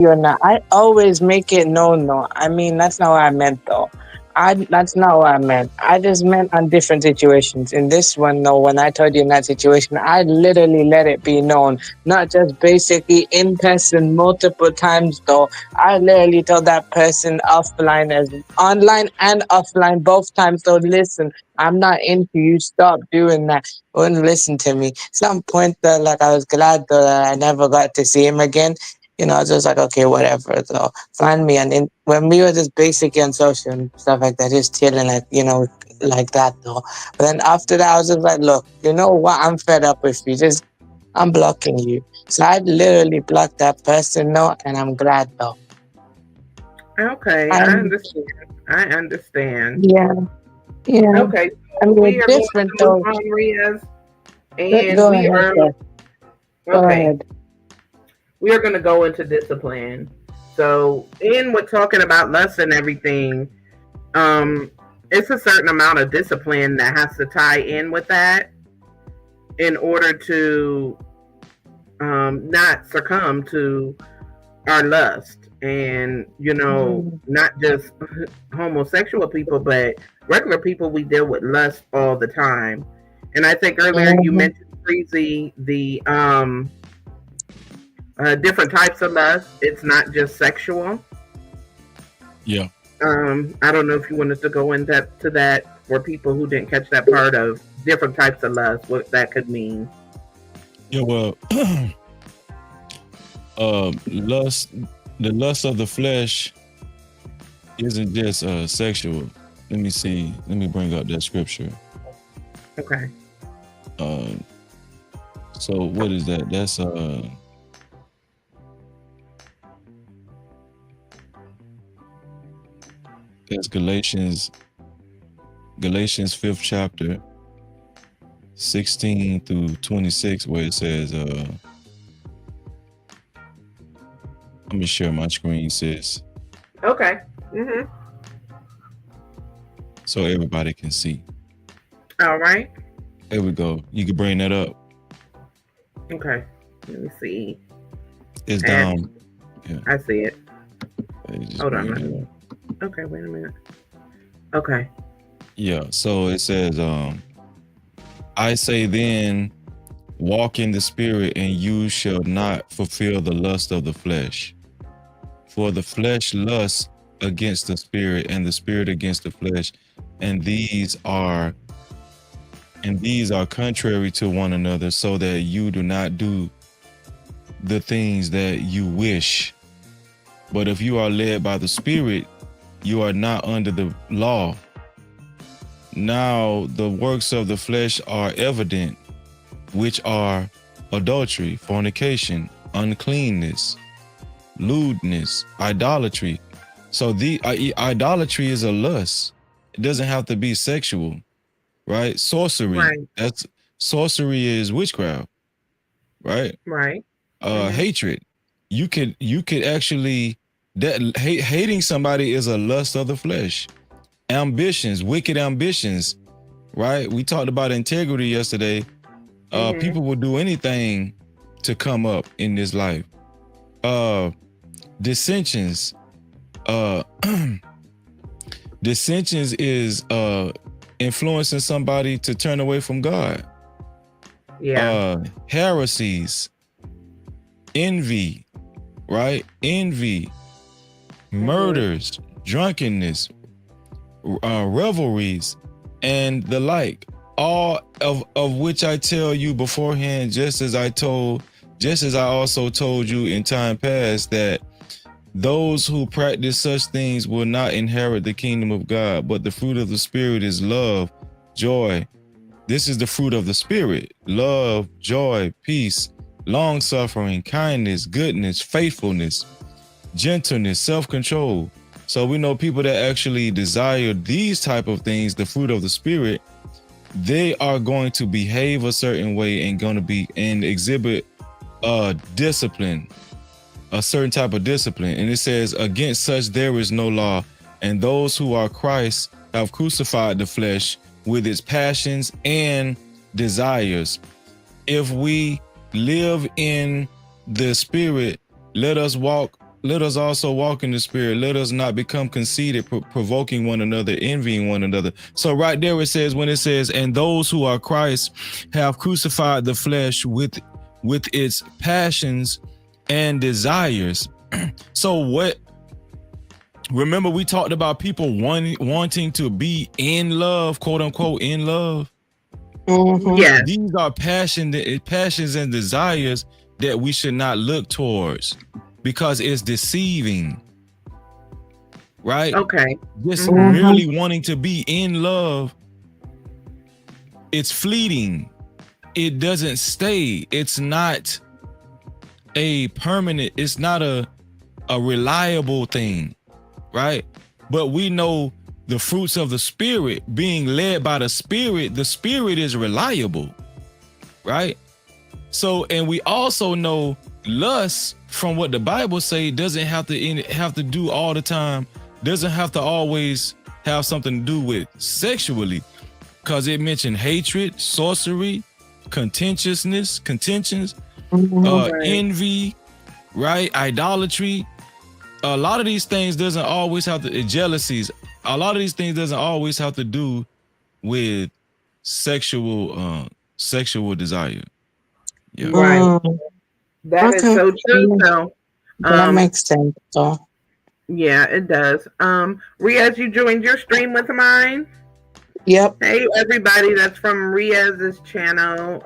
you're not. I always make it known, though. I mean, that's not what I meant, though. That's not what I meant. I just meant on different situations. In this one, though, when I told you in that situation, I literally let it be known, not just basically in person multiple times, though. I literally told that person offline as online and offline both times. So listen, I'm not into you. Stop doing that. Wouldn't listen to me. Some point though, like I was glad that I never got to see him again. I was just like, okay, whatever. So find me, and when we were just basically on social and stuff like that, just chilling, like like that though. But then after that, I was just like, look, you know what? I'm fed up with you. Just I'm blocking you. So I literally blocked that person, no, and I'm glad though. Okay, I And understand. I understand. yeah, yeah. Okay, And so we're we are going different to move though. on, Riaz, Go and ahead, Beth. Go okay. ahead. We are going to go into discipline. So, in with talking about lust and everything, um, it's a certain amount of discipline that has to tie in with that in order to not succumb to our lust. And, Mhm. not just homosexual people, but regular people, we deal with lust all the time. And I think earlier you Mhm. mentioned freezy, the different types of lust. It's not just sexual. Yeah. I don't know if you wanted to go into to that for people who didn't catch that part of different types of lust, what that could mean. Yeah. Well, lust, the lust of the flesh isn't just sexual. Let me see. Let me bring up that scripture. Okay. Uh, so what is that? That's Galatians 5th chapter, 16 through 26, where it says, let me share my screen, sis, Okay. Mm-hmm. so everybody can see. All right. There we go. You can bring that up. Okay. Let me see. It's And down. Yeah. I see it. Just Hold on. bring Let that me. up. Okay. Wait a minute. Okay. Yeah. So it says, I say then, walk in the spirit, and you shall not fulfill the lust of the flesh. For the flesh lusts against the spirit, and the spirit against the flesh, and these are contrary to one another, so that you do not do the things that you wish. But if you are led by the spirit, you are not under the law. Now the works of the flesh are evident, which are adultery, fornication, uncleanness, lewdness, idolatry. So the idolatry is a lust. It doesn't have to be sexual, right? Sorcery. Right. That's sorcery is witchcraft, right? Right. Mm-hmm. Hatred. You could actually hating somebody is a lust of the flesh. Ambitions, wicked ambitions, right? We talked about integrity yesterday. Mm-hmm. People will do anything to come up in this life. Uh dissensions. Uh dissensions is influencing somebody to turn away from God. Yeah. Heresies, envy, right? Envy, Mm-hmm. murders, drunkenness, revelries, and the like. All of which I tell you beforehand, just as I also told you in time past, that those who practice such things will not inherit the kingdom of God. But the fruit of the Spirit is love, joy. This is the fruit of the Spirit: love, joy, peace, long suffering, kindness, goodness, faithfulness, gentleness, self-control. So we know people that actually desire these type of things, the fruit of the Spirit, they are going to behave a certain way and going to be and exhibit discipline, a certain type of discipline. And it says, against such there is no law. And those who are Christ have crucified the flesh with its passions and desires. If we live in the spirit, let us walk let us also walk in the spirit. Let us not become conceited, provoking one another, envying one another. So right there it says, when it says, and those who are Christ have crucified the flesh with its passions and desires. So what, remember we talked about people wanting to be in love, quote unquote, in love. Yeah. These are passions and desires that we should not look towards, because it's deceiving, right? Okay. Just merely wanting to be in love, it's fleeting. It doesn't stay. It's not a permanent, it's not a reliable thing, right? But we know the fruits of the spirit, being led by the spirit is reliable, right? So, and we also know lust, from what the Bible say, doesn't have to do all the time, doesn't have to always have something to do with sexually, because it mentioned hatred, sorcery, contentions, envy, right? Idolatry. A lot of these things doesn't always have to, jealousies. A lot of these things doesn't always have to do with sexual desire. Yeah. Right. That is so true. So, that makes sense. So, yeah, it does. Riaz, you joined your stream with mine. yep. Hey, everybody, that's from Riaz's channel,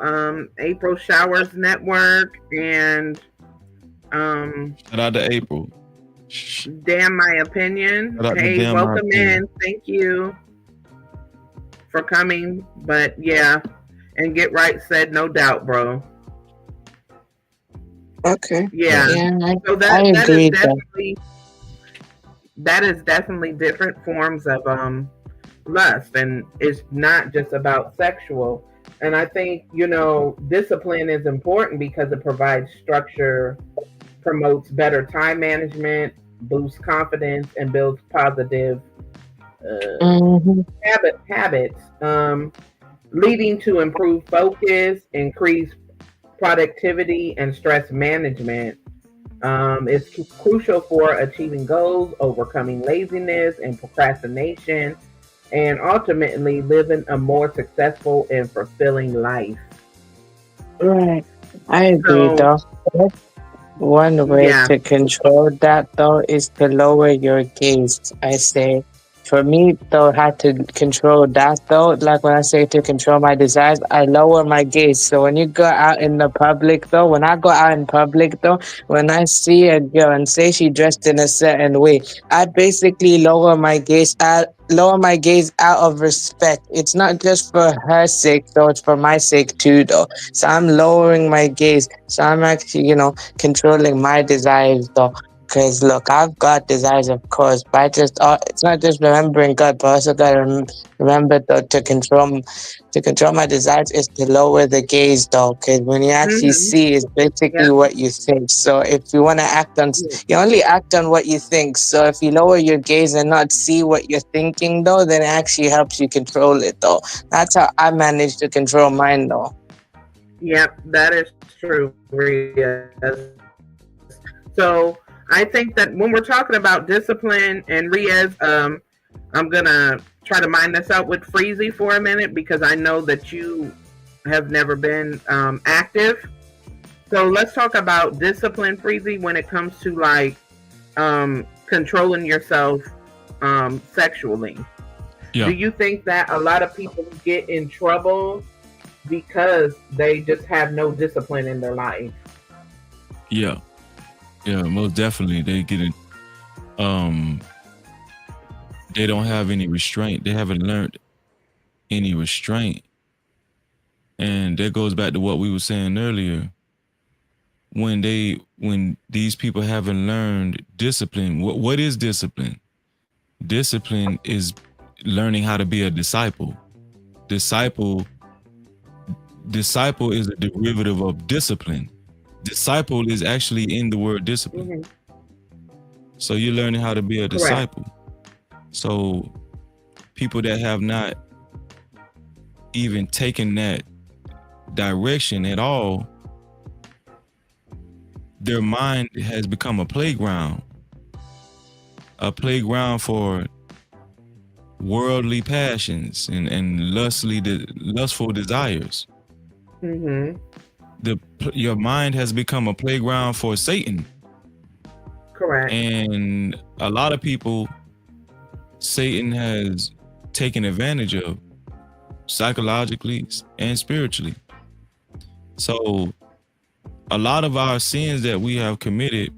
April Showers Network, and Shout out to April. Damn My Opinion. Hey, welcome in. Thank you for coming. But yeah, and Get Right said, no doubt, bro. Okay. Yeah. So that is definitely different forms of lust, and it's not just about sexual. And I think, discipline is important because it provides structure, promotes better time management, boosts confidence, and builds positive habits, leading to improved focus, increased productivity, and stress management. It's crucial for achieving goals, overcoming laziness and procrastination, and ultimately living a more successful and fulfilling life. Right. I agree, though. One way to control that, though, is to lower your gaze, I say. For me, though, how to control that, though, like when I say to control my desires, I lower my gaze. So when you go out in the public, though, when I go out in public, though, when I see a girl and say she dressed in a certain way, I basically lower my gaze out of respect. It's not just for her sake, though, it's for my sake too, though. So I'm lowering my gaze. So I'm actually, controlling my desires, though. Because look, I've got desires, of course, but it's not just remembering God, but also gotta remember, though, to control my desires is to lower the gaze, though. Because when you actually see, it's basically what you think. So if you want to you only act on what you think. So if you lower your gaze and not see what you're thinking, though, then it actually helps you control it, though. That's how I manage to control mine, though. Yep, that is true, Riaz. So I think that when we're talking about discipline, and Riaz, I'm gonna try to mine this out with Freezy for a minute because I know that you have never been active. So let's talk about discipline, Freezy, when it comes to like controlling yourself sexually. Yeah. Do you think that a lot of people get in trouble because they just have no discipline in their life? Yeah, most definitely. They get it. They don't have any restraint. They haven't learned any restraint, and that goes back to what we were saying earlier. When these people haven't learned discipline, what is discipline? Discipline is learning how to be a disciple. Disciple is a derivative of discipline. Disciple is actually in the word discipline. So you're learning how to be a disciple. So people that have not even taken that direction at all, their mind has become a playground. a playground for worldly passions and lustful desires. Mm-hmm. Your mind has become a playground for Satan. Correct. And a lot of people, Satan has taken advantage of psychologically and spiritually. So a lot of our sins that we have committed,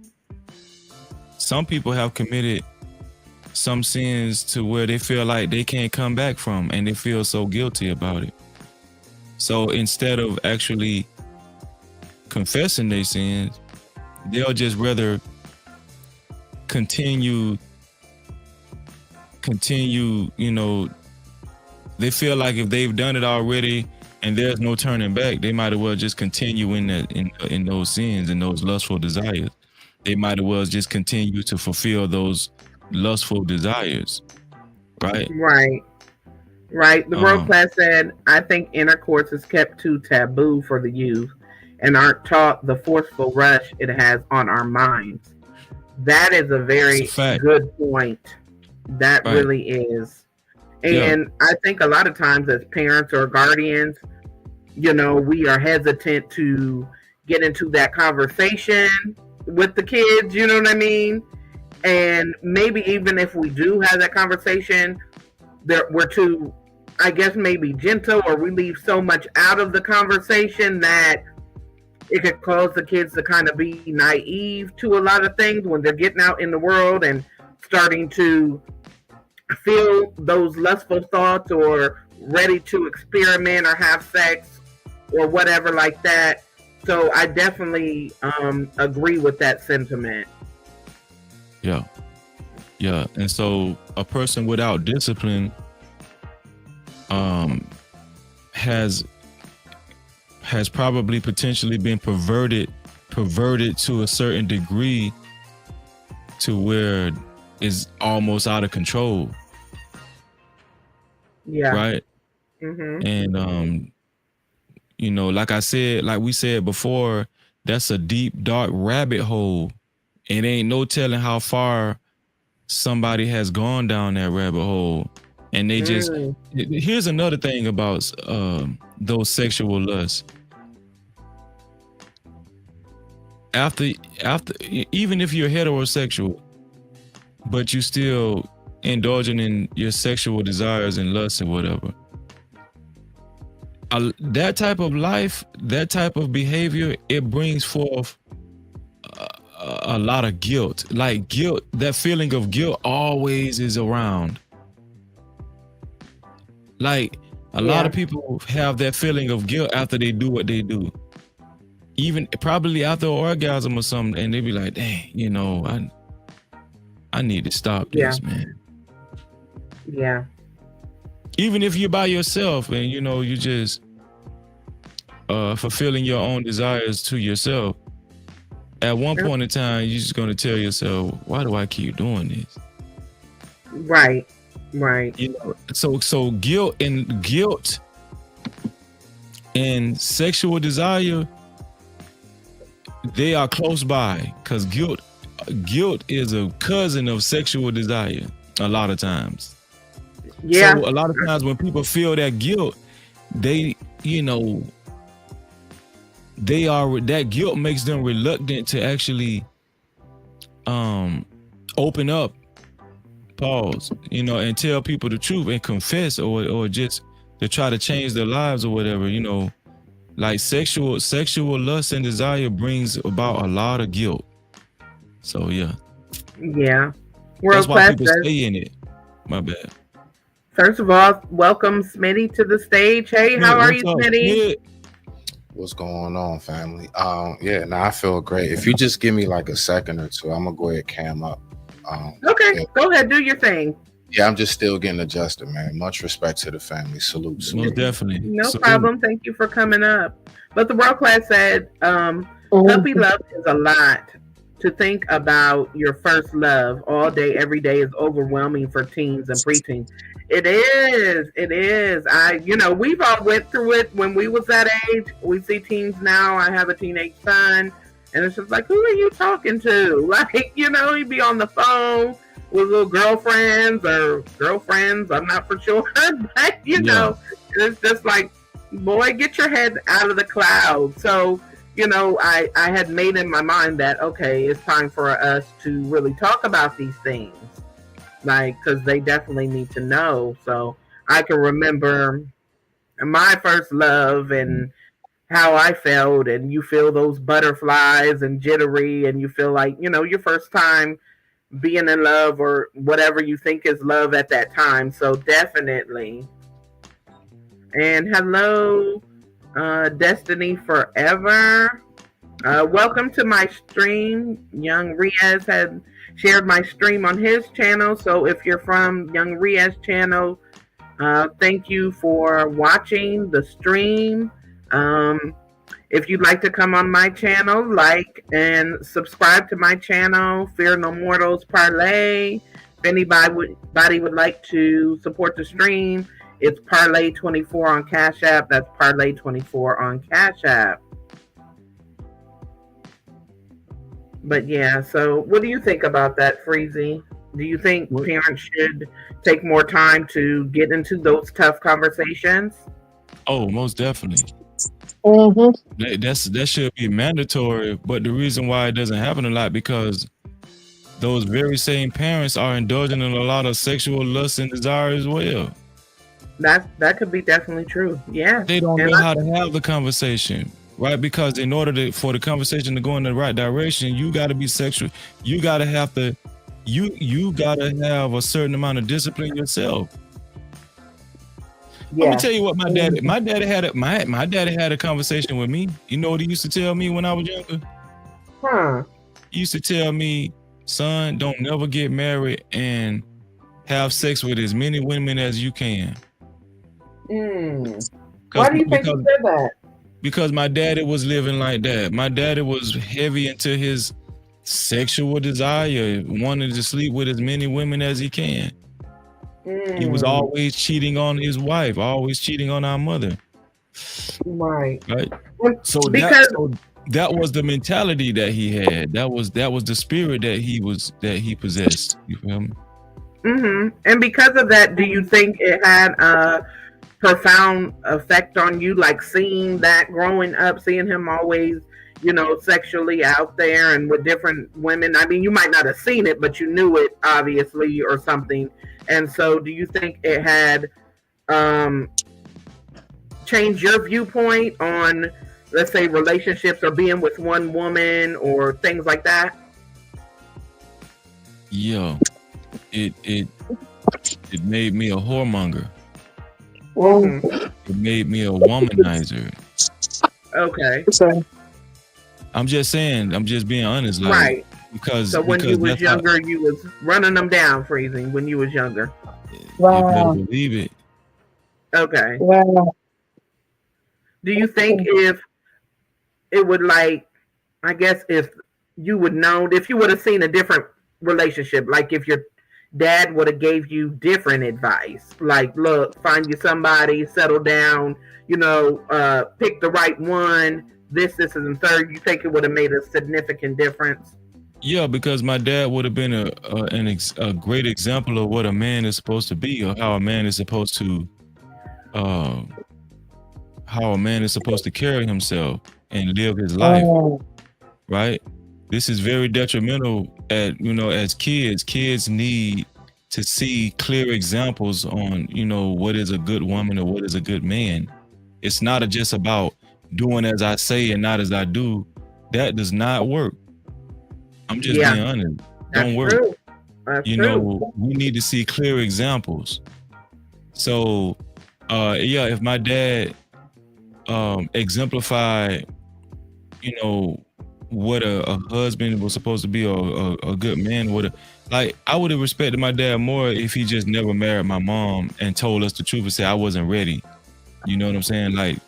some people have committed some sins to where they feel like they can't come back from, and they feel so guilty about it. So instead of actually confessing their sins, they'll just rather continue, you know, they feel like if they've done it already and there's no turning back, they might as well just continue in those sins and those lustful desires. They might as well just continue to fulfill those lustful desires, right? Right. The world class said, I think intercourse is kept too taboo for the youth and aren't taught the forceful rush it has on our minds. That is a very good point. That really is. And I think a lot of times as parents or guardians, you know, we are hesitant to get into that conversation with the kids, you know what I mean? And maybe even if we do have that conversation, we're too, I guess, maybe gentle, or we leave so much out of the conversation that it could cause the kids to kind of be naive to a lot of things when they're getting out in the world and starting to feel those lustful thoughts or ready to experiment or have sex or whatever like that. So I definitely agree with that sentiment. Yeah. And so a person without discipline has probably potentially been perverted to a certain degree to where it's almost out of control. Yeah. Right. Mm-hmm. And you know, like we said before, that's a deep, dark rabbit hole. It ain't no telling how far somebody has gone down that rabbit hole. And they just, here's another thing about those sexual lusts. After, even if you're heterosexual, but you still indulging in your sexual desires and lusts or whatever, that type of life, that type of behavior, it brings forth a lot of guilt. Like guilt, that feeling of guilt always is around. Like a lot of people have that feeling of guilt after they do what they do, even probably after an orgasm or something, and they be like, dang, you know, I need to stop this, man. Yeah. Even if you're by yourself and, you know, you just fulfilling your own desires to yourself, at one point in time, you're just going to tell yourself, why do I keep doing this? Right. You know, so guilt and sexual desire, they are close by, because guilt is a cousin of sexual desire a lot of times. Yeah. So a lot of times when people feel that guilt, they, you know, that guilt makes them reluctant to actually open up, pause, you know, and tell people the truth and confess, or just to try to change their lives or whatever, you know. Like sexual lust and desire brings about a lot of guilt. So yeah. That's why people stay in it. My bad. First of all, welcome Smitty to the stage. Hey, how are you, Smitty? What's going on, family? I feel great. If you just give me like a second or two, I'm gonna go ahead and cam up. Okay, go ahead, do your thing. Yeah, I'm just still getting adjusted, man. Much respect to the family. Salute. Most definitely. No problem. Thank you for coming up. But the world class said, puppy love is a lot. To think about your first love all day, every day is overwhelming for teens and preteens. It is. We've all went through it when we was that age. We see teens now. I have a teenage son, and it's just like, who are you talking to? Like, you know, he'd be on the phone with little girlfriends or girlfriends. I'm not for sure, but you know, it's just like, boy, get your head out of the clouds. So, you know, I had made in my mind that, okay, it's time for us to really talk about these things, like, because they definitely need to know. So I can remember my first love and how I felt, and you feel those butterflies and jittery, and you feel like, you know, your first time being in love or whatever you think is love at that time. So definitely. And hello, Destiny Forever. Welcome to my stream. Young Riaz had shared my stream on his channel. So if you're from Young Riaz channel, thank you for watching the stream. If you'd like to come on my channel, like and subscribe to my channel, Fear No Mortals Parlay. If anybody would like to support the stream, it's Parlay24 on Cash App. That's Parlay24 on Cash App. But yeah, so what do you think about that, Freezy? Do you think parents should take more time to get into those tough conversations? Oh, most definitely. Mm-hmm. That should be mandatory. But the reason why it doesn't happen a lot, because those very same parents are indulging in a lot of sexual lust and desire as well. That could be definitely true. Yeah. They don't know how to have the conversation, right? Because in order for the conversation to go in the right direction, you got to be sexual. You got to have to, you got to have a certain amount of discipline yourself. Yeah. Let me tell you what my daddy had a conversation with me. You know what he used to tell me when I was younger? He used to tell me, son, don't never get married and have sex with as many women as you can. Why do you think he said that? Because my daddy was living like that. My daddy was heavy into his sexual desire, wanted to sleep with as many women as he can. He was always cheating on his wife, always cheating on our mother. Right. So that was the mentality that he had. That was the spirit that he possessed. You feel me? And because of that, do you think it had a profound effect on you, like seeing that growing up, seeing him always, you know, sexually out there and with different women? I mean, you might not have seen it, but you knew it, obviously, or something. And so do you think it had changed your viewpoint on, let's say, relationships or being with one woman or things like that? Yeah. It made me a whoremonger. It made me a womanizer. Okay. I'm just saying, I'm just being honest. Like, right. Because when you was younger, you was running them down, Freezing, when you was younger. Wow. You better believe it. Okay. Wow. Do you think if it would, like, I guess if you would know, if you would have seen a different relationship, like if your dad would have gave you different advice, like, look, find you somebody, settle down, you know, pick the right one, this and third, you think it would have made a significant difference? Yeah, because my dad would have been a great example of what a man is supposed to be, or how a man is supposed to carry himself and live his life. Right? This is very detrimental as kids. Kids need to see clear examples on, what is a good woman or what is a good man. It's not just about doing as I say and not as I do. That does not work. I'm just being honest. Don't work. True. That's true. We need to see clear examples. So, if my dad exemplified, what a husband was supposed to be, or a good man would have, I would have respected my dad more if he just never married my mom and told us the truth and said I wasn't ready. You know what I'm saying? To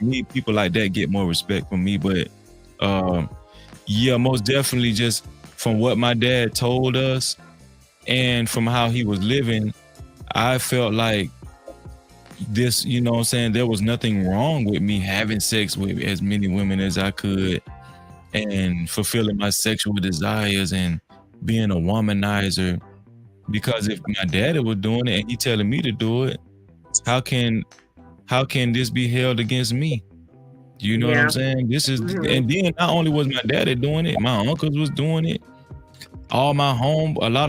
me, people like that get more respect from me. But most definitely, just from what my dad told us and from how he was living, I felt like this, there was nothing wrong with me having sex with as many women as I could and fulfilling my sexual desires and being a womanizer. Because if my daddy was doing it and he telling me to do it, how can this be held against me? You know what I'm saying? This is, and then not only was my daddy doing it, my uncles was doing it. A lot of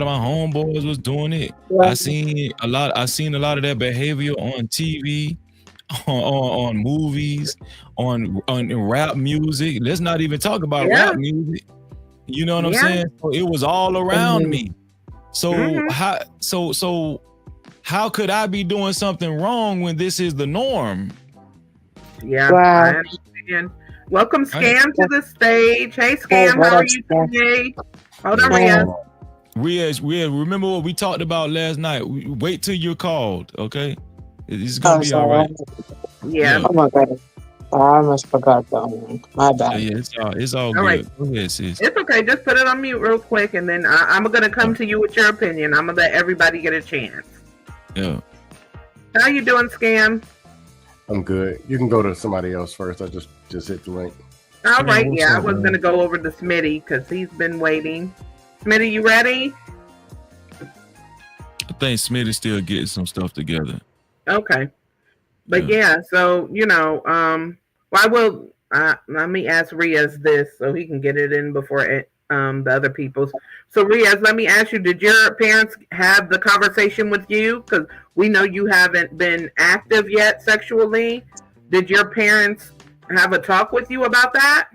my homeboys was doing it. I seen a lot of that behavior on TV, on movies, on rap music. Let's not even talk about rap music. You know what I'm saying? So it was all around me. So how could I be doing something wrong when this is the norm? Yeah, I understand. Welcome, Scam, to the stage. Hey, Scam, how are you today? Hold on, Riaz, remember what we talked about last night? Wait till you're called, okay? It's gonna be all right. Yeah. Oh my God. I almost forgot that. My bad. Yeah, it's all good. Right. Go ahead, sis. It's okay. Just put it on mute real quick, and then I'm gonna come to you with your opinion. I'm gonna let everybody get a chance. Yeah. How you doing, Scam? I'm good. You can go to somebody else first. I just hit the link. All right. Yeah, I was gonna go over to Smitty because he's been waiting. Smitty, you ready? I think Smitty's still getting some stuff together. Okay. But yeah, so let me ask Riaz this so he can get it in before the other people's. So Riaz, let me ask you: did your parents have the conversation with you? Because we know you haven't been active yet sexually. Did your parents have a talk with you about that?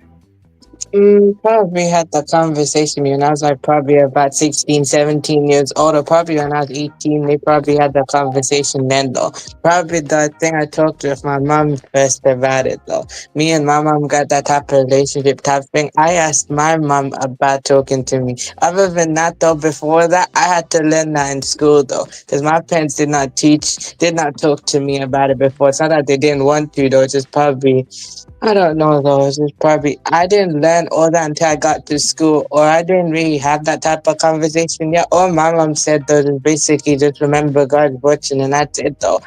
Probably had the conversation when I was like probably about 16, 17 years old, or probably when I was 18, they probably had the conversation then though. Probably the thing I talked with my mom first about it though. Me and my mom got that type of relationship type thing. I asked my mom about talking to me. Other than that though, before that, I had to learn that in school though, because my parents did not talk to me about it before. It's not that they didn't want to though, it's just probably, I don't know though. It's just probably I didn't learn all that until I got to school, or I didn't really have that type of conversation yet. All my mom said though is basically just remember God's watching, and that's it though.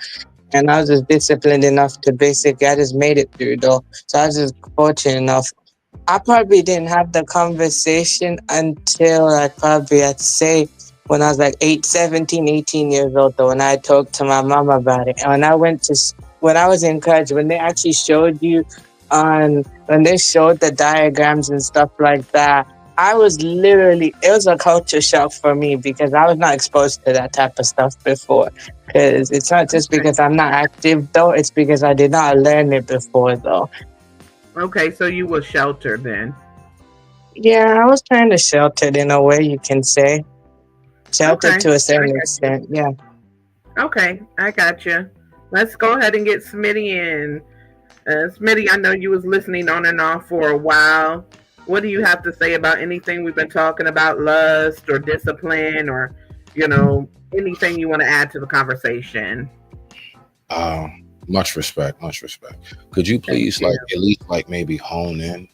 And I was just disciplined enough to basically I just made it through though. So I was just fortunate enough. I probably didn't have the conversation until I'd say when I was like 17, 18 years old though, when I talked to my mom about it. And when I was in college, when they actually showed you when they showed the diagrams and stuff like that, it was a culture shock for me because I was not exposed to that type of stuff before. Because it's not just because I'm not active though, it's because I did not learn it before though. Okay, so you were sheltered then. Yeah, I was kind of sheltered in a way, you can say. Sheltered to a certain extent, yeah. Okay, I got you. Let's go ahead and get Smitty in. Smitty, I know you was listening on and off for a while. What do you have to say about anything we've been talking about, lust or discipline, or anything you want to add to the conversation? Much respect. Could you please at least maybe hone in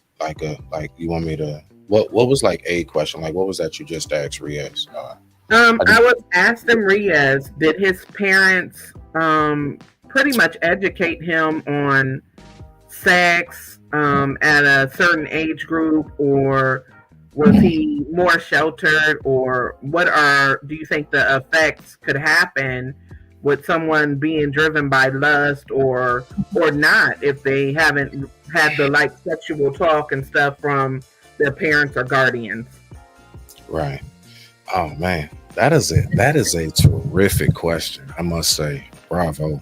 you want me to what was a question, what was that you just asked Riaz? I was asking Riaz, did his parents pretty much educate him on sex at a certain age group, or was he more sheltered, or do you think the effects could happen with someone being driven by lust or not if they haven't had the sexual talk and stuff from their parents or guardians? Right. Oh man, that is a terrific question, I must say. Bravo.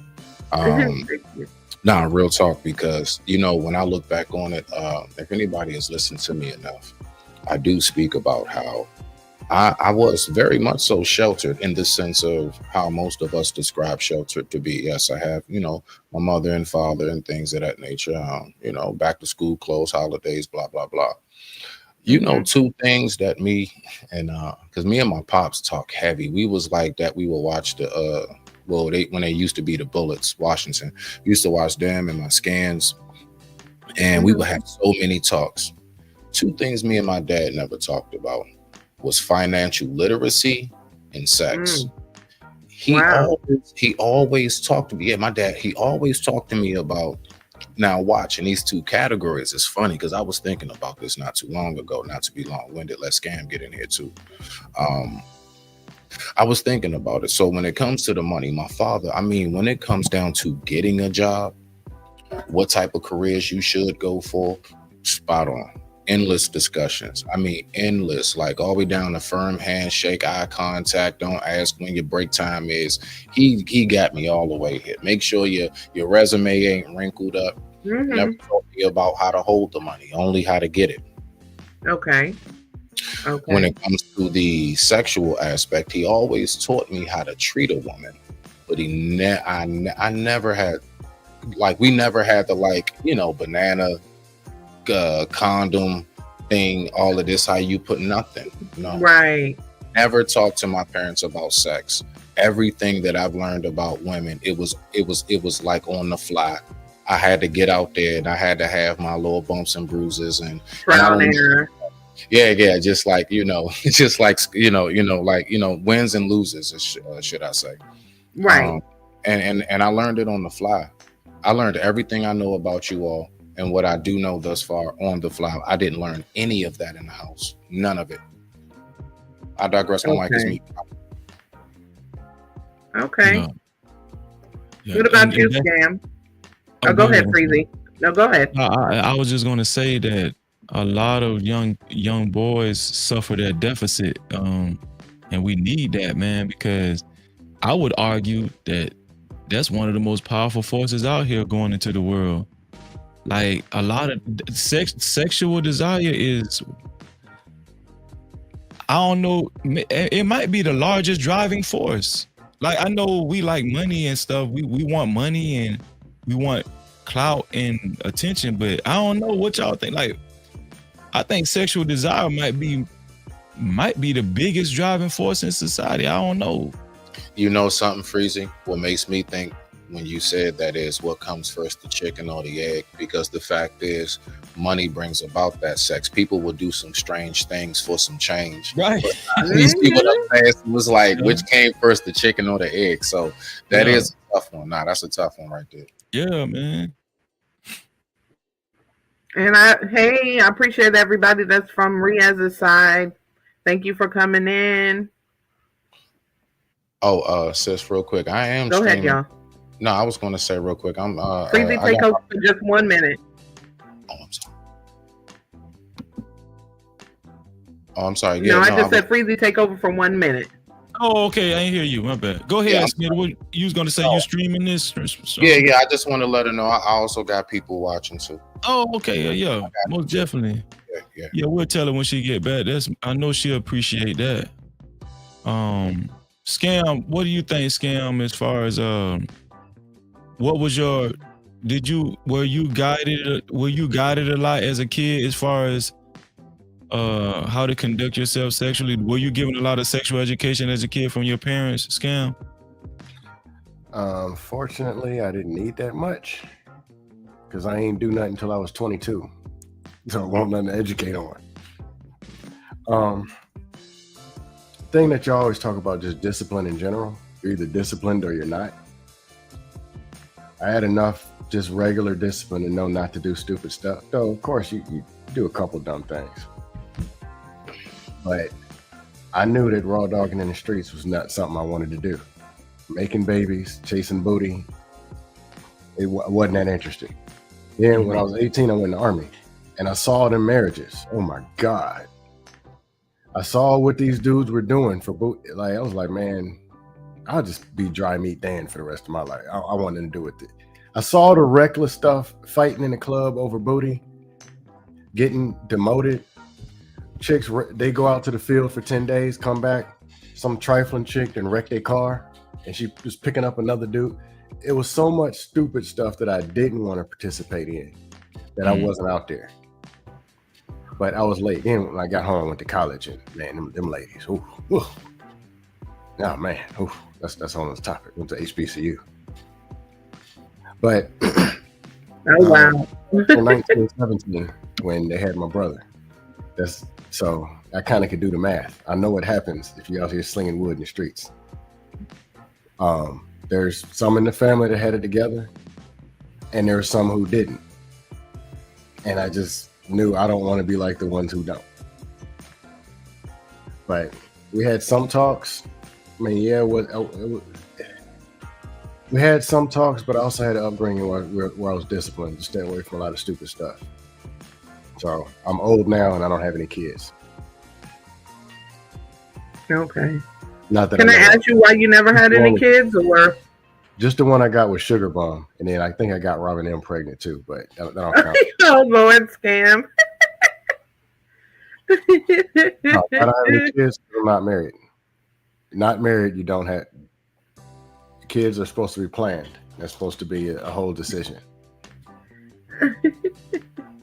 Real talk, because when I look back on it, if anybody has listened to me enough, I do speak about how I was very much so sheltered in the sense of how most of us describe sheltered to be. Yes, I have, my mother and father and things of that nature, back to school clothes, holidays, blah, blah, blah. Two things that me and because me and my pops talk heavy. We was like that. We would watch when they used to be the Bullets, Washington, used to watch them and my scans, and we would have so many talks. Two things me and my dad never talked about was financial literacy and sex. He always talked to me. Yeah, my dad, he always talked to me about Now watch in these two categories. It's funny because I was thinking about this not too long ago. Not to be long-winded, let Scam get in here too. I was thinking about it. So when it comes to the money, my father, I mean, when it comes down to getting a job, what type of careers you should go for, spot on. Endless discussions. I mean, endless, like all the way down to firm handshake, eye contact, don't ask when your break time is. He got me all the way here. Make sure your resume ain't wrinkled up. Never taught me about how to hold the money, only how to get it. Okay. When it comes to the sexual aspect, he always taught me how to treat a woman, but I never had, like, we never had the, like, you know, banana condom thing, all of this, how you put nothing. No. Right. Never talked to my parents about sex. Everything that I've learned about women, it was like on the fly. I had to get out there and I had to have my little bumps and bruises and trial and error. Yeah, just like, you know, just like, you know, like, you know, wins and loses, should I say. Right. And I learned it on the fly. I learned everything I know about you all and what I do know thus far on the fly. I didn't learn any of that in the house. None of it. I digress. My mic is me. Okay. Yeah. What about you, Scam? Oh, go ahead, Freezy. No, go ahead. I was just going to say that a lot of young boys suffer that deficit, and we need that, man, because I would argue that that's one of the most powerful forces out here going into the world. Like, a lot of sexual desire is, I don't know, it might be the largest driving force. Like, I know we like money and stuff. We want money and we want clout and attention, but I don't know what y'all think. Like, I think sexual desire might be the biggest driving force in society. I don't know. You know something, Freezy? What makes me think when you said that is what comes first, the chicken or the egg? Because the fact is, money brings about that sex. People will do some strange things for some change. Right. You see what I'm saying? It was like, which came first, the chicken or the egg? So that is a tough one. Nah, that's a tough one right there. Yeah, man. And I appreciate everybody that's from Riaz's side. Thank you for coming in. Oh, sis, real quick. I am Go streaming. ahead, y'all. No, I was going to say real quick. I'm Freezy, take over for just 1 minute. I'm sorry. No, I just said Freezy, take over for 1 minute. Oh, okay. I ain't hear you. My bad. Go ahead, Smith. What you was gonna say? You streaming this? Yeah. I just want to let her know. I also got people watching too. Oh, okay. Yeah. Most definitely. Yeah. We'll tell her when she get back. I know she'll appreciate that. Scam. What do you think, Scam? As far as what was your? Were you guided a lot as a kid as far as how to conduct yourself sexually? Were you given a lot of sexual education as a kid from your parents, Scam? Fortunately, I didn't need that much because I ain't do nothing until I was 22. So I won't nothing to educate on. Thing that you always talk about, just discipline in general. You're either disciplined or you're not. I had enough just regular discipline to know not to do stupid stuff. Though, of course, you do a couple dumb things. But I knew that raw dogging in the streets was not something I wanted to do. Making babies, chasing booty, it wasn't that interesting. Then when I was 18, I went in the Army and I saw them marriages. Oh my God. I saw what these dudes were doing for booty. Like, I was like, man, I'll just be dry meat Dan for the rest of my life. I wanted to do with it. I saw the reckless stuff, fighting in the club over booty, getting demoted. Chicks, they go out to the field for 10 days, come back, some trifling chick and wreck their car, and she was picking up another dude. It was so much stupid stuff that I didn't want to participate in, that I wasn't out there. But I was late. Then when I got home, I went to college, and man, them ladies, ooh. Oh man, that's on this topic. Went to HBCU. But oh wow. In 1917, when they had my brother, so I kind of could do the math. I know what happens if you're out here slinging wood in the streets. There's some in the family that had it together, and there's some who didn't. And I just knew I don't want to be like the ones who don't. But we had some talks. I mean, yeah, we had some talks, but I also had an upbringing where I was disciplined to stay away from a lot of stupid stuff. So I'm old now and I don't have any kids. Okay. Not that Can I ask you why you never had any kids, or just the one I got with Sugar Bomb, and then I think I got Robin M pregnant too, but that don't count. Oh Lord, scam. No, I don't have any kids. I'm not married. Not married. You don't have kids. Are supposed to be planned. That's supposed to be a whole decision.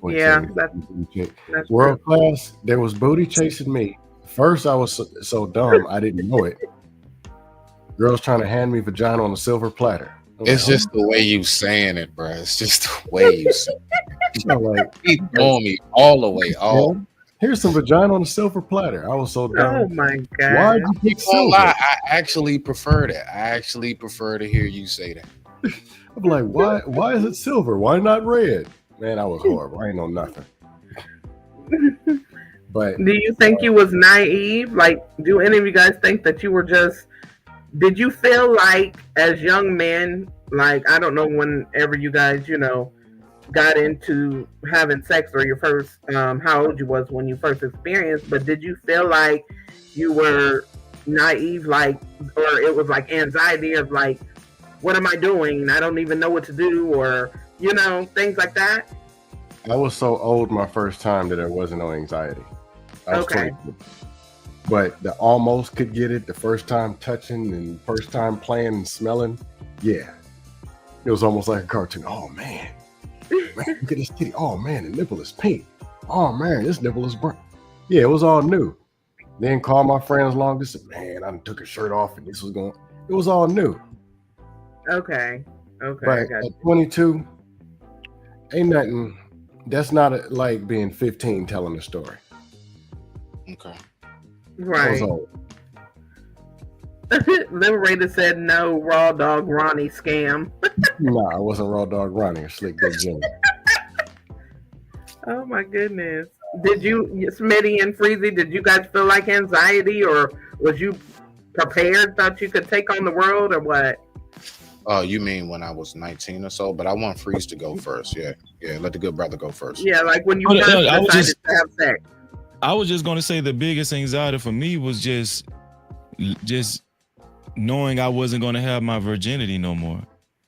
Yeah, that's world class. There was booty chasing me. First, I was so dumb I didn't know it. Girls trying to hand me vagina on a silver platter. It's just the way you saying it, bro. It's just the way you saying it. Like, keep on me all the way. All. Here's some vagina on a silver platter. I was so dumb. Oh my god! Why did you pick silver? I actually prefer that. I actually prefer to hear you say that. I'm like, why is it silver? Why not red? Man, I was horrible. I ain't know nothing. But do you think you was naive? Like, do any of you guys think that you were just? Did you feel like, as young men, like, I don't know, whenever you guys, got into having sex, or your first, how old you was when you first experienced, but did you feel like you were naive, like, or it was like anxiety of like, what am I doing? I don't even know what to do, or, things like that? I was so old my first time that there wasn't no anxiety. I was 22. But the almost could get it the first time touching and first time playing and smelling. Yeah. It was almost like a cartoon. Oh, man, look at this titty. Oh, man, the nipple is pink. Oh, man, this nipple is brown. Yeah, it was all new. Then called my friends along. This said, man, I took a shirt off and this was going. It was all new. Okay. But at 22, ain't nothing. That's not like being 15 telling a story. Okay. Right. Liberator said no, raw dog Ronnie scam. No, I wasn't raw dog Ronnie or slick big Jimmy. Oh my goodness. Did you, Smitty and Freezy, did you guys feel like anxiety, or was you prepared, thought you could take on the world, or what? Oh, you mean when I was 19 or so? But I want Freeze to go first. Yeah, let the good brother go first. Yeah, like when you first decided to have sex. I was just going to say the biggest anxiety for me was just knowing I wasn't going to have my virginity no more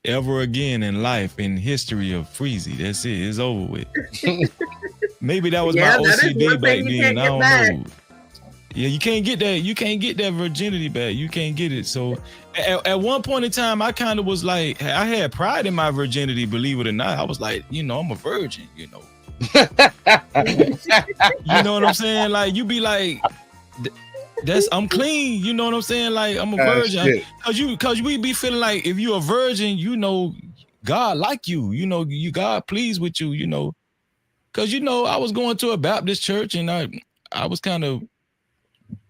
ever again in life, in history of Freezy. That's it. It's over with. Maybe that was my OCD back then. I don't know. Yeah, you can't get that. You can't get that virginity back. You can't get it. So at one point in time, I kind of was like, I had pride in my virginity, believe it or not. I was like, I'm a virgin, You know what I'm saying? Like, you be like, I'm clean. You know what I'm saying? Like, I'm a virgin. Cause we be feeling like if you're a virgin, God like you. You God pleased with you. Cause I was going to a Baptist church and I was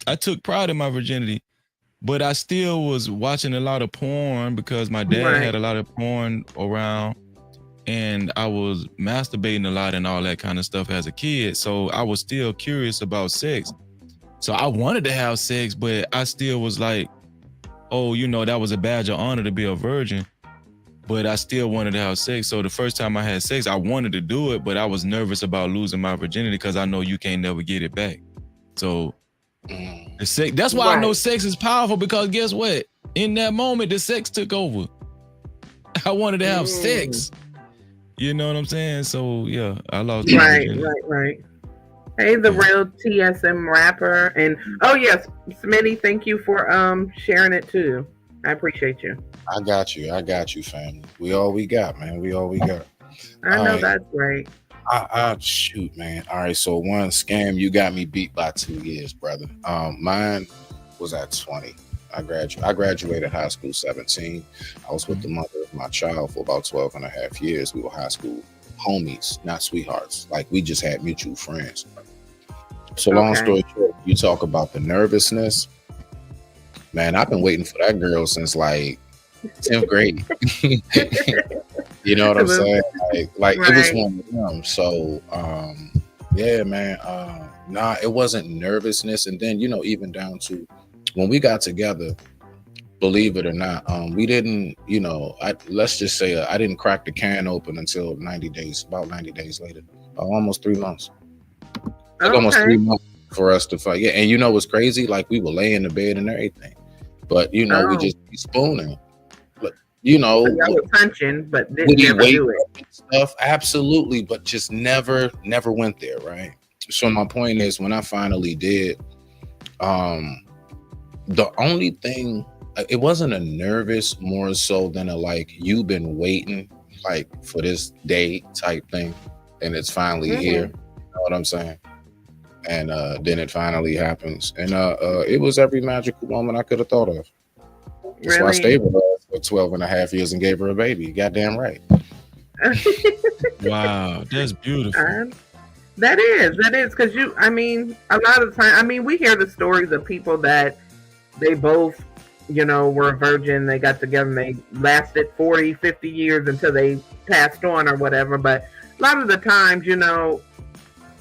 I took pride in my virginity, but I still was watching a lot of porn because my dad had a lot of porn around. And I was masturbating a lot and all that kind of stuff as a kid. So I was still curious about sex. So I wanted to have sex, but I still was like, oh, that was a badge of honor to be a virgin. But I still wanted to have sex. So the first time I had sex, I wanted to do it, but I was nervous about losing my virginity because I know you can't never get it back. So the sex, that's why I know sex is powerful, because guess what? In that moment, the sex took over. I wanted to have sex. You know what I'm saying? So yeah, I lost. Right. Hey, the real TSM rapper, and oh yes, Smitty, thank you for sharing it too. I appreciate you. I got you, family. We all we got, man. We all we got. I know that's right. I shoot, man. All right, so one scam, you got me beat by 2 years, brother. Mine was at 20. I graduated high school 17. I was with the mother of my child for about 12 and a half years. We were high school homies, not sweethearts. Like, we just had mutual friends. So long story short, you talk about the nervousness. Man, I've been waiting for that girl since like 10th grade. You know what I'm saying? Like it was Right. one of them. So yeah, man. Nah, it wasn't nervousness. And then, even down to when we got together, believe it or not, we didn't, let's just say I didn't crack the can open until about 90 days later, almost 3 months. Took almost 3 Okay. months for us to fight. Yeah, and what's crazy? Like we would lay in the bed and everything, but we Oh, just be spooning. But so y'all were punching, but would didn't he never wake do it. up and stuff? Absolutely, but just never went there, right? So my point is, when I finally did, the only thing, it wasn't a nervous, more so than a like you've been waiting like for this day type thing, and it's finally here. You know what I'm saying? And then it finally happens, and it was every magical moment I could have thought of. That's why I Really? stayed with her for 12 and a half years and gave her a baby. Goddamn right. Wow, that's beautiful. That is because a lot of the time, we hear the stories of people that they both, were a virgin, they got together and they lasted 40, 50 years until they passed on or whatever. But a lot of the times,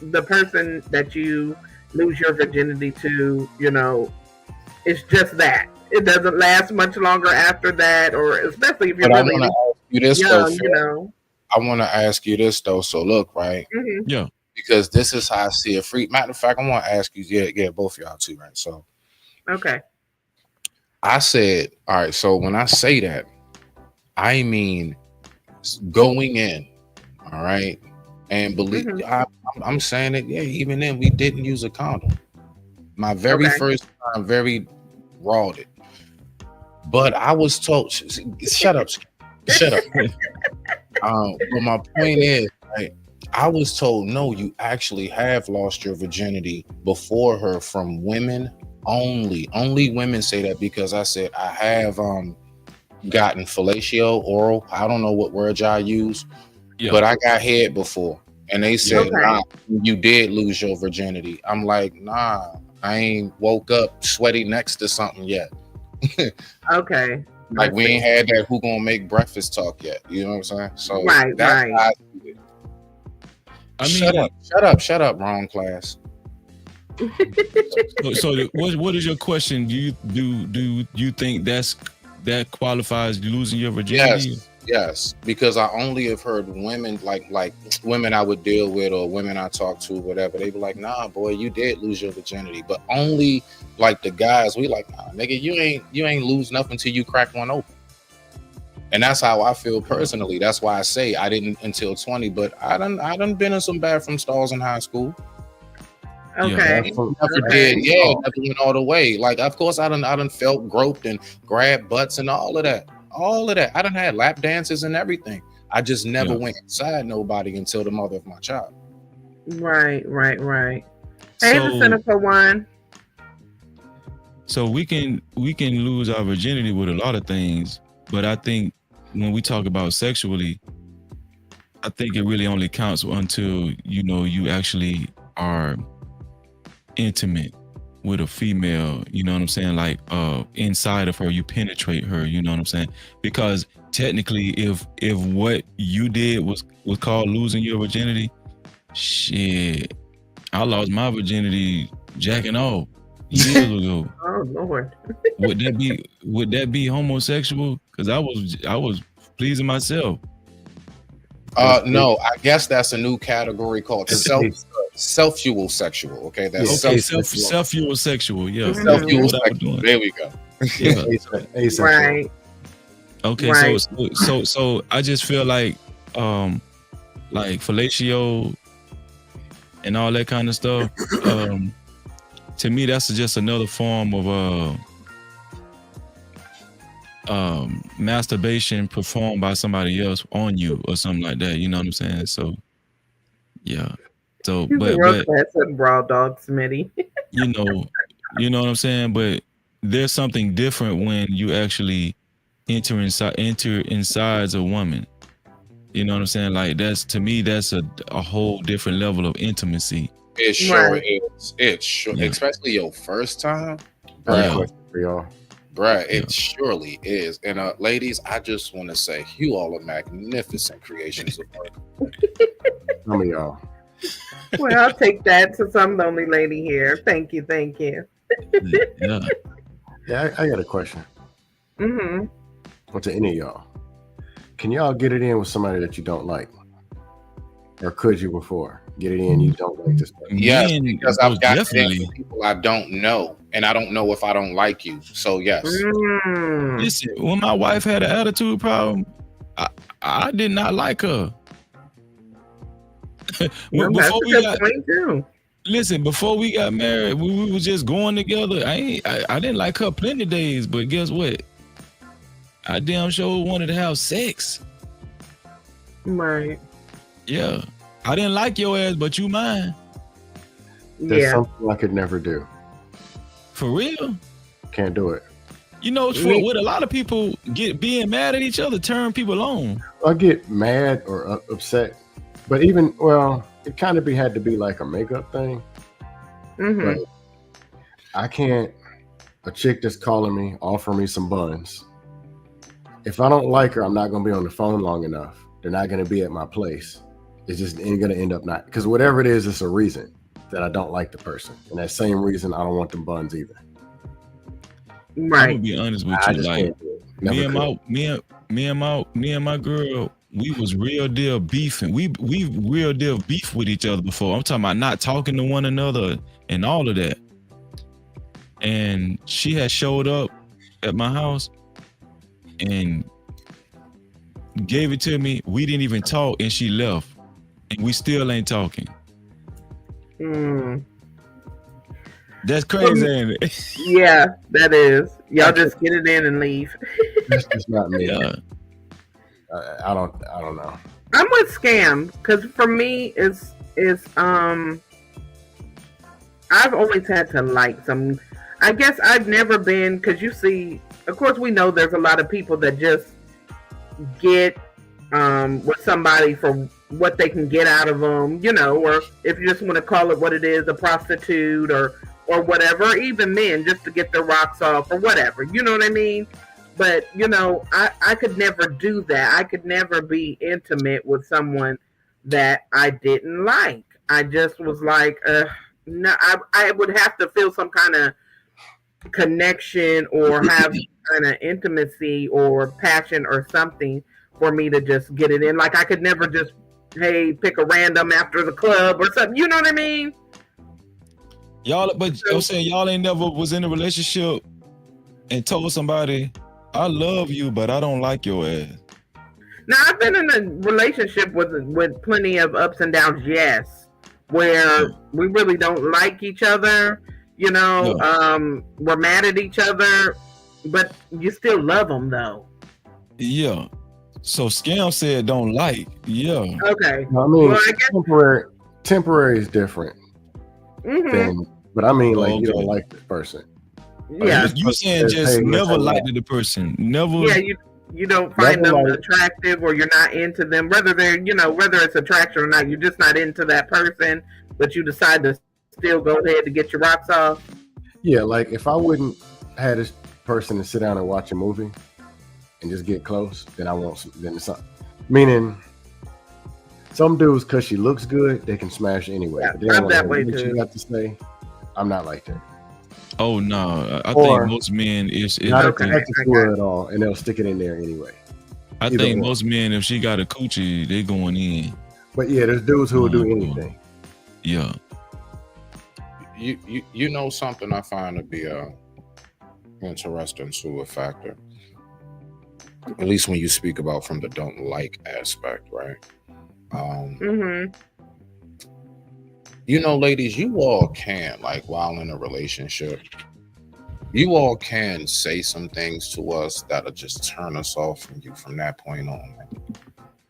the person that you lose your virginity to, it's just that. It doesn't last much longer after that, or especially if you're But I really want to ask you this young, though. I want to ask you this though. So look, right? Yeah. Because this is how I see it. Matter of fact, I want to ask you, yeah, both of y'all too, right? So, Okay. I said, all right. So when I say that, I mean going in, all right, and believe. I'm saying it. Yeah, even then, we didn't use a condom. My very first time, very rawed it. But I was told, shut up. But my point is, right, I was told, no, you actually have lost your virginity before her from women only. Only women say that, because I said I have gotten fellatio, oral. I don't know what words I use, but I got head before. And they said, nah, you did lose your virginity. I'm like, nah, I ain't woke up sweaty next to something yet. Okay. Like we ain't had that who gonna make breakfast talk yet. You know what I'm saying? So right. Shut up, wrong class. So what is your question? Do you think that qualifies losing your virginity? Yes, because I only have heard women like women I would deal with or women I talk to, whatever. They be like, nah, boy, you did lose your virginity. But only like the guys, we like, nah, nigga, you ain't lose nothing till you crack one open. And that's how I feel personally. That's why I say I didn't until 20, but I done been in some bathroom stalls in high school. Okay. Never did, never went all the way. Like, of course, I done felt groped and grabbed butts and all of that. I done had lap dances and everything. I just never went inside nobody until the mother of my child. Right. Hey, the cynical one. So we can lose our virginity with a lot of things, but I think when we talk about sexually, I think it really only counts until you actually are intimate with a female, you know what I'm saying? Like inside of her, you penetrate her, you know what I'm saying? Because technically, if what you did was called losing your virginity, shit, I lost my virginity jacking off years ago. Oh Lord. Would that be homosexual? Because I was pleasing myself. No, I guess that's a new category called self-fuel sexual. Okay, that's self-fuel sexual. Yeah, self-fuel sexual. There we go. Yeah. Right. Okay, right. So I just feel like fellatio and all that kind of stuff. To me, that's just another form of masturbation performed by somebody else on you or something like that. You know what I'm saying? So yeah. So but raw dog Smitty. you know what I'm saying? But there's something different when you actually enter inside a woman. You know what I'm saying? Like to me that's a whole different level of intimacy. It sure is. It's sure, especially your first time. For y'all. Bruh, it surely is. And ladies, I just want to say you all are magnificent creations of art. Some of y'all. Well, I'll take that to some lonely lady here. Thank you, thank you. Yeah. Yeah, I got a question. Mm-hmm. Or to any of y'all. Can y'all get it in with somebody that you don't like? Or could you before? Get it in, you don't like this person. Yes, Men, because most I've got definitely. people I don't know, and I don't know if I don't like you. So yes. Mm. Listen, when my wife had an attitude problem, I did not like her. Well, that's a good point too. Listen, before we got married, we were just going together. I didn't like her plenty of days, but guess what? I damn sure wanted to have sex. Right. Yeah. I didn't like your ass, but you mine. That's something I could never do. For real? Can't do it. You know, what a lot of people being mad at each other turn people on. I get mad or upset, but even, well, it kind of had to be like a makeup thing. Mm-hmm. But I can't, a chick that's calling me, offer me some buns. If I don't like her, I'm not going to be on the phone long enough. They're not going to be at my place. It's just ain't going to end up not, because whatever it is, it's a reason that I don't like the person. And that same reason, I don't want them buns either. Right. I'm gonna be honest with you. Like me and my girl, we was real deal beefing. We real deal beef with each other before. I'm talking about not talking to one another and all of that. And she had showed up at my house and gave it to me. We didn't even talk, and she left, and we still ain't talking. That's crazy, ain't it? Yeah, that is. Y'all just get it in and leave. That's just not me. Yeah. I don't know. I'm with scam because for me, it's I've always had to like some. I guess I've never been, because you see, of course, we know there's a lot of people that just get with somebody for what they can get out of them, you know, or if you just want to call it what it is, a prostitute or whatever, even men, just to get their rocks off or whatever, you know what I mean? But, you know, I could never do that. I could never be intimate with someone that I didn't like. I just was like, no, I would have to feel some kind of connection or have kind of intimacy or passion or something for me to just get it in. Like I could never just, hey, pick a random after the club or something. You know what I mean? Y'all, but I'm saying y'all ain't never was in a relationship and told somebody, I love you, but I don't like your ass. Now I've been in a relationship with plenty of ups and downs, yes, where we really don't like each other. You know, we're mad at each other, but you still love them though. Yeah. So Scam said don't like. Yeah. Okay. I mean, well, I guess temporary is different. Than, but I mean, like you don't like this person. Yeah. You saying just never liked the person. Never. Yeah. You don't find them attractive, or you're not into them. Whether they're, you know, whether it's attraction or not, you're just not into that person. But you decide to still go ahead to get your rocks off. Yeah, like if I wouldn't have this person to sit down and watch a movie and just get close, then I won't. Then it's not. Meaning, some dudes, because she looks good, they can smash anyway. Yeah, but they don't that way what too. You got to say, I'm not like that. Oh no, I think most men is not attracted to her at all, and they'll stick it in there anyway. I think most men, if she got a coochie, they going in. But yeah, there's dudes who will do anything. Yeah. You know something I find to be interesting to a factor, at least when you speak about from the don't like aspect, right? You know, ladies, you all can, like, while in a relationship, you all can say some things to us that'll just turn us off from you from that point on. Man.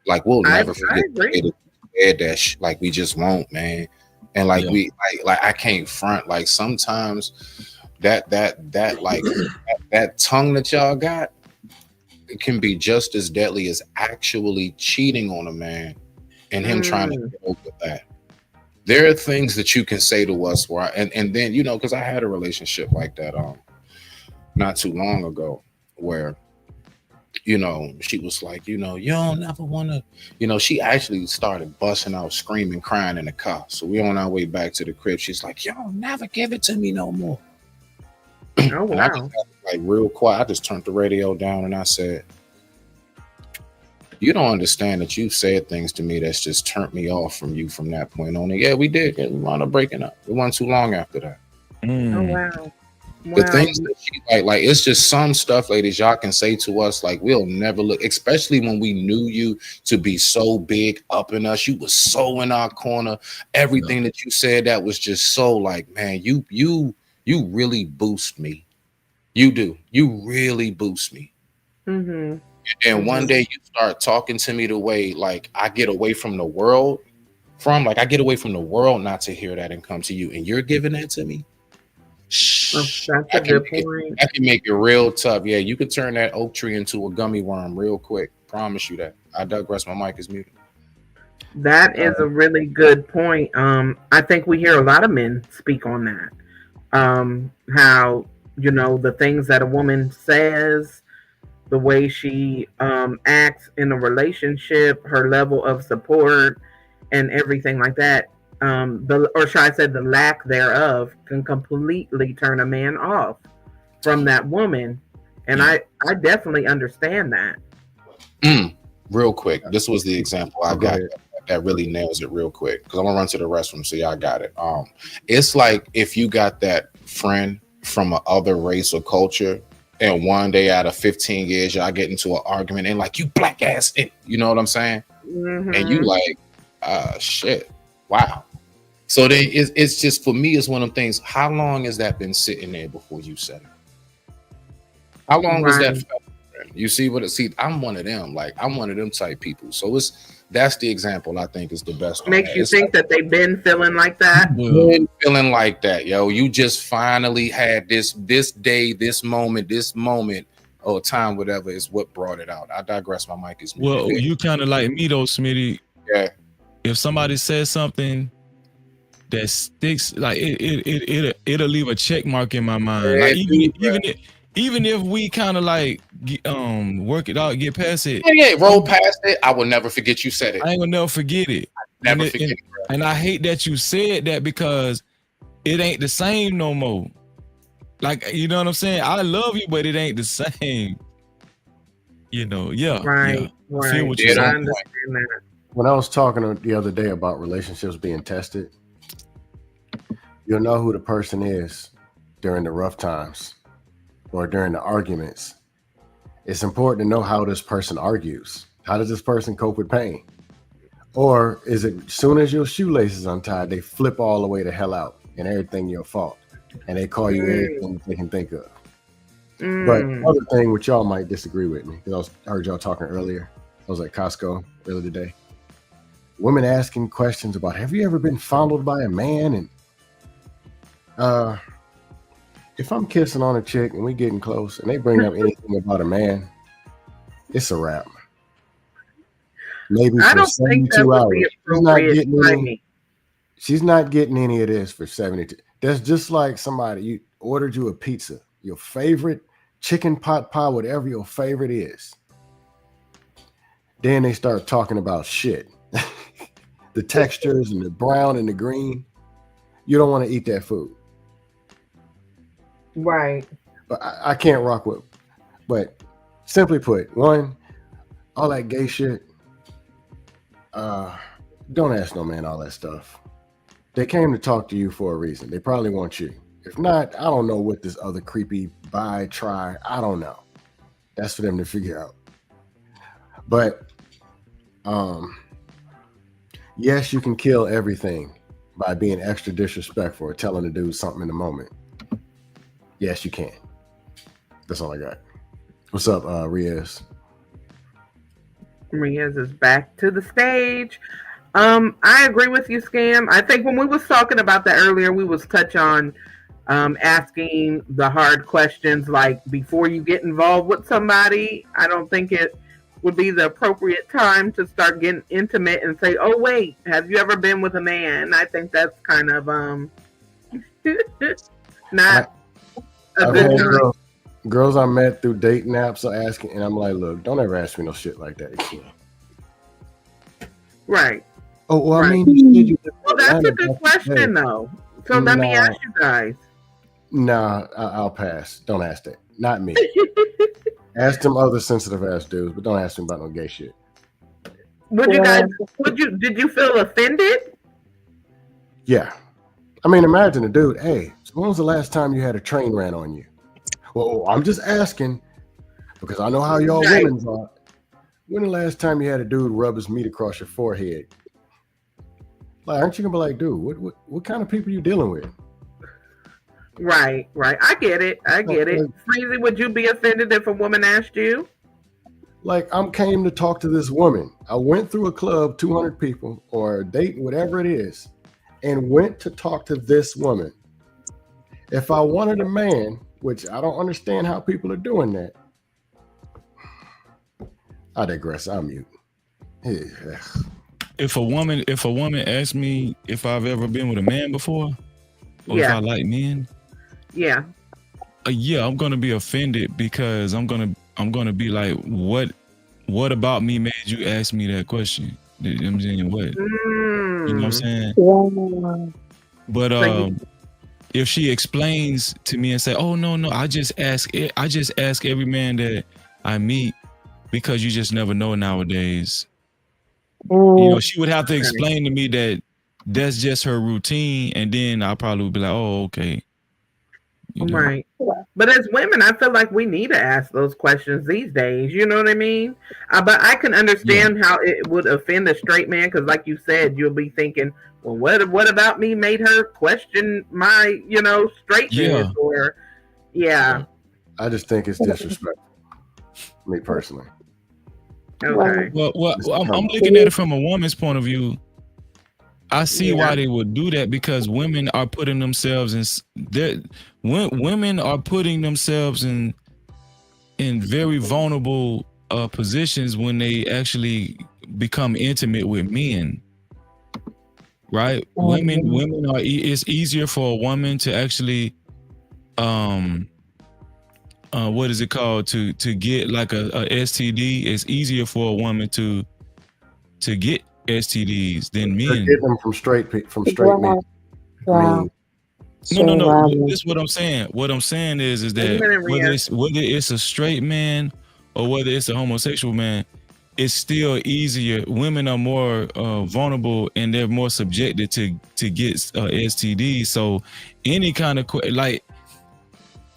Like, we'll never forget that like we just won't, man. And like we like I can't front. Like sometimes that like that tongue that y'all got, it can be just as deadly as actually cheating on a man and him trying to get over that. There are things that you can say to us where and then, you know, because I had a relationship like that not too long ago where, she was like, you don't never want to, she actually started busting out screaming, crying in the car. So we on our way back to the crib. She's like, you don't never give it to me no more. Oh And I just wow. like real quiet. I just turned the radio down and I said, you don't understand that you said things to me that's just turned me off from you from that point on. And yeah, we did. We wound up breaking up. It wasn't too long after that. Oh wow. The Wow. things that she like it's just some stuff, ladies, y'all can say to us like we'll never look, especially when we knew you to be so big up in us. You was so in our corner. Everything that you said that was just so like, man, you really boost me. You do. You really boost me. Mm-hmm. And one day you start talking to me the way like I get away from the world I get away from the world not to hear that and come to you, and you're giving that to me. That's a good point. That can make it real tough. Yeah, you could turn that oak tree into a gummy worm real quick. Promise you that. I digress. My mic is muted. That is a really good point. I think we hear a lot of men speak on that. How the things that a woman says, the way she acts in a relationship, her level of support, and everything like that. Or should I say, the lack thereof can completely turn a man off from that woman, and I definitely understand that. Real quick, this was the example I got that really nails it real quick because I'm gonna run to the restroom, so y'all got it. It's like if you got that friend from a other race or culture, and one day out of 15 years y'all get into an argument and like you black ass, you know what I'm saying? Mm-hmm. And you like, shit, wow. So then it's just for me, it's one of them things. How long has that been sitting there before you said it? How long was that? You see what it? See, I'm one of them. Like I'm one of them type people. So that's the example I think is the best. Makes you think that they've been feeling like that. Been feeling like that, yo. You just finally had this day, this moment, or time, whatever is what brought it out. I digress. My mic is muted. Well, you kind of like me though, Smitty. Yeah. If somebody says something that sticks, like it'll leave a check mark in my mind. Like even if we kind of like work it out, get past it. Yeah, roll past it. I will never forget you said it. I ain't gonna never forget it. Never forget it. And I hate that you said that because it ain't the same no more. Like, you know what I'm saying? I love you, but it ain't the same. Yeah. Right. I feel what you're I saying. understand that. When I was talking the other day about relationships being tested, you'll know who the person is during the rough times or during the arguments. It's important to know how this person argues. How does this person cope with pain? Or is it as soon as your shoelaces untied, they flip all the way the hell out and everything your fault, and they call you anything they can think of? But other thing which y'all might disagree with me, because I heard y'all talking earlier. I was at Costco earlier today. Women asking questions about, have you ever been fondled by a man? And if I'm kissing on a chick and we getting close and they bring up anything about a man, it's a wrap. Maybe for 72 hours. She's not getting any of this for 72. That's just like somebody, you ordered you a pizza, your favorite chicken pot pie, whatever your favorite is. Then they start talking about shit. The textures and the brown and the green. You don't want to eat that food. Right. But I can't rock with. But simply put, one, all that gay shit, don't ask no man all that stuff. They came to talk to you for a reason. They probably want you. If not, I don't know what this other creepy try. I don't know. That's for them to figure out. But yes, you can kill everything by being extra disrespectful or telling a dude something in the moment. Yes, you can. That's all I got. What's up, Riaz? Riaz is back to the stage. I agree with you, Scam. I think when we was talking about that earlier, we was touch on asking the hard questions, like before you get involved with somebody. I don't think it would be the appropriate time to start getting intimate and say, oh wait, have you ever been with a man? I think that's kind of not a good time. Girls I met through dating apps are asking, and I'm like, look, don't ever ask me no shit like that again. Right. Oh, well, I Right. mean, you said you live Well, in that's a Atlanta good back in the question, day. though. So let me ask you guys. Nah, I'll pass. Don't ask that. Not me. Ask them other sensitive ass dudes, but don't ask me about no gay shit. Would you guys? Did you feel offended? Yeah. I mean, imagine a dude. Hey, so when was the last time you had a train ran on you? Well, I'm just asking because I know how y'all Right. women are. When the last time you had a dude rub his meat across your forehead? Like, aren't you gonna be like, dude, what kind of people you dealing with? Right. I get it. Freezy, would you be offended if a woman asked you? Like, I came to talk to this woman. I went through a club, 200 people, or a date, whatever it is, and went to talk to this woman. If I wanted a man, which I don't understand how people are doing that, I digress. I'm mute. Yeah. If a woman asks me if I've ever been with a man before, or if I like men, yeah, I'm gonna be offended because I'm gonna be like, what about me made you ask me that question? You know what I'm saying? What? You know what I'm saying? Yeah. But if she explains to me and say, "Oh no, I just ask every man that I meet because you just never know nowadays." You know, she would have to explain to me that that's just her routine, and then I probably would be like, "Oh, okay." You know? Right. But as women, I feel like we need to ask those questions these days. You know what I mean? But I can understand how it would offend a straight man because, like you said, you'll be thinking, "Well, what about me made her question my, straightness?" Or, I just think it's disrespectful. Me personally. Okay. Well, I'm looking at it from a woman's point of view. I see why they would do that because women are putting themselves women are putting themselves in very vulnerable positions when they actually become intimate with men. Right? Women are it's easier for a woman to actually what is it called to get like a STD. It's easier for a woman to get STDs than men. Get them from straight men. Yeah. No. This is what I'm saying. What I'm saying is that whether it's a straight man or whether it's a homosexual man, it's still easier. Women are more vulnerable and they're more subjected to get STDs. So any kind of like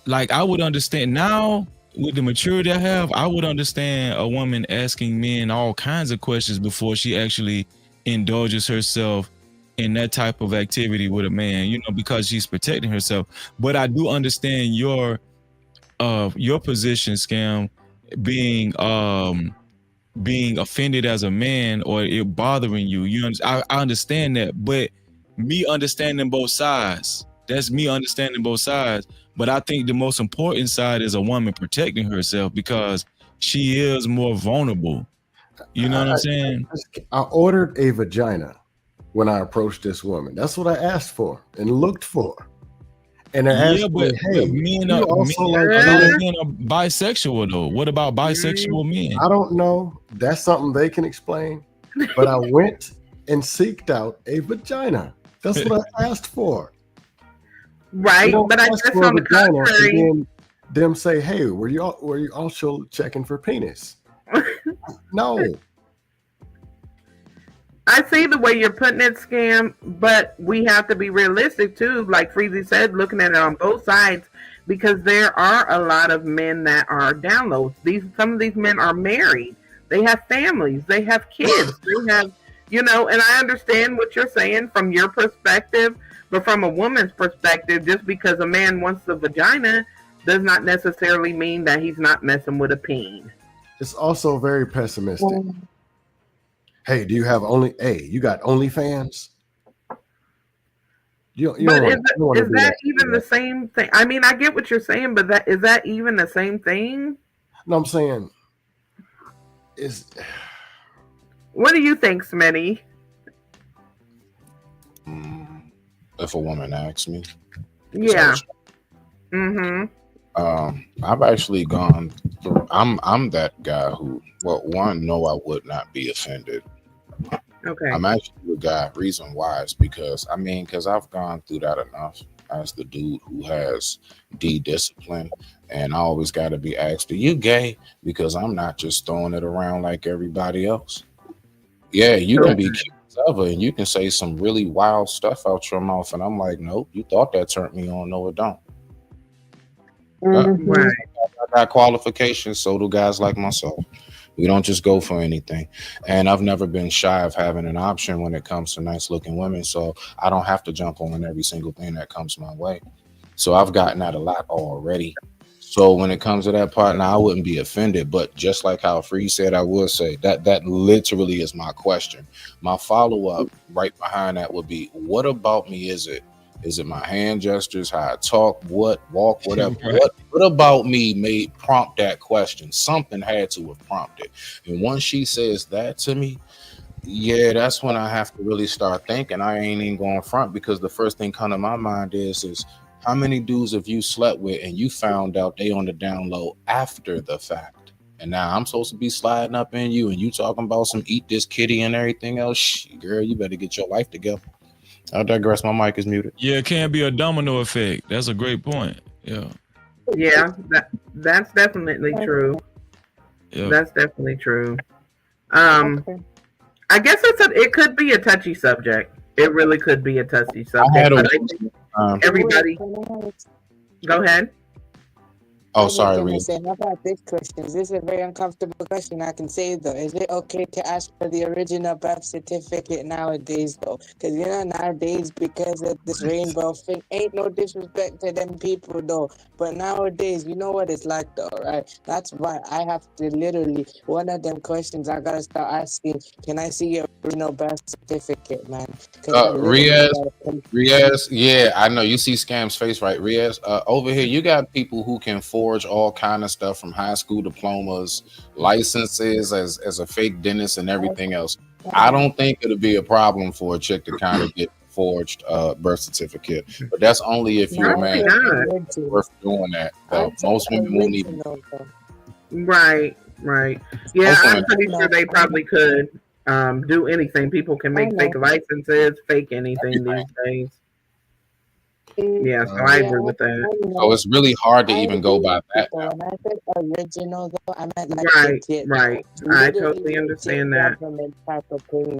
I would understand now with the maturity I have, I would understand a woman asking men all kinds of questions before she actually indulges herself in that type of activity with a man, because she's protecting herself. But I do understand your position, Scam, being offended as a man or it bothering you. I understand that, but me understanding both sides. That's me understanding both sides. But I think the most important side is a woman protecting herself because she is more vulnerable. You know what I'm saying? I ordered a vagina when I approached this woman. That's what I asked for and looked for. And they're asking me, hey, men are bisexual though. What about bisexual men? I don't know. That's something they can explain. But I went and seeked out a vagina. That's what I asked for. Right, but I guess on the contrary, and then them say, "Hey, were you also checking for penis?" No. I see the way you're putting it, Scam, but we have to be realistic too. Like Freezy said, looking at it on both sides, because there are a lot of men that are downloads. Some of these men are married. They have families. They have kids. They have, and I understand what you're saying from your perspective. But from a woman's perspective, just because a man wants a vagina does not necessarily mean that he's not messing with a peen. It's also very pessimistic. Hey, do you have you got OnlyFans? Is that even the same thing? I mean, I get what you're saying, but is that even the same thing? No, I'm saying What do you think, Smitty? If a woman asks me, yeah, I've actually gone through. I'm that guy who, well, one, no, I would not be offended. Okay. I'm actually the guy. Reason why is because because I've gone through that enough as the dude who has discipline, and I always got to be asked, "Are you gay?" Because I'm not just throwing it around like everybody else. Yeah, you can Okay. be cute as ever, and you can say some really wild stuff out your mouth, and I'm like, nope, you thought that turned me on. No, it don't. Hmm. Right. I got qualifications, so do guys like myself. We don't just go for anything. And I've never been shy of having an option when it comes to nice looking women. So I don't have to jump on every single thing that comes my way. So I've gotten that a lot already. So when it comes to that part, now I wouldn't be offended, but just like how Free said, I would say that literally is my question. My follow up right behind that would be, what about me is it? Is it my hand gestures, how I talk, what walk, whatever? Right. What about me made prompt that question? Something had to have prompted. And once she says that to me, yeah, that's when I have to really start thinking. I ain't even going front because the first thing come to my mind is how many dudes have you slept with and you found out they on the down low after the fact? And now I'm supposed to be sliding up in you and you talking about some eat this kitty and everything else. Girl, you better get your life together. I digress. My mic is muted. Yeah, it can be a domino effect. That's a great point. Yeah. Yeah, that's definitely true. Yeah. That's definitely true. Um, Okay. I guess it could be a touchy subject. It really could be a touchy I had subject, a but I think everybody. Go ahead. I oh, was just sorry, gonna Rhea. say, how about this question? This is a very uncomfortable question. I can say though, is it okay to ask for the original birth certificate nowadays though? Because nowadays, because of this rainbow thing, ain't no disrespect to them people though. But nowadays, you know what it's like though, right? That's why I have to literally one of them questions I gotta start asking. Can I see your original birth certificate, man? Because I literally Riaz, gotta. Riaz, yeah, I know you see Scam's face, right? Riaz, over here, you got people who can forge all kind of stuff from high school diplomas, licenses as a fake dentist and everything else. I don't think it'll be a problem for a chick to kind of get forged birth certificate, but that's only if you're a No, Probably man not. original. worth doing that. I Though said most women won't even. original though. Right, right. Yeah, Most I'm women, pretty sure they probably could do anything. People can I make fake know. licenses, fake anything everything. these days. Mm, Yeah, so I Um, yeah, agree with that. I So know. it's really hard to I even go agree by with you that though. now. When I said original though, I meant like Right, legit right. though. I Literally totally legit understand that. government type of thing.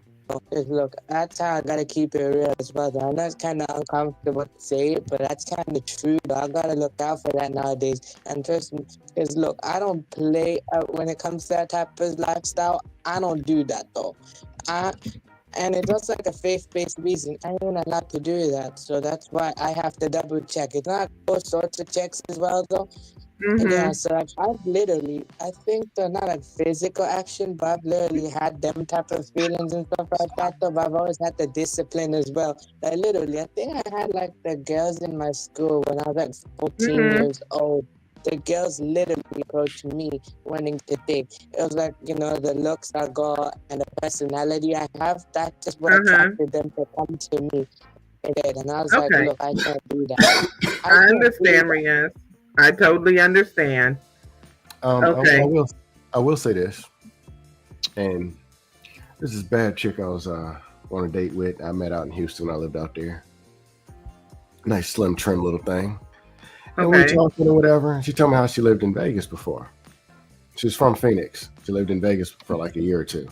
Cause look, that's how I gotta keep it real as well. Though. I know it's kind of uncomfortable to say it, but that's kind of true. Though. I gotta look out for that nowadays. And trust me, cause look, I don't play when it comes to that type of lifestyle. I don't do that though. I and it's just like a faith-based reason. I ain't allowed to do that, so that's why I have to double check. It's not all sorts of checks as well, though. Yeah, Mm-hmm. so like, I've literally, I think they're not like physical action, but I've literally had them type of feelings and stuff like that. Though, but I've always had the discipline as well. Like literally, I think I had like the girls in my school when I was like 14 Mm-hmm. years old. The girls literally approached me wanting to date. It was like, the looks I got and the personality I have, that's just what Uh-huh. attracted them to come to me. And I was like, Okay. look, I can't do that. I I can't do understand, Riaz. I totally understand. I Okay. will say this, and this is a bad chick I was on a date with. I met out in Houston when I lived out there. Nice, slim, trim little thing. And we Okay. talking or whatever. And she told me how she lived in Vegas before. She was from Phoenix. She lived in Vegas for like a year or two.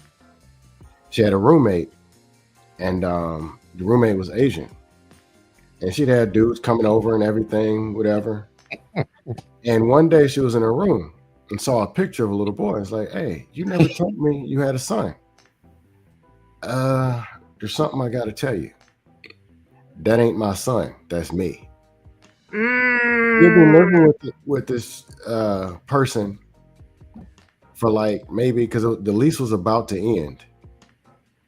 She had a roommate, and the roommate was Asian. And she'd had dudes coming over and everything, whatever. And one day she was in her room and saw a picture of a little boy. It's like, hey, you never told me you had a son. There's something I got to tell you. That ain't my son. That's me. You've been Mm, living with this person for like maybe because the lease was about to end.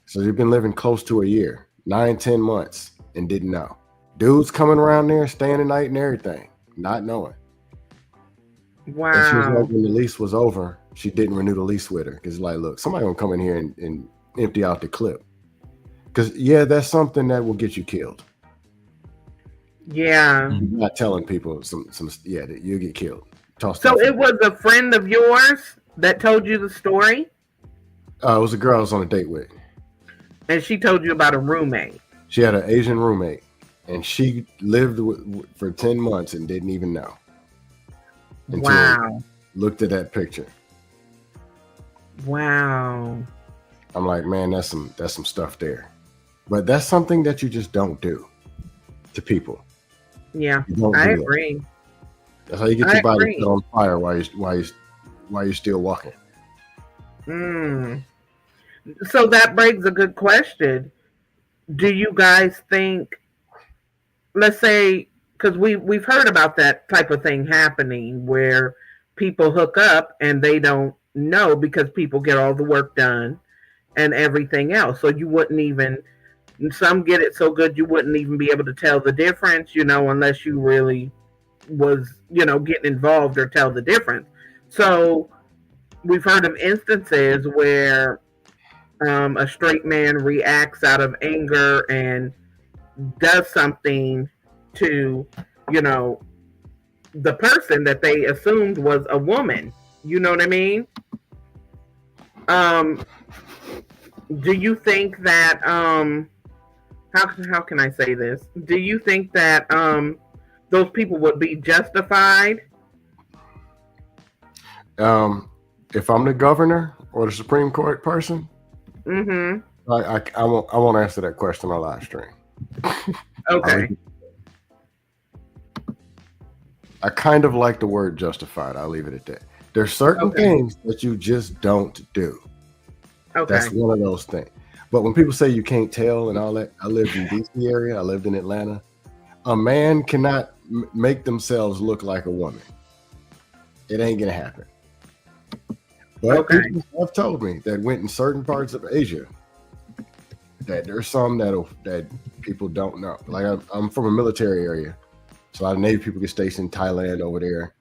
So you've been living close to a year, 9, 10 months, and didn't know. Dudes coming around there, staying the night and everything, not knowing. And she was like, wow. when the lease was over, she didn't renew the lease with her because, like, look, somebody gonna come in here and empty out the clip. Because yeah, that's something that will get you killed. Yeah. You're not telling people some yeah, that you'll get killed. Tossed So off. it was a friend of yours that told you the story, It was a girl I was on a date with. and she told you about a roommate. She had an Asian roommate, and she lived for 10 months and didn't even know. Until Wow. looked at that picture. Wow. I'm like, man, that's some stuff there. But that's something that you just don't do to people. Yeah, You don't I do that. agree. That's how you get I your body agree. put on fire while you're still walking. Mm. So that begs a good question. Do you guys think, let's say, because we've heard about that type of thing happening where people hook up and they don't know because people get all the work done and everything else. So you wouldn't even, some get it so good you wouldn't even be able to tell the difference, unless you really was, getting involved or tell the difference. So we've heard of instances where a straight man reacts out of anger and does something to, the person that they assumed was a woman. You know what I mean? Do you think that how can I say this? Do you think that those people would be justified? If I'm the governor or the Supreme Court person, Mm-hmm. I won't answer that question on live stream. Okay. I kind of like the word justified. I'll leave it at that. There's certain things that you just don't do. Okay. That's one of those things. But when people say you can't tell and all that, I lived in DC area. I lived in Atlanta. A man cannot make themselves look like a woman. It ain't gonna happen. But people have told me that went in certain parts of Asia that there's some that people don't know. Like I'm from a military area, so a lot of Navy people get stationed in Thailand over there.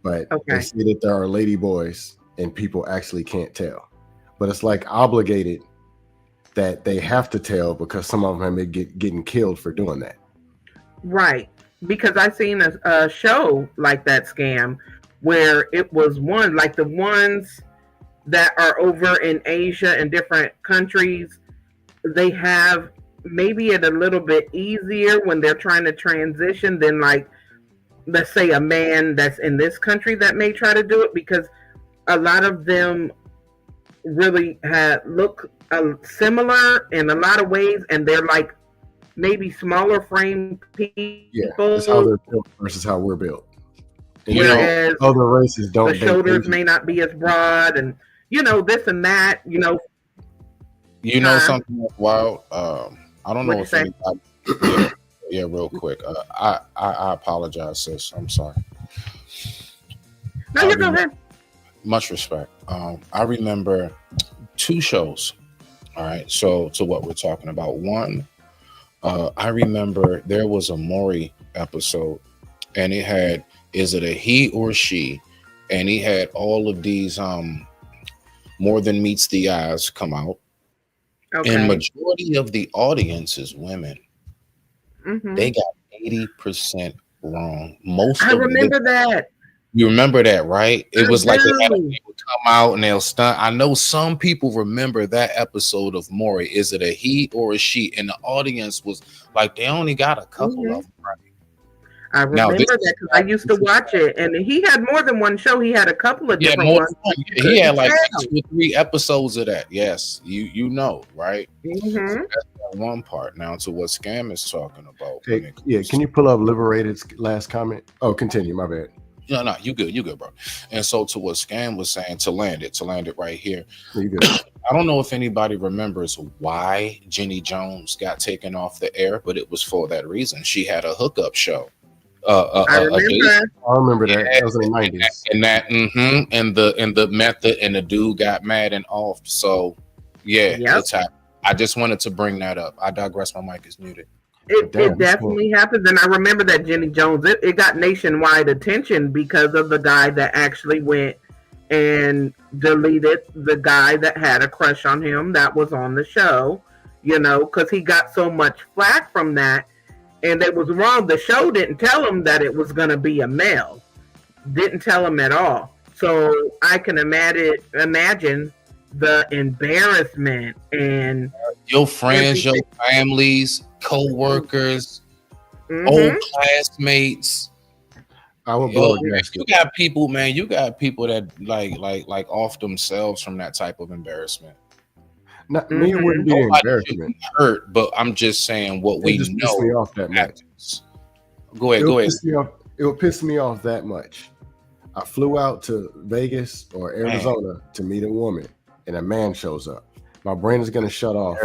But they say that there are lady boys and people actually can't tell. But it's like obligated that they have to tell because some of them may getting killed for doing that. Right. Because I seen a show like that scam where it was one, like the ones that are over in Asia and different countries, they have maybe it a little bit easier when they're trying to transition than, like, let's say a man that's in this country that may try to do it, because a lot of them really look similar in a lot of ways, and they're like maybe smaller frame people. Yeah, that's how they're built versus how we're built. And whereas other races don't. The shoulders may not be as broad, and this and that. Something that's wild. I don't know if anybody. Yeah, real quick. I apologize, sis. I'm sorry. No, you go ahead. Much respect. I remember 2 shows. All right. So to what we're talking about. One, I remember there was a Maury episode, and it had, is it a he or she? And he had all of these More Than Meets the Eyes come out. Okay. And majority of the audience is women. Mm-hmm. They got 80% wrong. I remember that. You remember that, right? It was like they had people come out and they'll stunt. I know some people remember that episode of Maury. Is it a he or a she? And the audience was like, they only got a couple of them, right? I remember that because I used to watch it, and he had more than one show. He had a couple of different ones. He had like 2 or 3 episodes of that. Yes, you know, right? Mm-hmm. So that's that one part. Now to what Scam is talking about. Hey, can you pull up Liberated's last comment? Oh, continue. My bad. No, you good, bro. And so to what Scam was saying, to land it right here. You good. I don't know if anybody remembers why Jenny Jones got taken off the air, but it was for that reason. She had a hookup show. I remember that. That was in the 90s. And that, and the method, and the dude got mad and off. So, yeah, it's happened. I just wanted to bring that up. I digress. My mic is muted. It definitely happens, and I remember that Jenny Jones. It got nationwide attention because of the guy that actually went and deleted the guy that had a crush on him that was on the show. Because he got so much flack from that. and it was wrong. The show didn't tell him that it was going to be a male. Didn't tell him at all. So I can imagine the embarrassment and Your friends, your everything. families, co-workers, old Mhm. classmates. I would Yo, blow a man, gasket. you got people, man. You got people that like off themselves from that type of embarrassment. Not, me, it wouldn't be the Nobody should embarrassment. be hurt, but I'm just saying what It we just pissed me know off that much. happens. Go ahead, go ahead. It would piss me off that much. I flew out to Vegas or Arizona to meet a woman, and a man shows up. My brain is going to shut off,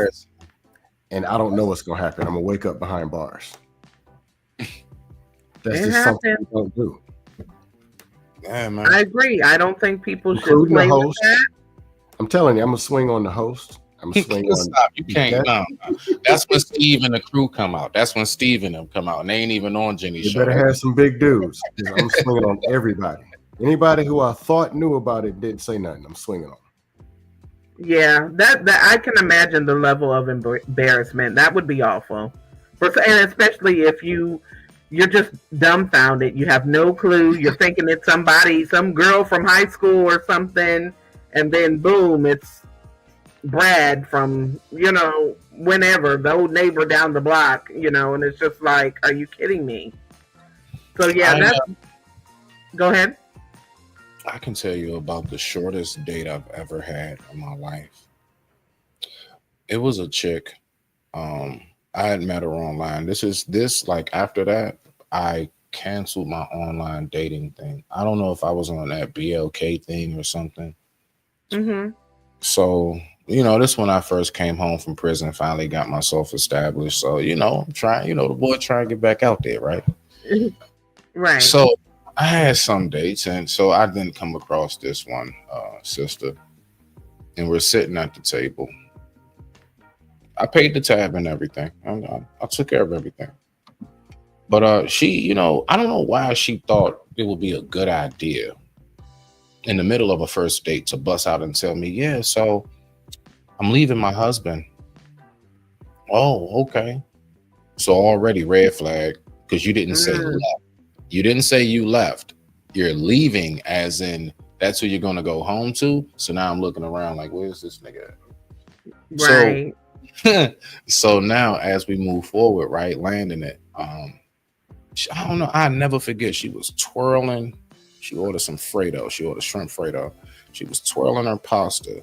and I don't know what's going to happen. I'm going to wake up behind bars. That's It just something happens. we don't do. Yeah, man. I agree. I don't think people should Including the play with host. that. I'm telling you, I'm going to swing on the host. I'm going to swing on. Stop. You can't. No. That's when Steve and the crew come out. That's when Steve and them come out, and they ain't even on Jenny's You show. better have some big dudes. I'm swinging on everybody. Anybody who I thought knew about it didn't say nothing. I'm swinging on. Yeah, that I can imagine the level of embarrassment. That would be awful, and especially if you're just dumbfounded. You have no clue. You're thinking it's somebody, some girl from high school or something, and then boom, it's Brad from whenever, the old neighbor down the block. And it's just like, are you kidding me? So yeah, go ahead. I can tell you about the shortest date I've ever had in my life. It was a chick. I had met her online. Like after that, I canceled my online dating thing. I don't know if I was on that BLK thing or something. Mm-hmm. So, this when I first came home from prison, finally got myself established. So, I'm trying, the boy trying to get back out there, right? Right. So I had some dates, and so I didn't come across this one sister, and we're sitting at the table. I paid the tab and everything. I took care of everything. But she, I don't know why she thought it would be a good idea in the middle of a first date to bust out and tell me, yeah, so I'm leaving my husband. Oh, okay. So already red flag, because you didn't say you left. You didn't say you left. You're leaving, as in that's who you're gonna go home to. So now I'm looking around like, where's this nigga? Right. So now as we move forward, right, landing it. I don't know. I never forget. She was twirling. She ordered some Fredo. She ordered shrimp Fredo. She was twirling her pasta,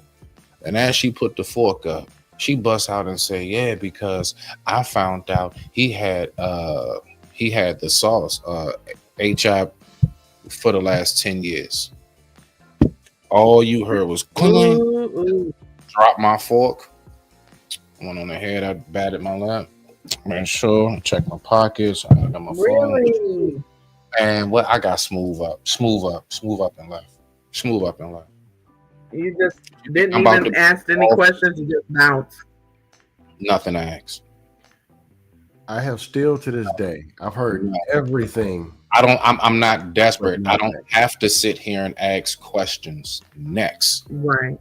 and as she put the fork up, she busts out and say, "Yeah, because I found out he had the sauce HI for the last 10 years." All you heard was cling. Drop my fork. Went on ahead. I batted my lap. Made sure. Checked my pockets. I got my phone. And what I got smooth up and left. You just didn't even ask any questions. You just bounced. Nothing to ask. I have still to this day. I've heard everything. I'm not desperate. I don't have to sit here and ask questions. Next. Right.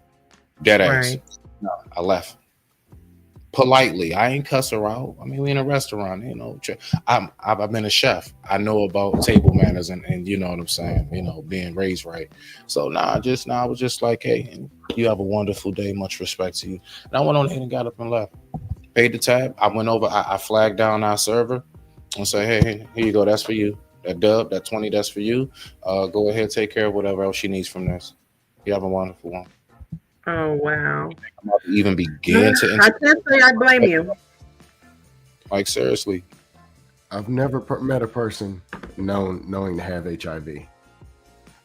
Dead ass. Right. No, I left. Politely. I ain't cuss her out. I mean, we in a restaurant, I've been a chef. I know about table manners and you know what I'm saying, being raised right. So I was just like, hey, you have a wonderful day. Much respect to you. And I went on ahead and got up and left. Paid the tab. I went over. I flagged down our server and said, hey, here you go. That's for you. That dub, that 20, that's for you. Go ahead, take care of whatever else she needs from this. You have a wonderful one. Oh wow! I'm about to even begin to. I can't say I blame you. Like seriously, I've never met a person knowing to have HIV.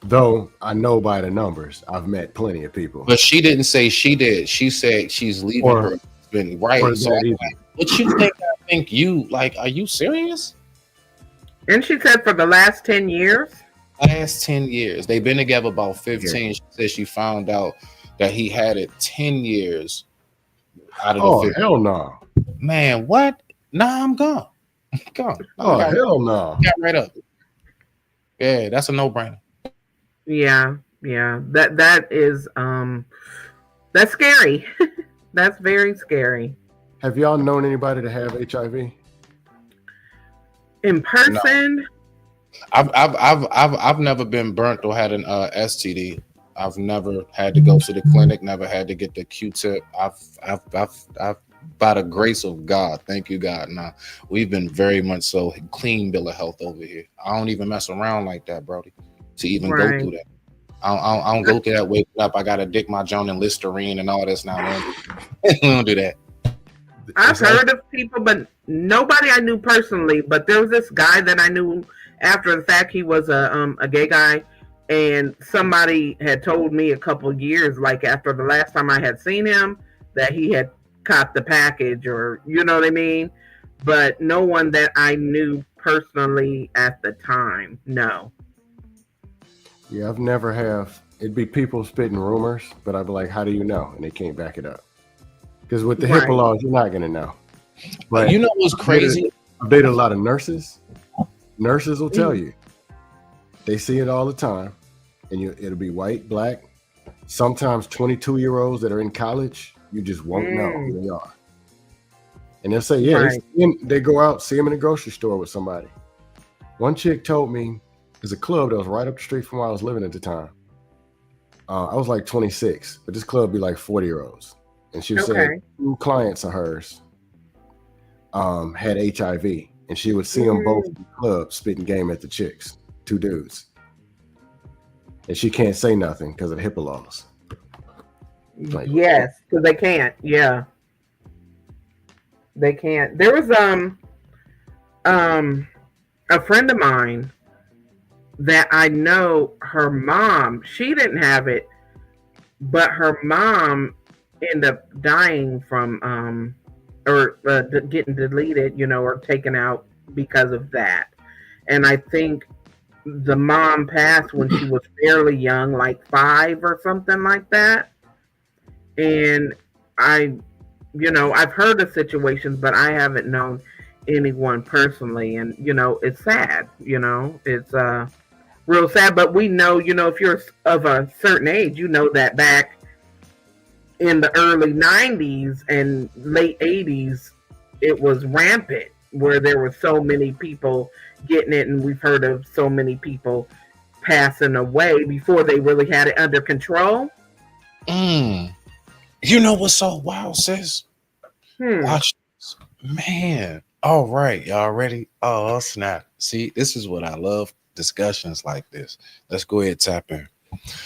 Though I know by the numbers, I've met plenty of people. But she didn't say she did. She said she's leaving her husband. Right. So what you think? I think you like. Are you serious? And she said for the last 10 years. Last 10 years, they've been together about 15. Yeah. She said she found out that he had it 10 years out of the 15. Hell no. Man, what? Nah, I'm gone. I'm gone. Hell no. Got right up. Yeah, that's a no-brainer. Yeah. That is that's scary. That's very scary. Have y'all known anybody to have HIV? In No, person? I've never been burnt or had an STD. I've never had to go to the clinic. Never had to get the Q-tip. I've by the grace of God, thank you God. Now we've been very much so clean bill of health over here. I don't even mess around like that, Brody, to even go Right. through that. I don't go through that waking up. I got to dick my joint and Listerine and all this now. We don't do that. I've It's like, heard of people, but nobody I knew personally. But there was this guy that I knew after the fact. He was a gay guy, and somebody had told me a couple years, like after the last time I had seen him, that he had caught the package, or you know what I mean. But no one that I knew personally at the time. No. yeah, I've never have. It'd be people spitting rumors, but I'd be like, "How do you know?" And they can't back it up. Because with the HIPAA Right. laws, you're not gonna know. But You know what's crazy? I've dated a lot of nurses. Nurses will tell you they see it all the time, and it'll be white, black, sometimes 22-year-olds that are in college. You just won't know who they are, and they'll say, "Yeah, Right. they go out, see them in the grocery store with somebody." One chick told me there's a club that was right up the street from where I was living at the time. I was like 26, but this club be like 40-year-olds, and she was saying Okay. 2 clients of hers had HIV, and she would see them both in the club spitting game at the chicks, 2 dudes, and she can't say nothing because of the HIPAA laws. Like, Yes, because they can't. Yeah, they can't. There was a friend of mine that I know. Her mom, she didn't have it, but her mom ended up dying from or getting deleted, or taken out because of that. And I think the mom passed when she was fairly young, like 5 or something like that. And I, I've heard of situations, but I haven't known anyone personally. And, it's sad, it's real sad. But we know, if you're of a certain age, you know that back in the early 90s and late 80s, it was rampant where there were so many people getting it. And we've heard of so many people passing away before they really had it under control. You know what's so wild, sis? Watch this. Man. All right, y'all ready? Oh, snap. See, this is what I love. Discussions like this. Let's go ahead and tap in.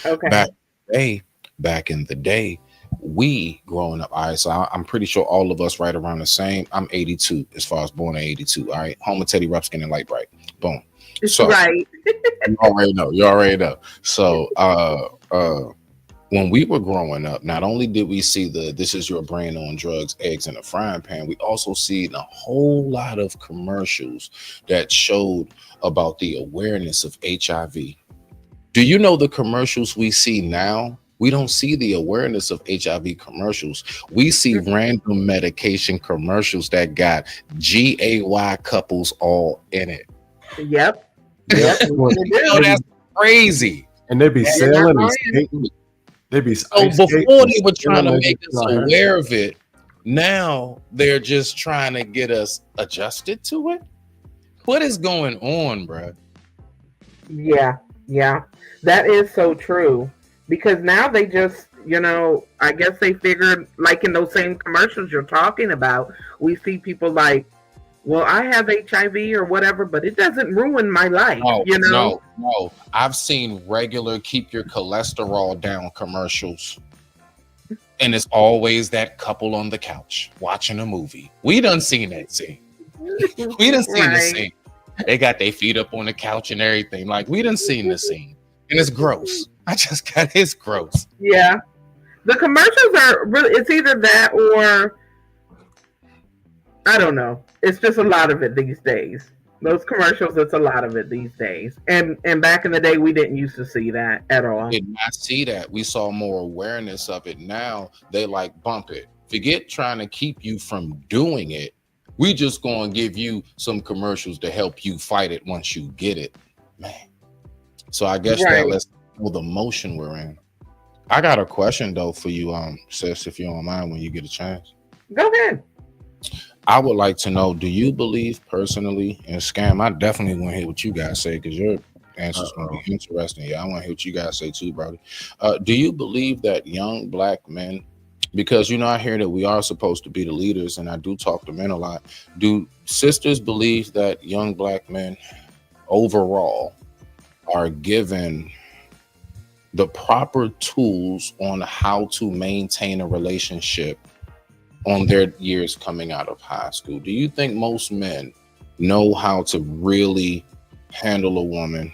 Okay. Back in the day, we growing up, all right, so I'm pretty sure all of us right around the same. I'm 82 as far as born in 82. All right. Home of Teddy Ruxpin and Light Bright. Boom. So Right. you already know. So when we were growing up, not only did we see this is your brain on drugs, eggs in a frying pan, we also seen a whole lot of commercials that showed about the awareness of HIV. Do you know the commercials we see now? We don't see the awareness of HIV commercials. We see random medication commercials that got GAY couples all in it. Yep. Yep. That's crazy. And they'd be selling and skating. They'd be so before they were trying to make us aware of it, now they're just trying to get us adjusted to it. What is going on, bro? Yeah, that is so true. Because now they just, I guess they figured, like in those same commercials you're talking about, we see people like, well, I have HIV or whatever, but it doesn't ruin my life. No. I've seen regular keep your cholesterol down commercials. And it's always that couple on the couch watching a movie. We done seen that scene. We done seen the scene. They got their feet up on the couch and everything. Like, we done seen the scene. And it's gross. It's gross. Yeah. The commercials are really, it's either that or, I don't know. It's just a lot of it these days. Those commercials, it's a lot of it these days. And back in the day, we didn't used to see that at all. Did not see that. We saw more awareness of it. Now they like bump it. Forget trying to keep you from doing it. We just gonna give you some commercials to help you fight it once you get it, man. So I guess that lets know the motion we're in. I got a question though for you, sis, if you don't mind, when you get a chance. Go ahead. I would like to know, do you believe personally, and Scam, I definitely want to hear what you guys say because your answer's going to be interesting. Yeah, I want to hear what you guys say too, brother. Do you believe that young black men, because I hear that we are supposed to be the leaders, and I do talk to men a lot. Do sisters believe that young black men overall are given the proper tools on how to maintain a relationship on their years coming out of high school? Do you think most men know how to really handle a woman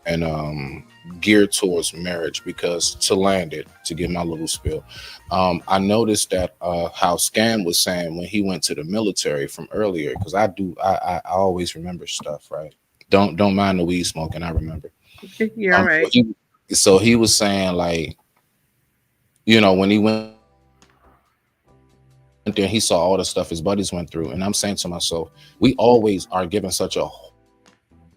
and gear towards marriage? Because to land it, to give my little spiel, I noticed that how Scan was saying when he went to the military from earlier, because I always remember stuff, right? Don't mind the weed smoking, I remember. You're right. So he was saying, like, when he went there, he saw all the stuff his buddies went through. And I'm saying to myself, we always are given such a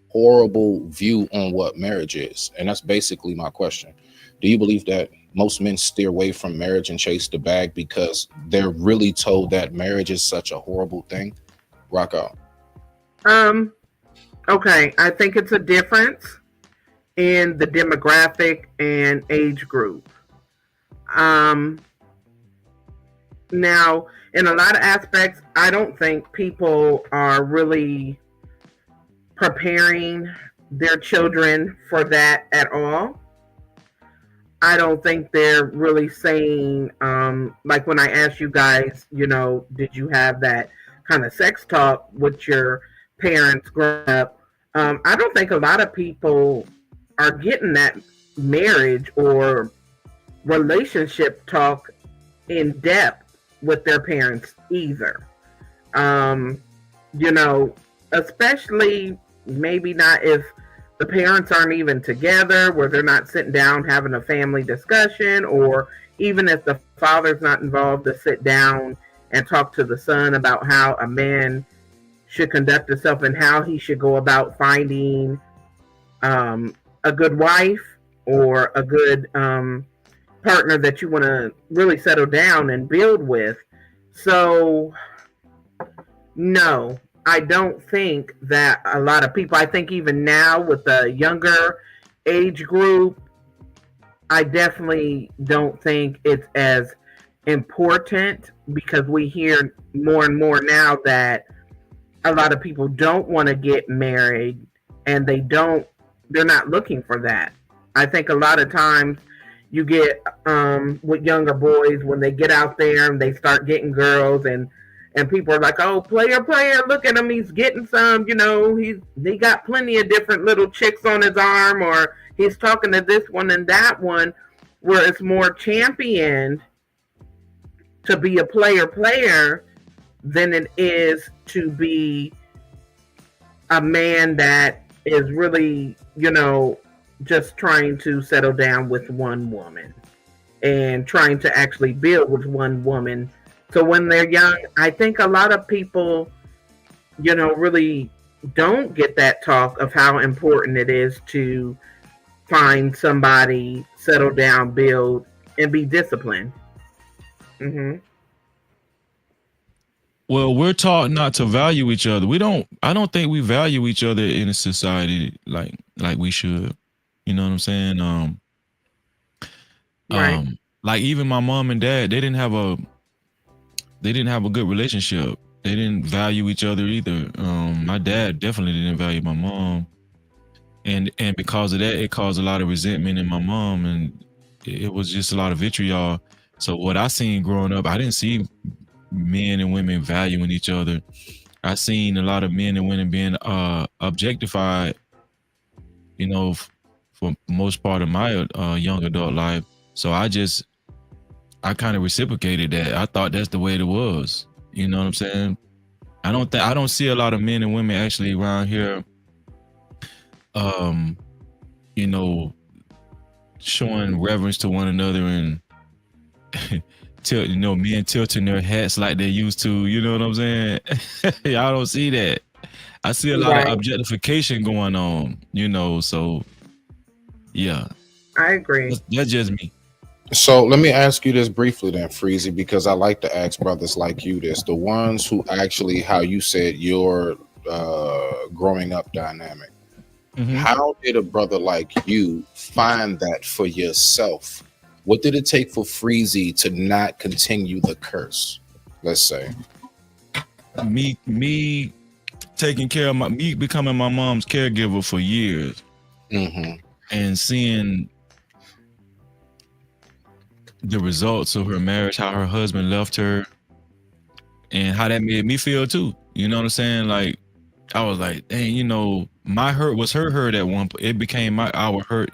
horrible view on what marriage is. And that's basically my question. Do you believe that most men steer away from marriage and chase the bag because they're really told that marriage is such a horrible thing? Rock out. Okay, I think it's a difference in the demographic and age group. Now, in a lot of aspects, I don't think people are really preparing their children for that at all. I don't think they're really saying, like when I asked you guys, did you have that kind of sex talk with your parents growing up? I don't think a lot of people are getting that marriage or relationship talk in depth with their parents either. Especially maybe not if the parents aren't even together, where they're not sitting down having a family discussion, or even if the father's not involved to sit down and talk to the son about how a man should conduct himself and how he should go about finding a good wife or a good partner that you want to really settle down and build with. So, no, I don't think that a lot of people, I think even now with the younger age group, I definitely don't think it's as important, because we hear more and more now that a lot of people don't want to get married, and they're not looking for that. I think a lot of times you get with younger boys, when they get out there and they start getting girls, and people are like, oh, player, look at him, he's getting some, he got plenty of different little chicks on his arm, or he's talking to this one and that one, where it's more championed to be a player than it is to be a man that is really, just trying to settle down with one woman and trying to actually build with one woman. So when they're young, I think a lot of people, really don't get that talk of how important it is to find somebody, settle down, build, and be disciplined. Mm-hmm. Well, we're taught not to value each other. I don't think we value each other in a society like we should. You know what I'm saying? Right. Like even my mom and dad, they didn't have a good relationship. They didn't value each other either. My dad definitely didn't value my mom. And because of that, it caused a lot of resentment in my mom, and it was just a lot of vitriol. So what I seen growing up, I didn't see men and women valuing each other. I seen a lot of men and women being objectified, for most part of my young adult life. So I kind of reciprocated that. I thought that's the way it was. You know what I'm saying? I don't see a lot of men and women actually around here showing reverence to one another and men tilting their hats like they used to. You know what I'm saying? Y'all don't see that. I see a lot of objectification going on. So yeah, I agree. That's just me. So let me ask you this briefly then, Freezy, because I like to ask brothers like you this, the ones who actually, how you said your growing up dynamic. Hmm. How did a brother like you find that for yourself? What did it take for Freezy to not continue the curse? Let's say. Me taking care of me becoming my mom's caregiver for years Mm-hmm. and seeing the results of her marriage, how her husband left her, and how that made me feel too. You know what I'm saying? Like I was like, dang, my hurt was her hurt at one point. It became our hurt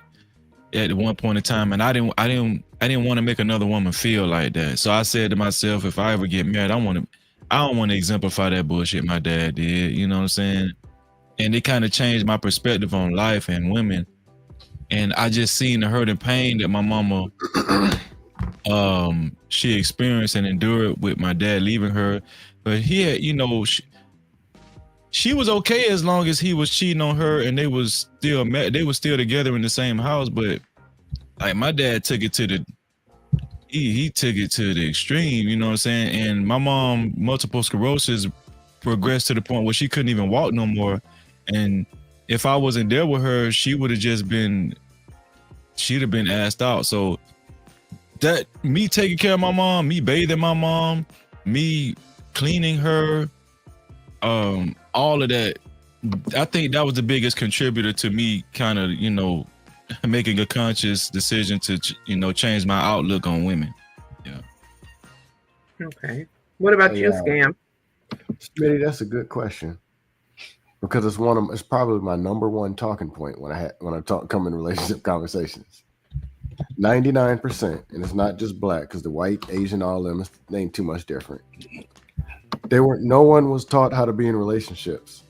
at one point in time, and I didn't want to make another woman feel like that. So I said to myself, if I ever get married, I don't want to exemplify that bullshit my dad did. You know what I'm saying? And it kind of changed my perspective on life and women. And I just seen the hurt and pain that my mama she experienced and endured with my dad leaving her. But he had, she was okay as long as he was cheating on her and they were still together in the same house. But like my dad took it to the he took it to the extreme, you know what I'm saying? And my mom, multiple sclerosis, progressed to the point where she couldn't even walk no more. And if I wasn't there with her, she'd have been asked out. So that me taking care of my mom, me bathing my mom, me cleaning her, all of that, I think that was the biggest contributor to me kind of, making a conscious decision to, change my outlook on women. Yeah. Okay. What about you, Yeah. Scam? Smitty, that's a good question because it's probably my number one talking point when I come in relationship conversations. 99%, and it's not just black because the white, Asian, all of them ain't too much different. No one was taught how to be in relationships,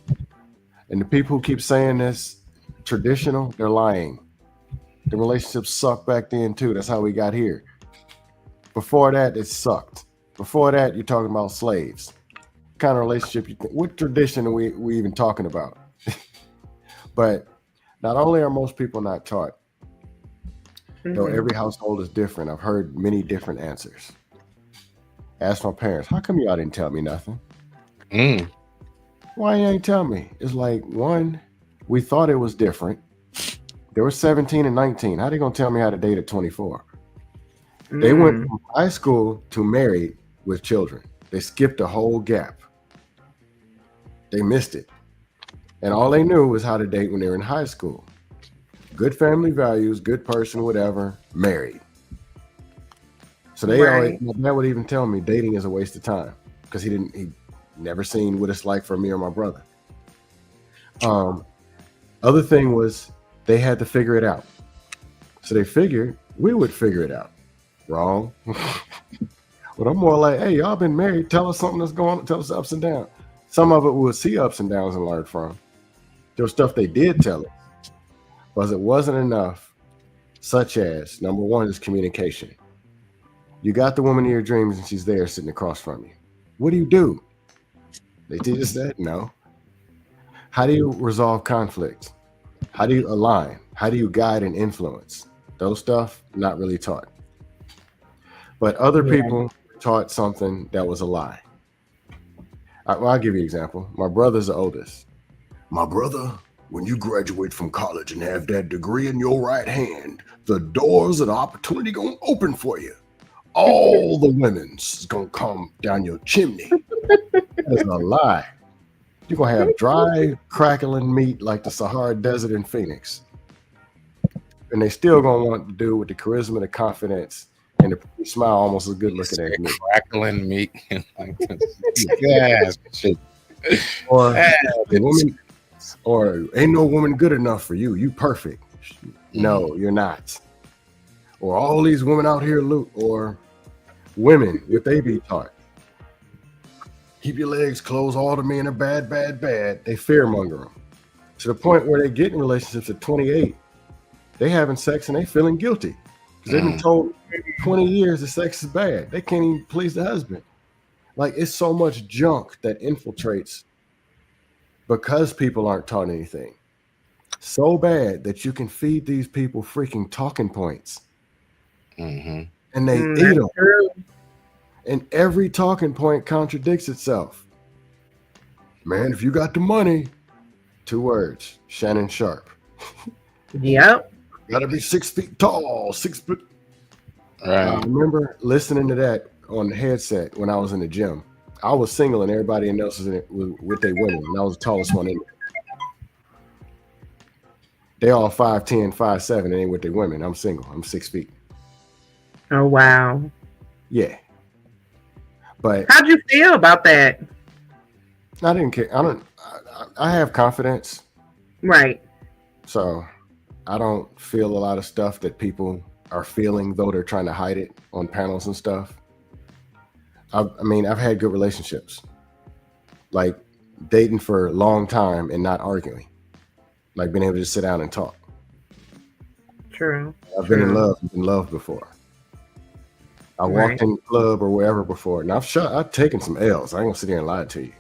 and the people who keep saying this traditional, they're lying. The relationships sucked back then too. That's how we got here. Before that, it sucked. Before that, you're talking about slaves. What kind of relationship you think? What tradition are we even talking about? But not only are most people not taught, though every household is different. I've heard many different answers. Asked my parents, how come y'all didn't tell me nothing? Why you ain't tell me? It's like, one, we thought it was different. They were 17 and 19. How they gonna tell me how to date at 24? They went from high school to married with children. They skipped a whole gap. They missed it. And all they knew was how to date when they were in high school. Good family values, good person, whatever, married. So my dad would even tell me dating is a waste of time because he never seen what it's like for me or my brother. Other thing was they had to figure it out. So they figured we would figure it out. Wrong. But I'm more like, hey, y'all been married. Tell us something that's going on. Tell us ups and downs. Some of it we'll see ups and downs and learn from. There was stuff they did tell us, but it wasn't enough, such as, number one is communication. You got the woman of your dreams and she's there sitting across from you. What do? They teach us that? No. How do you resolve conflict? How do you align? How do you guide and influence? Those stuff, not really taught. But other people taught something that was a lie. I'll give you an example. My brother's the oldest. My brother, when you graduate from college and have that degree in your right hand, the doors of opportunity gonna open for you. All the women's gonna come down your chimney. That is a lie. You're gonna have dry, crackling meat like the Sahara Desert in Phoenix. And they still gonna want to do with the charisma, the confidence, and the smile almost as good looking as me. Crackling meat. Yes. Or ain't no woman good enough for you. You perfect. No, you're not. Or all these women out here or women, what they be taught. Keep your legs closed. All the men are bad. They fearmonger them to the point where they get in relationships at 28. They having sex and they feeling guilty because they've been told 20 years that sex is bad. They can't even please the husband. Like, it's so much junk that infiltrates because people aren't taught anything. So bad that you can feed these people freaking talking points. Mm-hmm. and they eat That's them. true. And every talking point contradicts itself. Man, if you got the money, 2 words, Shannon Sharp. Yep. Gotta be 6 feet tall, 6 foot. I Right. remember listening to that on the headset when I was in the gym. I was single and everybody else was in it with their women, and I was the tallest one in there. They all 5'10", 5'7", and they with their women. I'm single. I'm 6 feet. Oh wow. Yeah. But How'd you feel about that? I didn't care. I have confidence. Right. So I don't feel a lot of stuff that people are feeling, though they're trying to hide it on panels and stuff. I mean, I've had good relationships, like dating for a long time and not arguing, like being able to sit down and talk. True. I've been in love before. I walked in the club or wherever before, and I've taken some L's. I ain't gonna sit here and lie to you.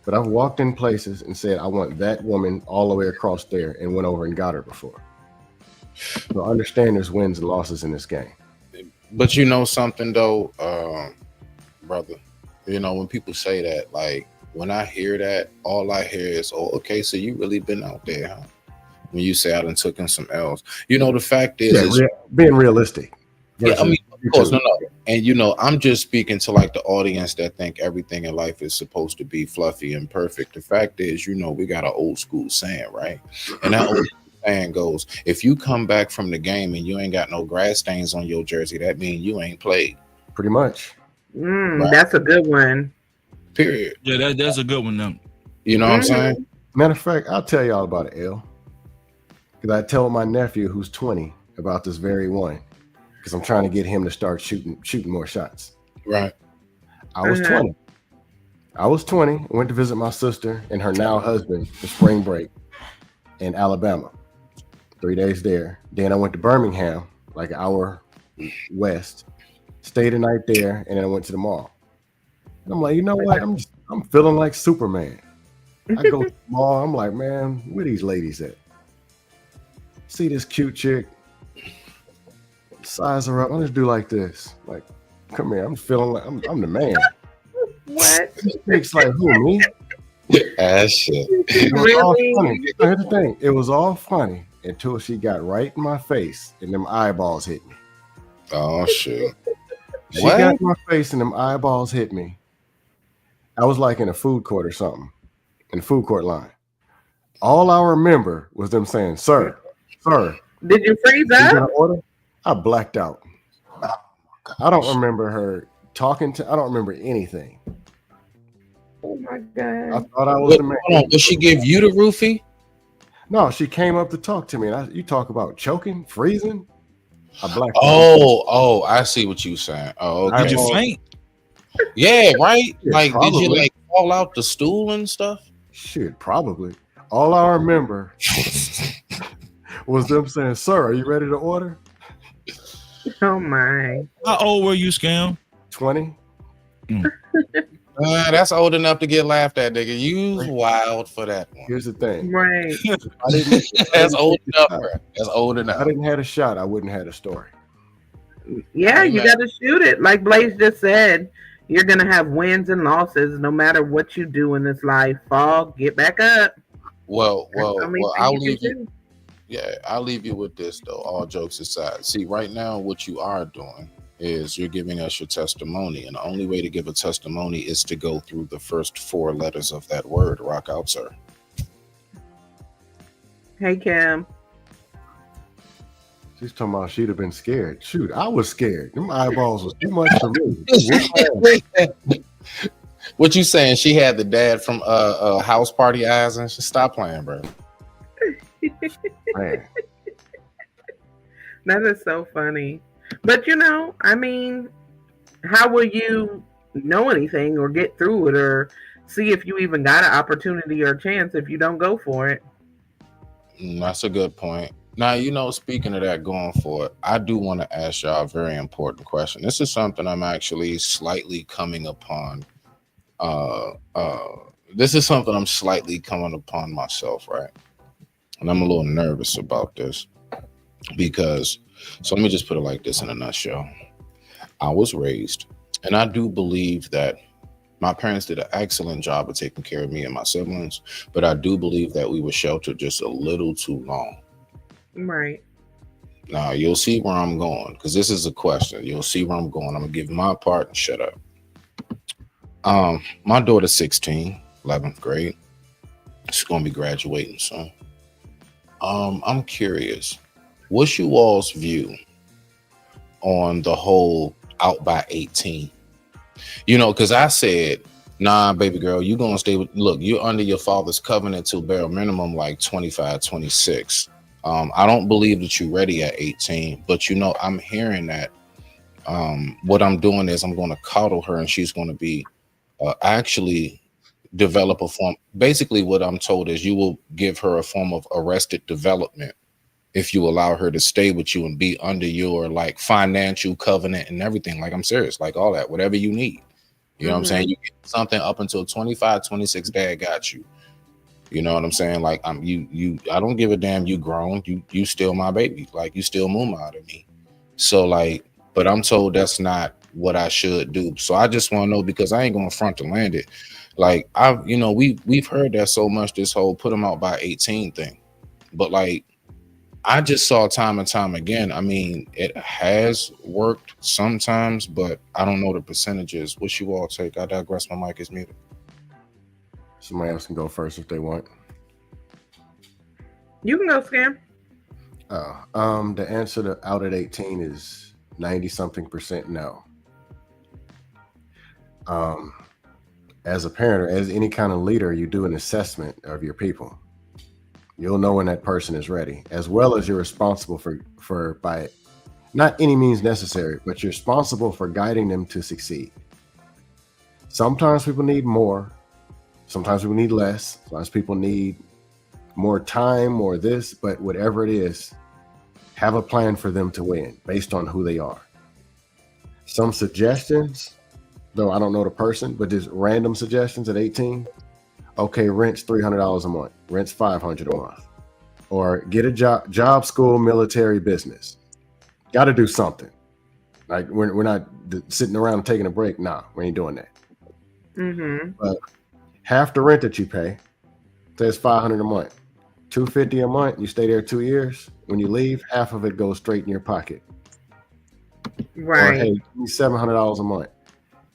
But I've walked in places and said, I want that woman all the way across there, and went over and got her before. So understand there's wins and losses in this game. But you know something though, brother, you know, when people say that, like when I hear that, all I hear is, oh, okay, so you really been out there, huh? When you say I done took in some L's. You know, the fact is, being realistic. Yeah, I mean, of course, no. And you know, I'm just speaking to like the audience that think everything in life is supposed to be fluffy and perfect. The fact is, you know, we got an old school saying, right? And that old saying goes, if you come back from the game and you ain't got no grass stains on your jersey, that means you ain't played. Pretty much. Right. That's a good one. Period. Yeah, that's a good one. Now. You know what I'm saying? Matter of fact, I'll tell y'all about an L. Because I tell my nephew who's 20 about this very one. Because I'm trying to get him to start shooting more shots. Right. I was 20. I was 20. Went to visit my sister and her now husband for spring break in Alabama. 3 days there. Then I went to Birmingham, like an hour west. Stayed a night there, and then I went to the mall. And I'm like, you know what? I'm feeling like Superman. I go to the mall. I'm like, man, where these ladies at? See this cute chick. Size her up. I'll just do like this. Like, come here. I'm feeling like I'm the man. What? It's like, who, me? Shit. It was all funny. Here's the thing. It was all funny until she got right in my face and them eyeballs hit me. Oh, shit. She got in my face and them eyeballs hit me. I was like in a food court or something, in the food court line. All I remember was them saying, sir. Did you freeze You got up? an order? I blacked out. I don't remember her talking to. I don't remember anything. Oh my I god. thought I was the man. Hold on, did she give you the roofie? No, she came up to talk to me. And you talk about choking, freezing. I blacked out. Oh, I see what you saying. Oh, okay. Did you faint? Yeah, right. Yeah, like, probably. did you like fall out the stool and stuff? Shit, probably. All I remember was them saying, sir, are you ready to order? Oh my. How old were you, Scam? 20. That's old enough to get laughed at, nigga. You's wild for that one. Here's the thing. Right. That's old enough, bro. That's old enough. I didn't have a shot. I wouldn't have a story. Yeah, you Amen. got to shoot it. Like Blaze just said, you're going to have wins and losses no matter what you do in this life. Fall, get back up. Well, That's the only thing I'll you can leave you. do. Yeah, I'll leave you with this though. All jokes aside, see, right now, what you are doing is you're giving us your testimony, and the only way to give a testimony is to go through the first 4 letters of that word. Rock out, sir. Hey, Kim. She's talking about she'd have been scared. Shoot, I was scared. Them eyeballs was too much for me. What you saying? She had the dad from House Party eyes, and she stop playing, bro. Man. That is so funny. But you know, I mean, how will you know anything or get through it or see if you even got an opportunity or a chance if you don't go for it? That's a good point. Now, you know, speaking of that, going for it, I do want to ask y'all a very important question. This is something I'm actually slightly coming upon. This is something I'm slightly coming upon myself, right? And I'm a little nervous about this because So let me just put it like this in a nutshell. I was raised, and I do believe that my parents did an excellent job of taking care of me and my siblings, but I do believe that we were sheltered just a little too long. Right. Now, you'll see where I'm going, because this is a question. You'll see where I'm going. I'm going to give my part and shut up. My daughter's 16, 11th grade. She's going to be graduating soon. I'm curious, what's you all's view on the whole out by 18? You know, because I said, nah, baby girl, you're going to stay with, look, you're under your father's covenant till bare minimum like 25, 26. I don't believe that you're ready at 18, but you know, I'm hearing that what I'm doing is I'm going to coddle her, and she's going to be actually develop a form. Basically, what I'm told is you will give her a form of arrested development if you allow her to stay with you and be under your like financial covenant and everything. Like, I'm serious, like all that, whatever you need. You know what I'm saying? You get something up until 25, 26, dad got you. You know what I'm saying? Like, I don't give a damn. You grown, you still my baby. Like, you still Mooma to me. So like, but I'm told that's not what I should do. So I just want to know, because I ain't going to front to land it. Like, we've heard that so much, this whole put them out by 18 thing. But like, I just saw time and time again. I mean, it has worked sometimes, but I don't know the percentages. What you all take? I digress. My mic is muted. Somebody else can go first if they want. You can go, Scam. The answer to out at 18 is 90-something% no. As a parent or as any kind of leader, you do an assessment of your people. You'll know when that person is ready, as well as you're responsible for by not any means necessary, but you're responsible for guiding them to succeed. Sometimes people need more. Sometimes people need less. Sometimes people need more time or this, but whatever it is, have a plan for them to win based on who they are. Some suggestions, though I don't know the person, but just random suggestions at 18. Okay, rent's $300 a month. Rent's $500 a month. Or get a job, school, military, business. Got to do something. Like, we're not sitting around and taking a break. Nah, we ain't doing that. But half the rent that you pay, says $500 a month, $250 a month. You stay there 2 years. When you leave, half of it goes straight in your pocket. Right. Or hey, $700 a month,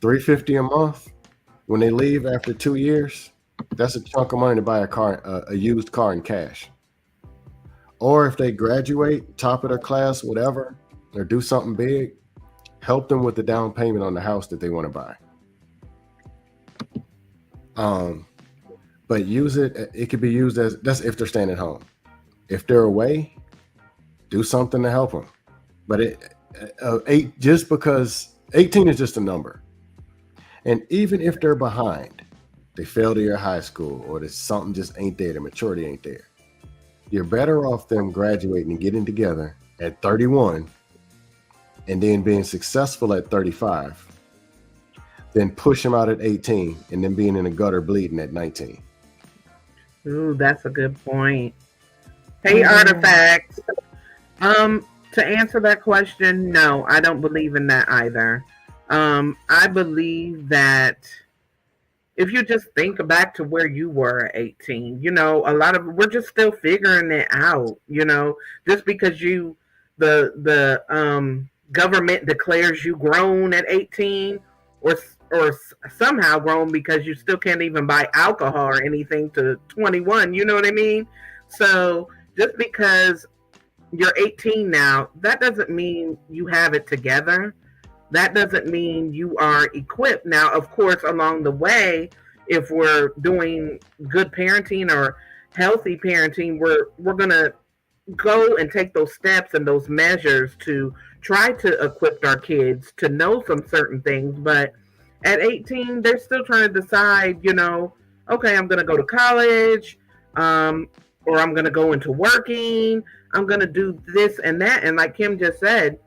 $350 a month. When they leave after 2 years, that's a chunk of money to buy a used car in cash. Or if they graduate, top of their class, whatever, or do something big, help them with the down payment on the house that they want to buy. But use it. It could be used as, that's if they're staying at home. If they're away, do something to help them. But just because 18 is just a number. And even if they're behind, they failed your high school, or there's something just ain't there, the maturity ain't there, you're better off them graduating and getting together at 31 and then being successful at 35 than push them out at 18 and then being in the gutter bleeding at 19. Ooh, that's a good point. Hey, Artifact. To answer that question, no, I don't believe in that either. I believe that if you just think back to where you were at 18, you know, we're just still figuring it out, you know, just because the government declares you grown at 18 or somehow grown because you still can't even buy alcohol or anything to 21, you know what I mean? So just because you're 18 now, that doesn't mean you have it together. That doesn't mean you are equipped. Now, of course, along the way, if we're doing good parenting or healthy parenting, we're going to go and take those steps and those measures to try to equip our kids to know some certain things. But at 18, they're still trying to decide, you know, okay, I'm going to go to college, or I'm going to go into working. I'm going to do this and that. And like Kim just said,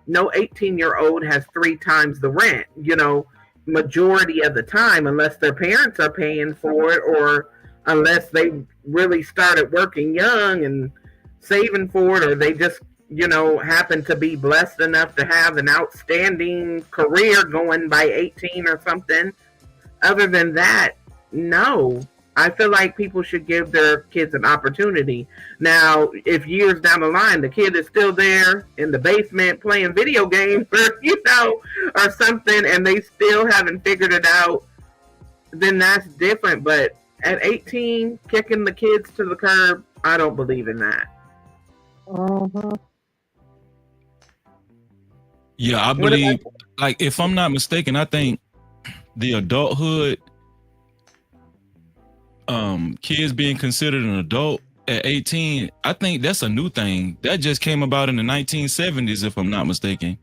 no 18-year-old has 3 times the rent, you know, majority of the time, unless their parents are paying for it, or unless they really started working young and saving for it, or they just happen to be blessed enough to have an outstanding career going by 18 or something. Other than that, no. I feel like people should give their kids an opportunity. Now, if years down the line the kid is still there in the basement playing video games or something, and they still haven't figured it out, then that's different. But at 18, kicking the kids to the curb, I don't believe in that. Yeah, I believe, like, if I'm not mistaken, I think the adulthood, kids being considered an adult at 18, I think that's a new thing. That just came about in the 1970s, if I'm not mistaken.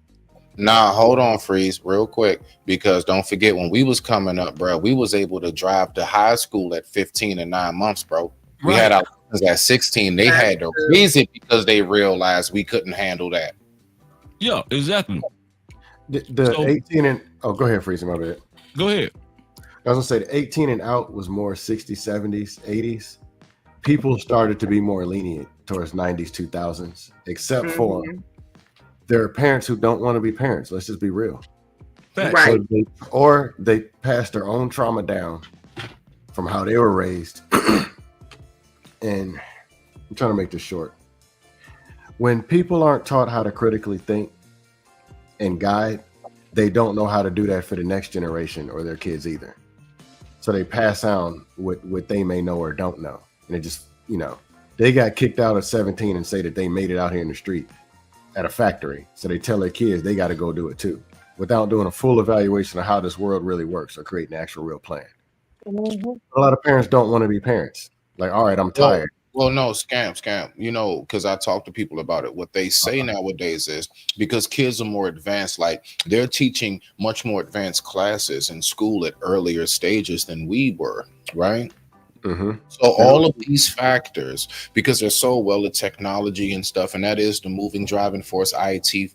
Nah, hold on, Freeze, real quick, because don't forget when we was coming up, bro, we was able to drive to high school at 15 and 9 months, bro. We had our at 16. They had to raise it because they realized we couldn't handle that. Yeah, exactly. The 18 and go ahead, Freeze, my bad. Go ahead. I was gonna say the 18 and out was more 60s, 70s, 80s. People started to be more lenient towards 90s, 2000s, except for there are parents who don't want to be parents. Let's just be real. Right. Or they passed their own trauma down from how they were raised. And I'm trying to make this short. When people aren't taught how to critically think and guide, they don't know how to do that for the next generation or their kids either. So they pass on what they may know or don't know. And it just, they got kicked out at 17 and say that they made it out here in the street at a factory. So they tell their kids they got to go do it too, without doing a full evaluation of how this world really works or creating an actual real plan. A lot of parents don't want to be parents. Like, all right, I'm tired. Well, no, scam, because I talk to people about it. What they say nowadays is because kids are more advanced, like they're teaching much more advanced classes in school at earlier stages than we were, right? So all of these factors, because they're so well at technology and stuff, and that is the moving driving force, IT,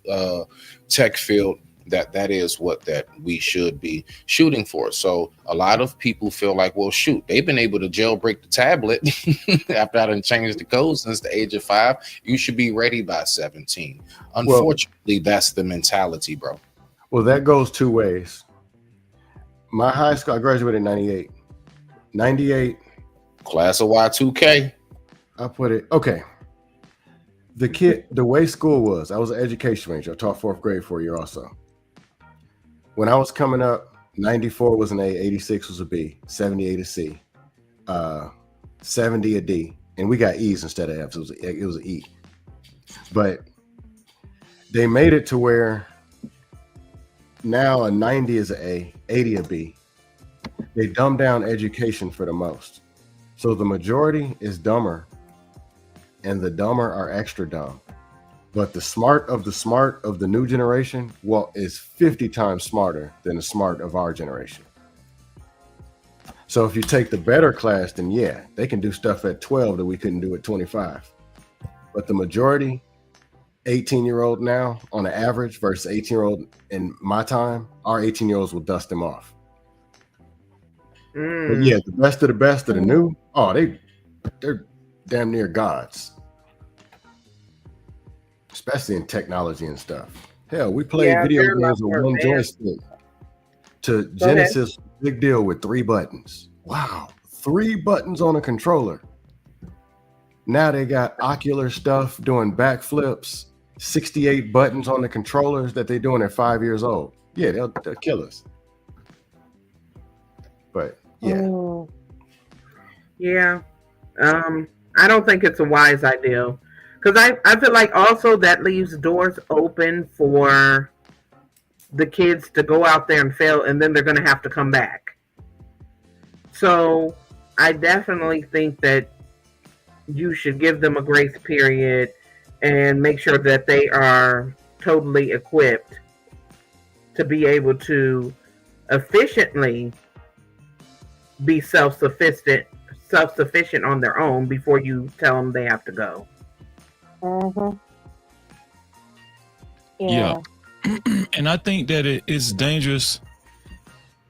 tech field, that is what that we should be shooting for. So a lot of people feel like, well, shoot, they've been able to jailbreak the tablet after I done changed the code since the age of 5. You should be ready by 17. Unfortunately, that's the mentality, bro. Well, that goes two ways. My high school, I graduated in 98. 98. Class of Y2K. I put it, okay. The way school was, I was an education major. I taught 4th grade for a year also. When I was coming up, 94 was an A, 86 was a B, 78 a C, 70 a D, and we got E's instead of F's. It was an E. But they made it to where now a 90 is an A, 80 a B. They dumb down education for the most. So the majority is dumber, and the dumber are extra dumb. But the smart of the new generation, is 50 times smarter than the smart of our generation. So if you take the better class, then yeah, they can do stuff at 12 that we couldn't do at 25. But the majority, 18-year-old now on an average versus 18-year-old in my time, our 18-year-olds will dust them off. But yeah, the best of the new, they're damn near gods. Especially in technology and stuff. Hell, we played video games with one joystick. To Genesis, big deal with 3 buttons. Wow, 3 buttons on a controller. Now they got ocular stuff doing backflips, 68 buttons on the controllers that they're doing at 5 years old. Yeah, they'll kill us. But yeah. Yeah. I don't think it's a wise idea. Because I feel like also that leaves doors open for the kids to go out there and fail, and then they're going to have to come back. So I definitely think that you should give them a grace period and make sure that they are totally equipped to be able to efficiently be self-sufficient on their own before you tell them they have to go. Yeah. And I think that it's dangerous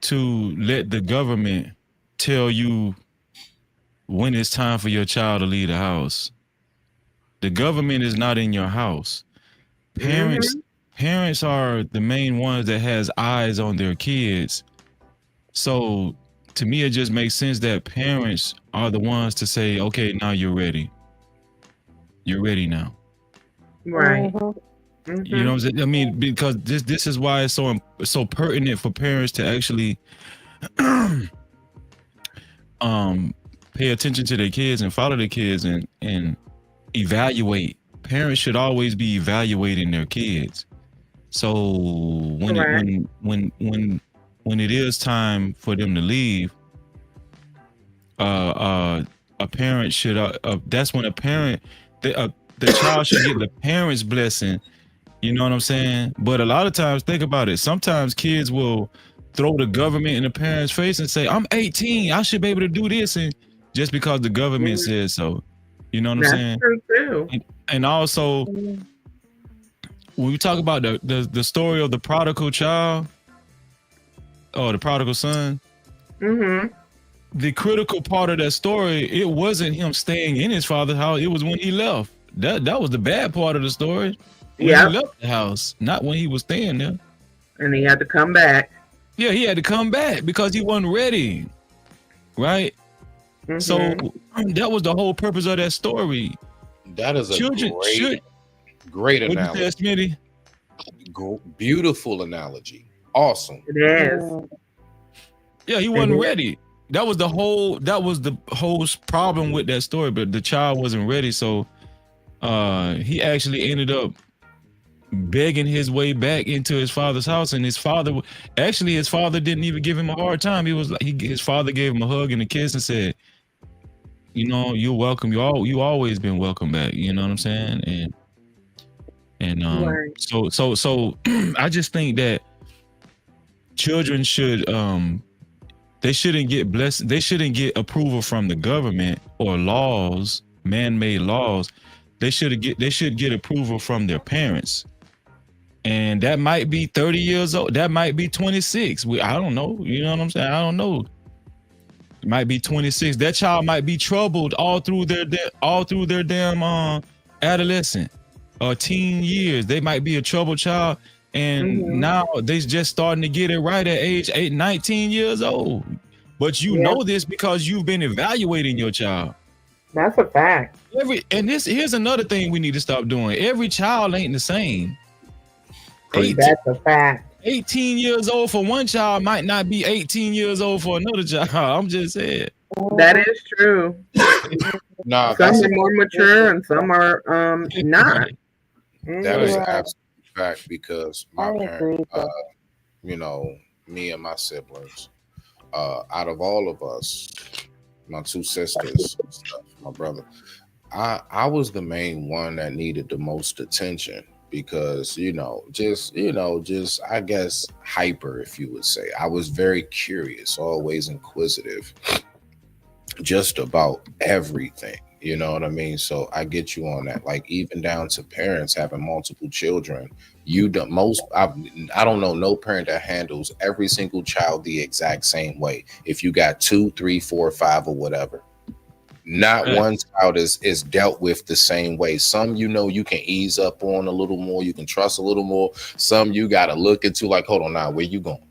to let the government tell you when it's time for your child to leave the house. The government is not in your house. Parents parents are the main ones that has eyes on their kids. So to me, it just makes sense that parents are the ones to say, okay, now you're ready. You're ready now. Right. You know what I'm saying? I mean, because this is why it's so pertinent for parents to actually pay attention to their kids and follow their kids and evaluate. Parents should always be evaluating their kids. So when Correct. when it is time for them to leave, a parent should that's when the child should get the parent's blessing. You know what I'm saying? But a lot of times, think about it. Sometimes kids will throw the government in the parents' face and say, "I'm 18. I should be able to do this," and just because the government says so. You know what I'm That's saying? true too. And also, when we talk about the story of the prodigal child or the prodigal son, the critical part of that story, it wasn't him staying in his father's house. It was when he left. That was the bad part of the story. When he left the house, not when he was staying there. And he had to come back. Yeah, he had to come back because he wasn't ready. Right? So that was the whole purpose of that story. That is a great analogy. Beautiful analogy. Awesome. It is. Yeah, he wasn't ready. That was the whole problem with that story, but the child wasn't ready. So he actually ended up begging his way back into his father's house, and his father didn't even give him a hard time. He was like, his father gave him a hug and a kiss and said, "You know, you're welcome. You always been welcome back." You know what I'm saying? And so I just think that children should they shouldn't get blessed. They shouldn't get approval from the government or laws, man-made laws. They should get approval from their parents. And that might be 30 years old. That might be 26. I don't know. You know what I'm saying? I don't know. It might be 26. That child might be troubled all through their damn adolescent or teen years. They might be a troubled child. And now they just starting to get it right at age 19 years old. But you know this because you've been evaluating your child. That's a fact. Here's another thing we need to stop doing. Every child ain't the same. That's a fact. 18 years old for one child might not be 18 years old for another child. I'm just saying. That is true. Nah, some are more mature and some are not. That is an absolute fact because my parents, you know, me and my siblings, out of all of us, my two sisters, my brother, I was the main one that needed the most attention because, just I guess hyper, if you would say. I was very curious, always inquisitive, just about everything. You know what I mean? So I get you on that. Like even down to parents having multiple children. I don't know no parent that handles every single child the exact same way. If you got 2, 3, 4, 5 or whatever, not one child is dealt with the same way. Some you can ease up on a little more, you can trust a little more. Some you got to look into like, hold on now, where you going?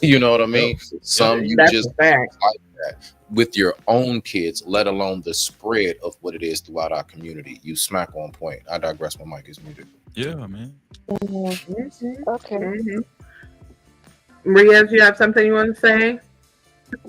You know what I mean? Some you just like that with your own kids, let alone the spread of what it is throughout our community. You smack on point. I digress. My mic is muted. Yeah, man. Okay. Maria, do you have something you want to say?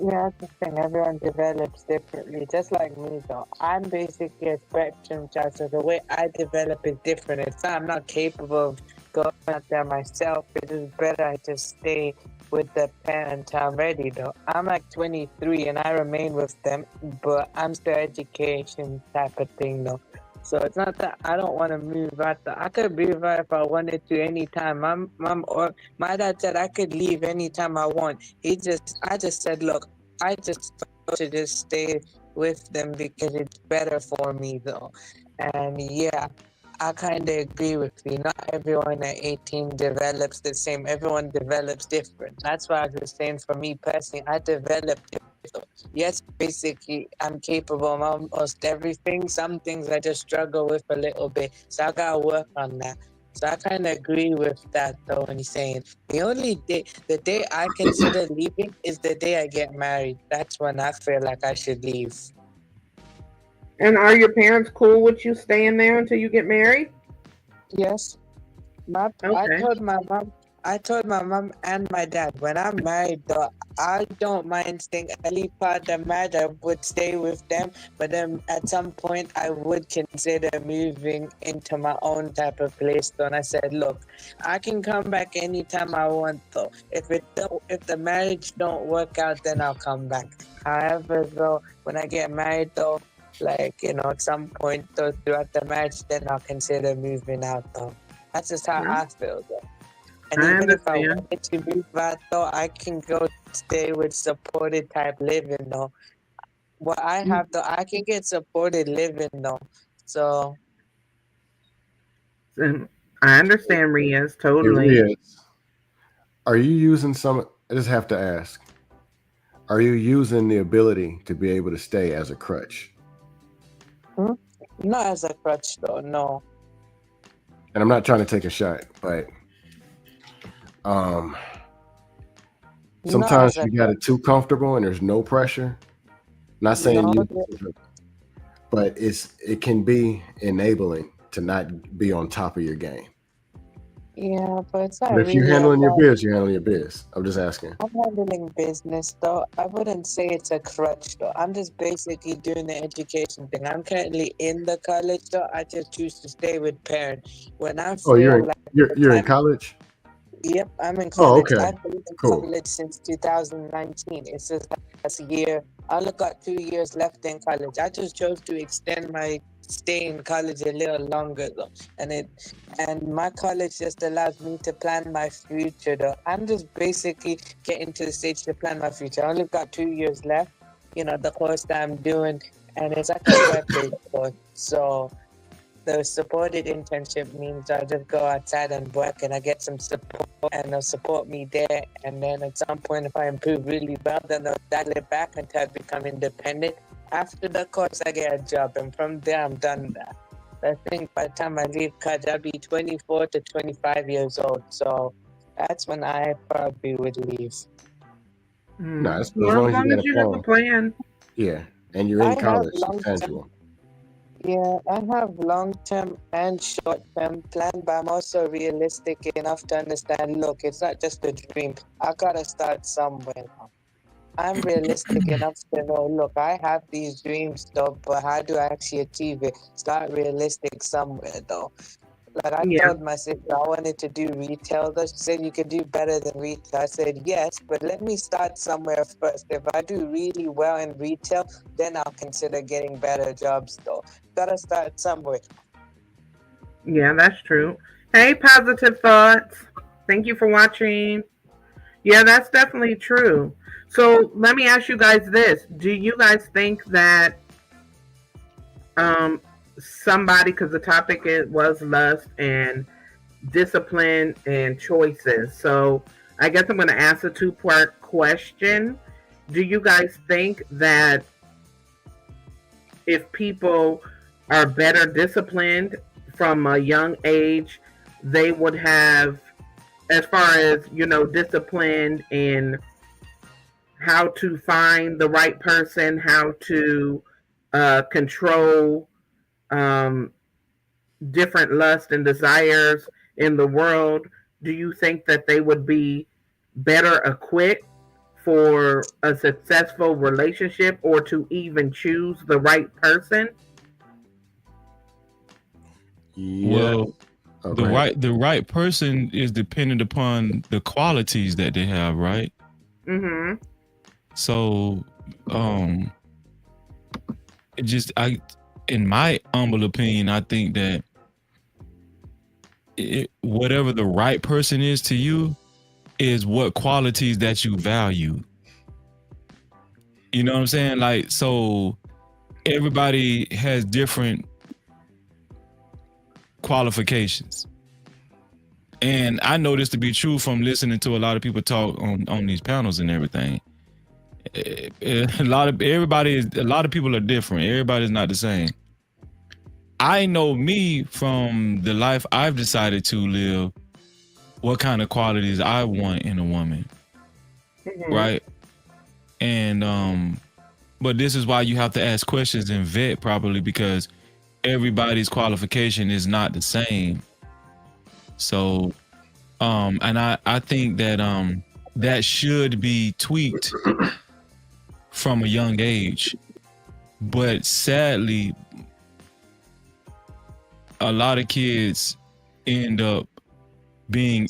Yeah, that's the thing. Everyone develops differently. Just like me, though. I'm basically a spectrum child, so the way I develop is different. It's not, I'm not capable of going out there myself. It is better I just stay with the parent already, though. I'm like 23 and I remain with them, but I'm still education type of thing, though. So it's not that I don't want to move out. I could move out if I wanted to anytime. My dad said I could leave anytime I want. I just said, look, I just should just stay with them because it's better for me, though. And yeah, I kind of agree with you. Not everyone at 18 develops the same. Everyone develops different. That's why I was saying for me personally, I developed different. Yes, basically, I'm capable of almost everything. Some things I just struggle with a little bit. So I got to work on that. So I kind of agree with that though when he's saying the day I consider leaving is the day I get married. That's when I feel like I should leave. And are your parents cool with you staying there until you get married? Yes, Okay. I told my mom and my dad when I'm married though, I don't mind staying early part of the marriage. I would stay with them, but then at some point I would consider moving into my own type of place. Though, and I said, look, I can come back anytime I want though. If the marriage don't work out, then I'll come back. However, though, when I get married though, like at some point though throughout the marriage, then I'll consider moving out though. That's just how I feel though. And I even if I understand. wanted to move out though, I can go stay with supported type living though. What I have though, I can get supported living though. So I understand, Riaz, Hey, totally. Riaz, are you using some? I just have to ask. Are you using the ability to be able to stay as a crutch? not as a crutch though, no. And I'm not trying to take a shot, but sometimes you got it too comfortable and there's no pressure. Not saying No, you, but it can be enabling to not be on top of your game. yeah, but it's not But if you're really handling your about. biz, you're handling your biz. I'm just asking. I'm handling business though. I wouldn't say it's a crutch though. I'm just basically doing the education thing. I'm currently in the college though. I just choose to stay with parents. When I Oh, feel like you're in college? Yep, I'm in Oh, college. okay. I've been in Cool. college since 2019. It's just last year. I only got 2 years left in college. I just chose to extend my stay in college a little longer though. And my college just allows me to plan my future though. I'm just basically getting to the stage to plan my future. I only got 2 years left, the course that I'm doing, and it's like a web-based course. So the supported internship means I just go outside and work and I get some support and they'll support me there. And then at some point, if I improve really well, then they'll dial it back until I become independent. After the course, I get a job. And from there, I'm done that. I think by the time I leave college, I'll be 24 to 25 years old. So that's when I probably would leave. No, as Well, long as long as you have a plan. Yeah, and you're in college, it's tangible. Yeah, I have long-term and short-term plan, but I'm also realistic enough to understand, look, it's not just a dream. I gotta start somewhere. I'm realistic enough to know, look, I have these dreams though, but how do I actually achieve it? Start realistic somewhere though. Like I told my sister I wanted to do retail though. She said you could do better than retail. I said yes, but let me start somewhere first. If I do really well in retail, then I'll consider getting better jobs though. Gotta start somewhere. Yeah, that's true. Hey, Positive Thoughts. Thank you for watching. Yeah, that's definitely true. So let me ask you guys this. Do you guys think that somebody, because the topic was lust and discipline and choices. So I guess I'm going to ask a two-part question. Do you guys think that if people are better disciplined from a young age, they would have, as far as, disciplined in how to find the right person, how to control different lusts and desires in the world, do you think that they would be better equipped for a successful relationship or to even choose the right person? Yeah. Well, the right person is dependent upon the qualities that they have, right? Mm-hmm. So, in my humble opinion, I think that whatever the right person is to you is what qualities that you value. You know what I'm saying? Like, so everybody has different qualifications. And I know this to be true from listening to a lot of people talk on these panels and everything. A lot of people are different. Everybody's not the same. I know me from the life I've decided to live, what kind of qualities I want in a woman, right? And but this is why you have to ask questions and vet properly, because everybody's qualification is not the same. So and I think that that should be tweaked from a young age. But sadly, a lot of kids end up being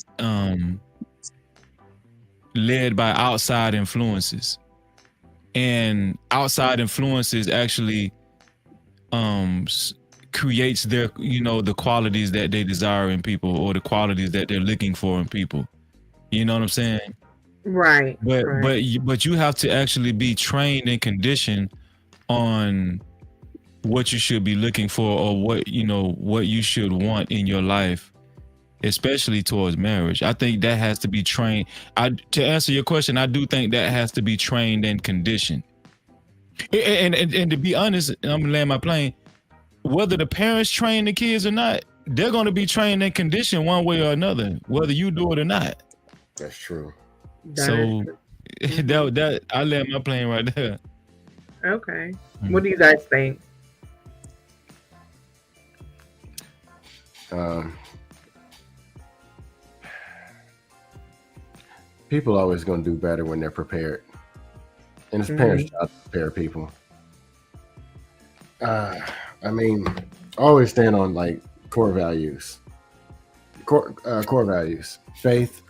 led by outside influences, and outside influences actually creates their, you know, the qualities that they desire in people, or the qualities that they're looking for in people. You know what I'm saying? Right. But right. but you have to actually be trained and conditioned on what you should be looking for, or what, you know, what you should want in your life, especially towards marriage. I think that has to be trained. To answer your question, I do think that has to be trained and conditioned. And to be honest, I'm gonna land my plane. Whether the parents train the kids or not, they're gonna be trained and conditioned one way or another, whether you do it or not. That's true. So that I land my plane right there. Okay. What do you guys think? People always going to do better when they're prepared, and it's parents' job to prepare people. I mean, always stand on like core values. Core values: faith,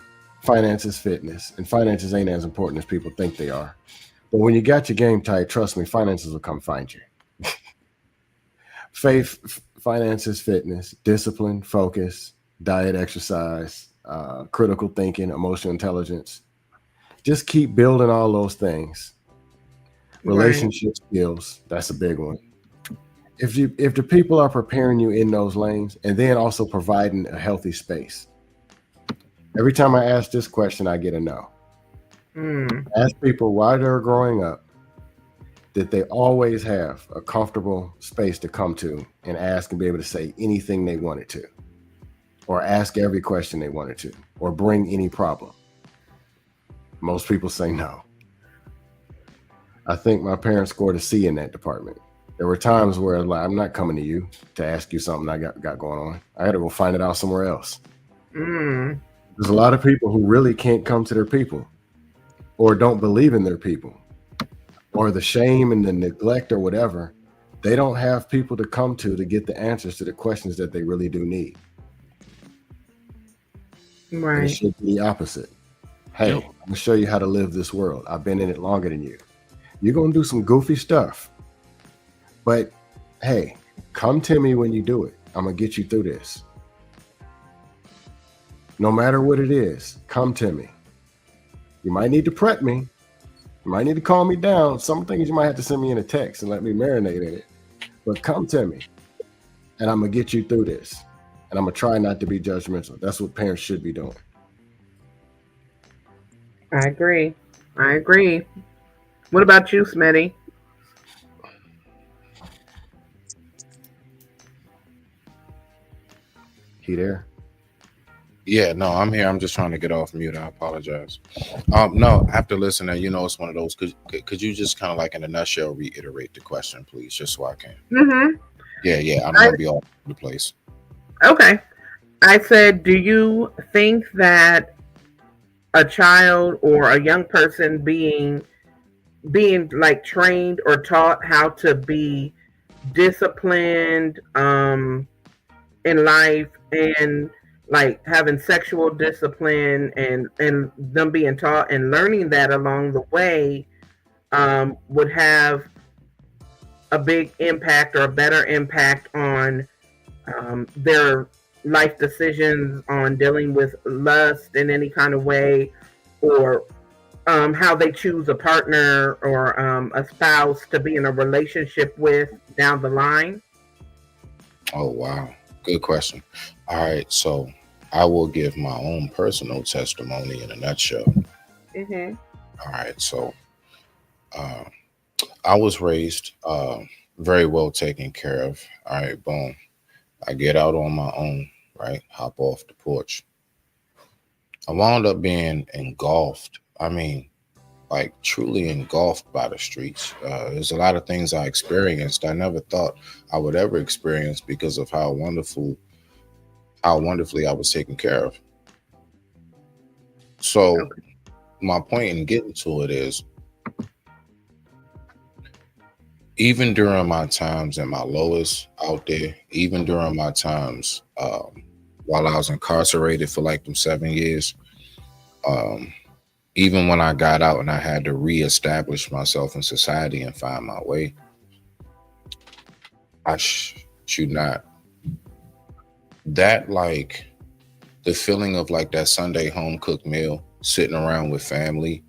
finances, fitness. And finances ain't as important as people think they are. But when you got your game tight, trust me, finances will come find you. Faith, finances, fitness, discipline, focus, diet, exercise, critical thinking, emotional intelligence. Just keep building all those things. Relationship skills, that's a big one. If the people are preparing you in those lanes, and then also providing a healthy space. Every time I ask this question, I get a no. Ask people why they're growing up, that they always have a comfortable space to come to and ask and be able to say anything they wanted to, or ask every question they wanted to, or bring any problem. Most people say no. I think my parents scored a C in that department. There were times where like, I'm not coming to you to ask you something I got going on. I got to go find it out somewhere else. There's a lot of people who really can't come to their people, or don't believe in their people, or the shame and the neglect or whatever. They don't have people to come to get the answers to the questions that they really do need. Right. And it should be the opposite. Hey, I'm going to show you how to live this world. I've been in it longer than you. You're going to do some goofy stuff. But hey, come to me when you do it. I'm going to get you through this. No matter what it is, come to me. You might need to prep me. You might need to calm me down. Some things you might have to send me in a text and let me marinate in it. But come to me, and I'm going to get you through this. And I'm going to try not to be judgmental. That's what parents should be doing. I agree. What about you, Smitty? He there? Yeah, no, I'm here. I'm just trying to get off mute. I apologize. No, after listening, you know, it's one of those. Could you just kind of like in a nutshell reiterate the question, please, just so I can? Yeah. I'm gonna be all over the place. Okay. I said, do you think that a child or a young person being like trained or taught how to be disciplined in life, and like having sexual discipline, and them being taught and learning that along the way would have a big impact or a better impact on their life decisions, on dealing with lust in any kind of way, or how they choose a partner or a spouse to be in a relationship with down the line? Oh, wow. Good question. All right. So I will give my own personal testimony in a nutshell. All right. So I was raised very well taken care of. All right. Boom. I get out on my own, right? Hop off the porch. I wound up being engulfed. I mean, like truly engulfed by the streets. There's a lot of things I experienced I never thought I would ever experience because of how wonderfully I was taken care of. So Okay. my point in getting to it is, even during my times at my lowest out there, even during my times while I was incarcerated for like them 7 years, um, even when I got out and I had to reestablish myself in society and find my way, I should not. That like the feeling of like that Sunday home cooked meal, sitting around with family,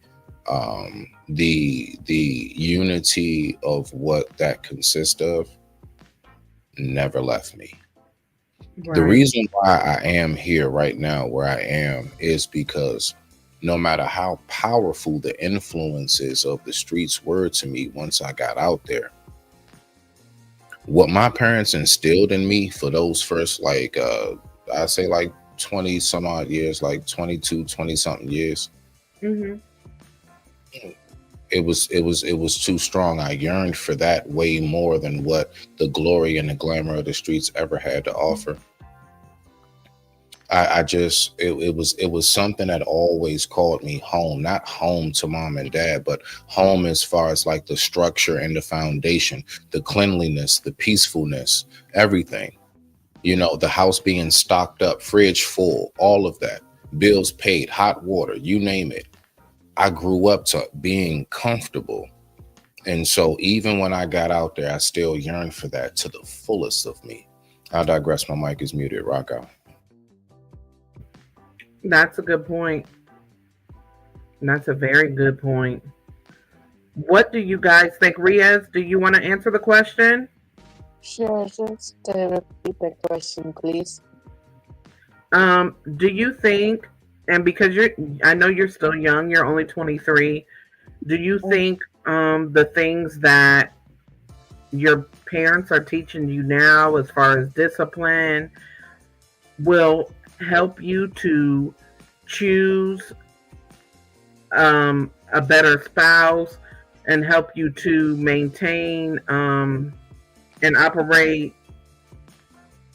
the unity of what that consists of never left me. The Right. reason why I am here right now where I am is because no matter how powerful the influences of the streets were to me once I got out there, what my parents instilled in me for those first like I say like 20 some odd years, like 22, 20 something years, Hmm. it was too strong. I yearned for that way more than what the glory and the glamour of the streets ever had to offer. I just it was something that always called me home, not home to mom and dad, but home as far as like the structure and the foundation, the cleanliness, the peacefulness, everything. The house being stocked up, fridge full, all of that, bills paid, hot water, you name it. I grew up to being comfortable. And so even when I got out there, I still yearned for that to the fullest of me. I digress. My mic is muted. Rock out. That's a good point. That's a very good point. What do you guys think? Riaz, do you want to answer the question? Sure, just repeat the question, please. Do you think, and because I know you're still young, you're only 23, do you think the things that your parents are teaching you now as far as discipline will help you to choose a better spouse and help you to maintain and operate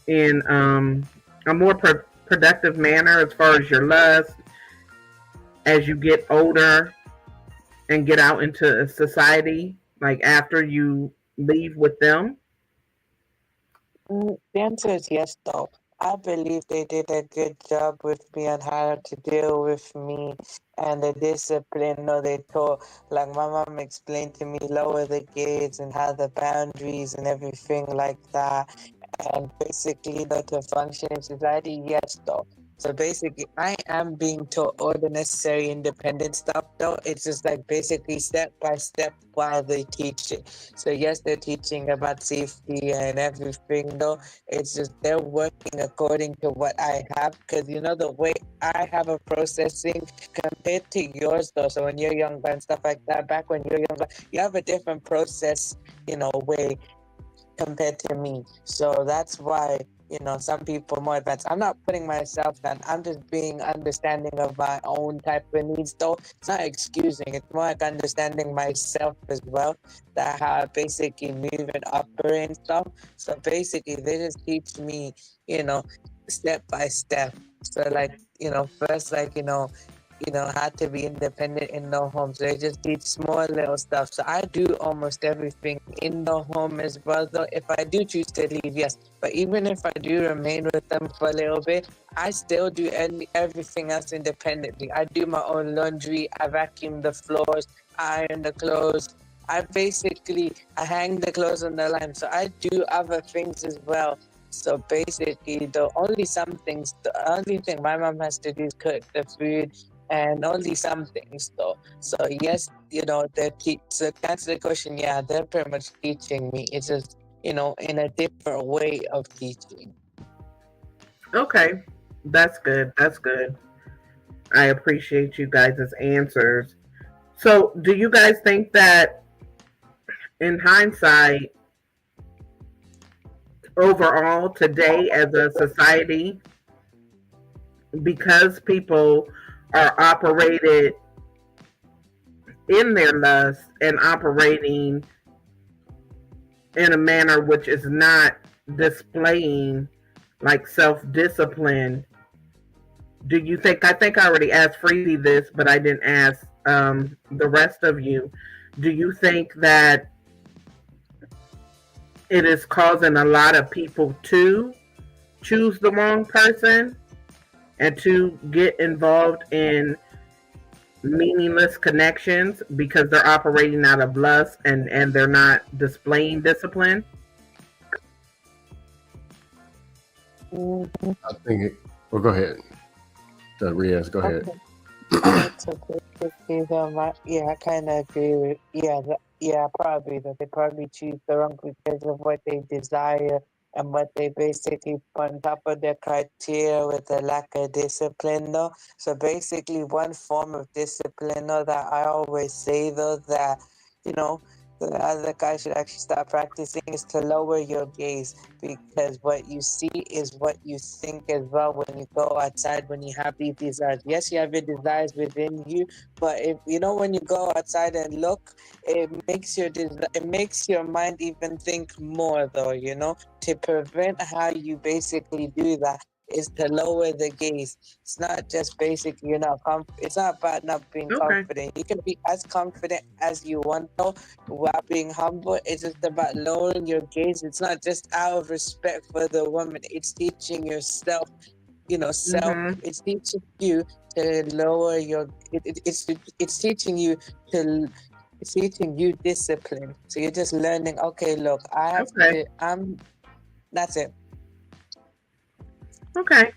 in a more productive manner as far as your lust as you get older and get out into society, like after you leave with them? The answer is yes, though. I believe they did a good job with me on how to deal with me and the discipline. No, they taught, like my mom explained to me, lower the gates and how the boundaries and everything like that. And basically, to function in society, yes, though. So basically, I am being taught all the necessary independent stuff, though. It's just like basically step by step while they teach it. So yes, they're teaching about safety and everything, though. It's just they're working according to what I have, because the way I have a processing compared to yours, though. So when you're younger and stuff like that, back when you're younger, you have a different process, way compared to me. So that's why, some people are more advanced. I'm not putting myself down. I'm just being understanding of my own type of needs, though. It's not excusing. It's more like understanding myself as well, that how I basically move and operate and stuff. So basically, they just teach me, step by step. So like, first, like, had to be independent in the home. So they just teach small little stuff. So I do almost everything in the home as well, though. If I do choose to leave, yes. But even if I do remain with them for a little bit, I still do everything else independently. I do my own laundry, I vacuum the floors, I iron the clothes. I hang the clothes on the line. So I do other things as well. So basically, the only thing my mom has to do is cook the food, and only some things, though. So yes, so to answer the question, yeah, they're pretty much teaching me. It's just, in a different way of teaching. Okay, that's good. That's good. I appreciate you guys' answers. So, do you guys think that in hindsight, overall today as a society, because people are operated in their lust and operating in a manner which is not displaying like self-discipline, do you think, I think I already asked Freezy this, but I didn't ask the rest of you, do you think that it is causing a lot of people to choose the wrong person and to get involved in meaningless connections because they're operating out of lust and they're not displaying discipline? I think it. Well, go ahead. Riaz, go ahead. Yeah, I kind of agree with. Yeah, probably that they probably choose the wrong because of what they desire and what they basically put on top of their criteria with the lack of discipline, though. So basically, one form of discipline, though, that I always say, though, that the other guy should actually start practicing is to lower your gaze, because what you see is what you think as well when you go outside, when you have these desires. Yes, you have your desires within you, but if when you go outside and look, it makes your mind even think more, though, to prevent how you basically do that is to lower the gaze. It's not just basically it's not about not being confident. You can be as confident as you want, though, while being humble. It's just about lowering your gaze. It's not just out of respect for the woman. It's teaching yourself, it's teaching you to lower your it's teaching you to it's teaching you discipline. So you're just learning, okay, look, I have to that's it. Okay.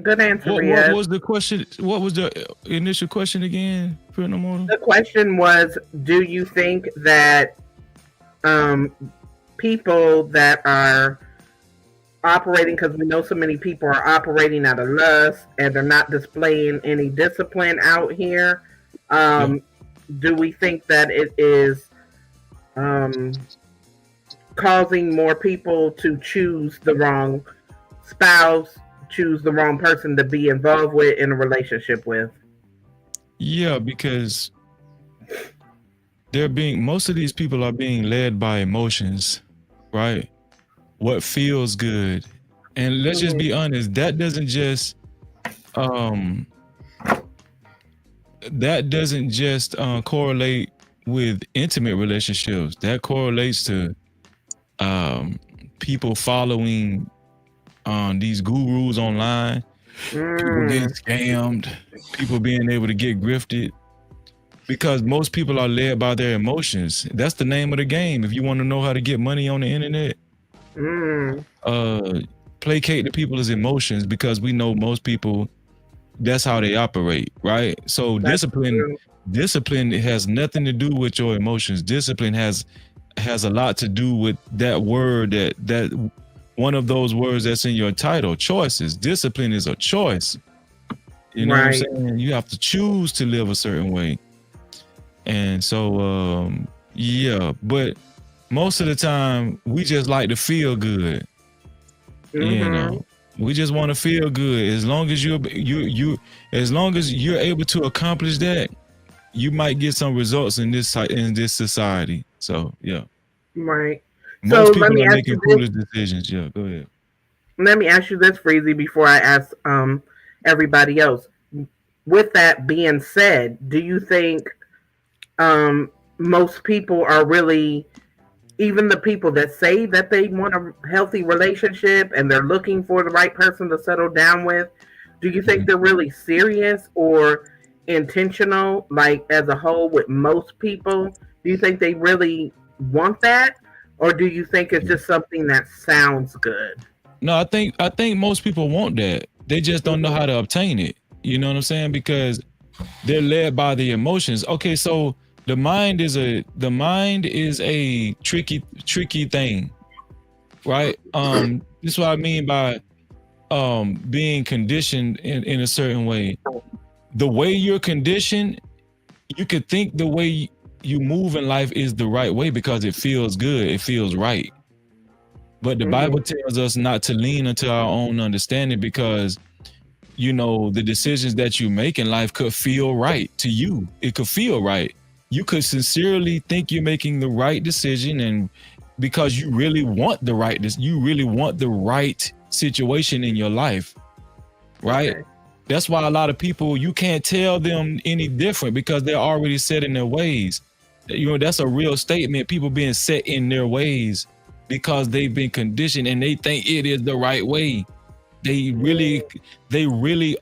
Good answer, What was the question? What was the initial question again? The question was, do you think that people that are operating, because we know so many people are operating out of lust and they're not displaying any discipline out here, do we think that it is causing more people to choose the wrong spouse, choose the wrong person to be involved with in a relationship with? Yeah, because most of these people are being led by emotions, right? What feels good. And let's just be honest, that doesn't just correlate with intimate relationships. That correlates to people following these gurus online, people getting scammed, people being able to get grifted, because most people are led by their emotions. That's the name of the game. If you want to know how to get money on the internet, placate the people's emotions, because we know most people, that's how they operate, right? So discipline has nothing to do with your emotions. Discipline has a lot to do with that word, that one of those words that's in your title, choices. Discipline is a choice. You know what I'm saying? You have to choose to live a certain way. And so, but most of the time we just like to feel good. We just want to feel good. As long as as long as you're able to accomplish that, you might get some results in this society. So, yeah. Right. Most people are making foolish decisions. Yeah, go ahead. Let me ask you this, Freezy, before I ask everybody else. With that being said, do you think most people are really, even the people that say that they want a healthy relationship and they're looking for the right person to settle down with, do you think they're really serious or intentional, like as a whole with most people? Do you think they really want that? Or do you think it's just something that sounds good? No, I think most people want that. They just don't know how to obtain it. You know what I'm saying? Because they're led by the emotions. Okay, so the mind is a tricky thing, right? This is what I mean by being conditioned in a certain way. The way you're conditioned, you could think the way you move in life is the right way because it feels good, it feels right. But the Bible tells us not to lean into our own understanding because, you know, the decisions that you make in life could feel right to you. It could feel right. You could sincerely think you're making the right decision, and because you really want the right situation in your life, right? Okay. That's why a lot of people, you can't tell them any different because they're already set in their ways. You know, that's a real statement. People being set in their ways because they've been conditioned and they think it is the right way. They really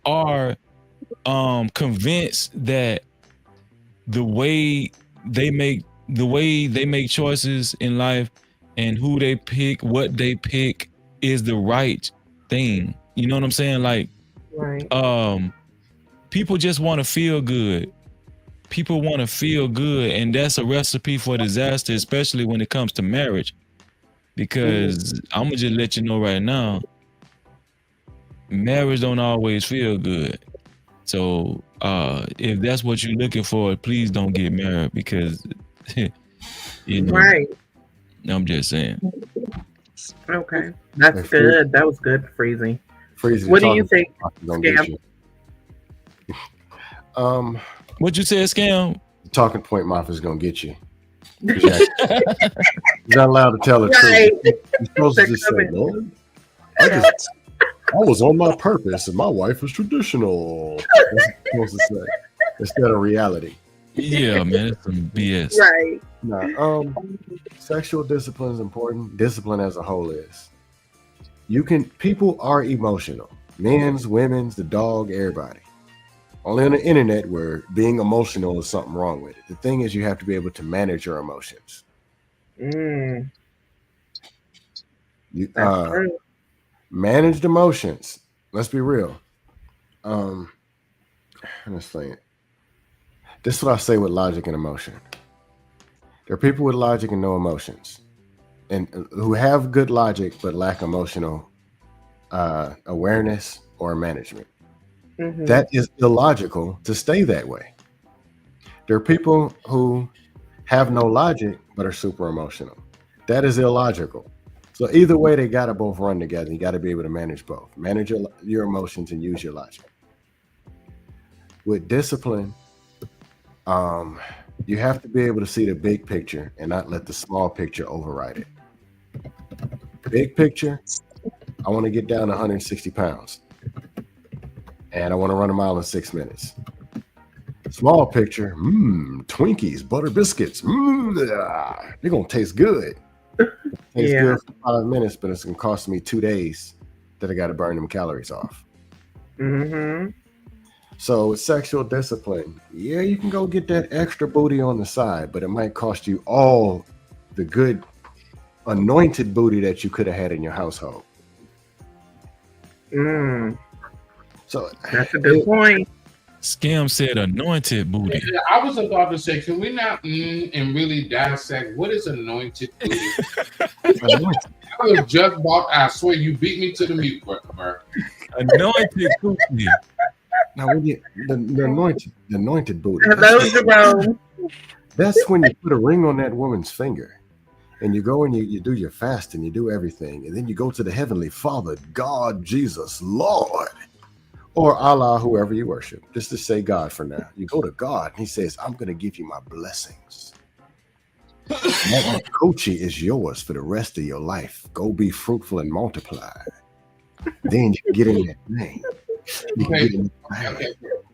are convinced that the way they make choices in life and who they pick, what they pick is the right thing. You know what I'm saying? Like, Right. people just want to feel good. People want to feel good, and that's a recipe for disaster, especially when it comes to marriage. Because I'm gonna just let you know right now, marriage don't always feel good. So if that's what you're looking for, please don't get married because you know, Right. I'm just saying. Okay. That's Hey, good. That was good, Freezy. Freezy, What do you think, Don't get Scam? you. What you said, Scam? Talking point mafia is gonna get you. You're not allowed to tell the Right. truth. You're supposed to just say, "No, I was on my purpose, and my wife was traditional." That's what you're supposed to say instead of reality. Yeah, man, it's some BS. Right. Nah, sexual discipline is important. Discipline as a whole is. People are emotional. Men's, women's, the dog, everybody. Only on the internet where being emotional is something wrong with it. The thing is, you have to be able to manage your emotions. Mm, You that's true. managed emotions. Let's be real. Let's think. This is what I say with logic and emotion. There are people with logic and no emotions, and who have good logic but lack emotional awareness or management. Mhm. That is illogical to stay that way. There are people who have no logic but are super emotional. That is illogical. So either way, they got to both run together. You got to be able to manage both. Manage your emotions and use your logic. With discipline, you have to be able to see the big picture and not let the small picture override it. Big picture, I want to get down to 160 pounds. And I want to run a mile in 6 minutes. Small picture, Twinkies, butter biscuits, they're going to taste good. Taste good for 5 minutes, but it's going to cost me 2 days that I got to burn them calories off. Mm-hmm. So with sexual discipline, yeah, you can go get that extra booty on the side, but it might cost you all the good anointed booty that you could have had in your household. So That's a good point. Scam said anointed booty. Yeah, I was about to say, can we not and really dissect what is anointed booty? I was just about, I swear you beat me to the mute, bro. Anointed booty. now we get the anointed booty. Hello, Jerome. That's when you put a ring on that woman's finger. And you go and you do your fast and you do everything. And then you go to the Heavenly Father, God, Jesus, Lord, or Allah, whoever you worship. Just to say God for now. You go to God and he says, I'm going to give you my blessings. That coochie is yours for the rest of your life. Go be fruitful and multiply. Then you get in that thing.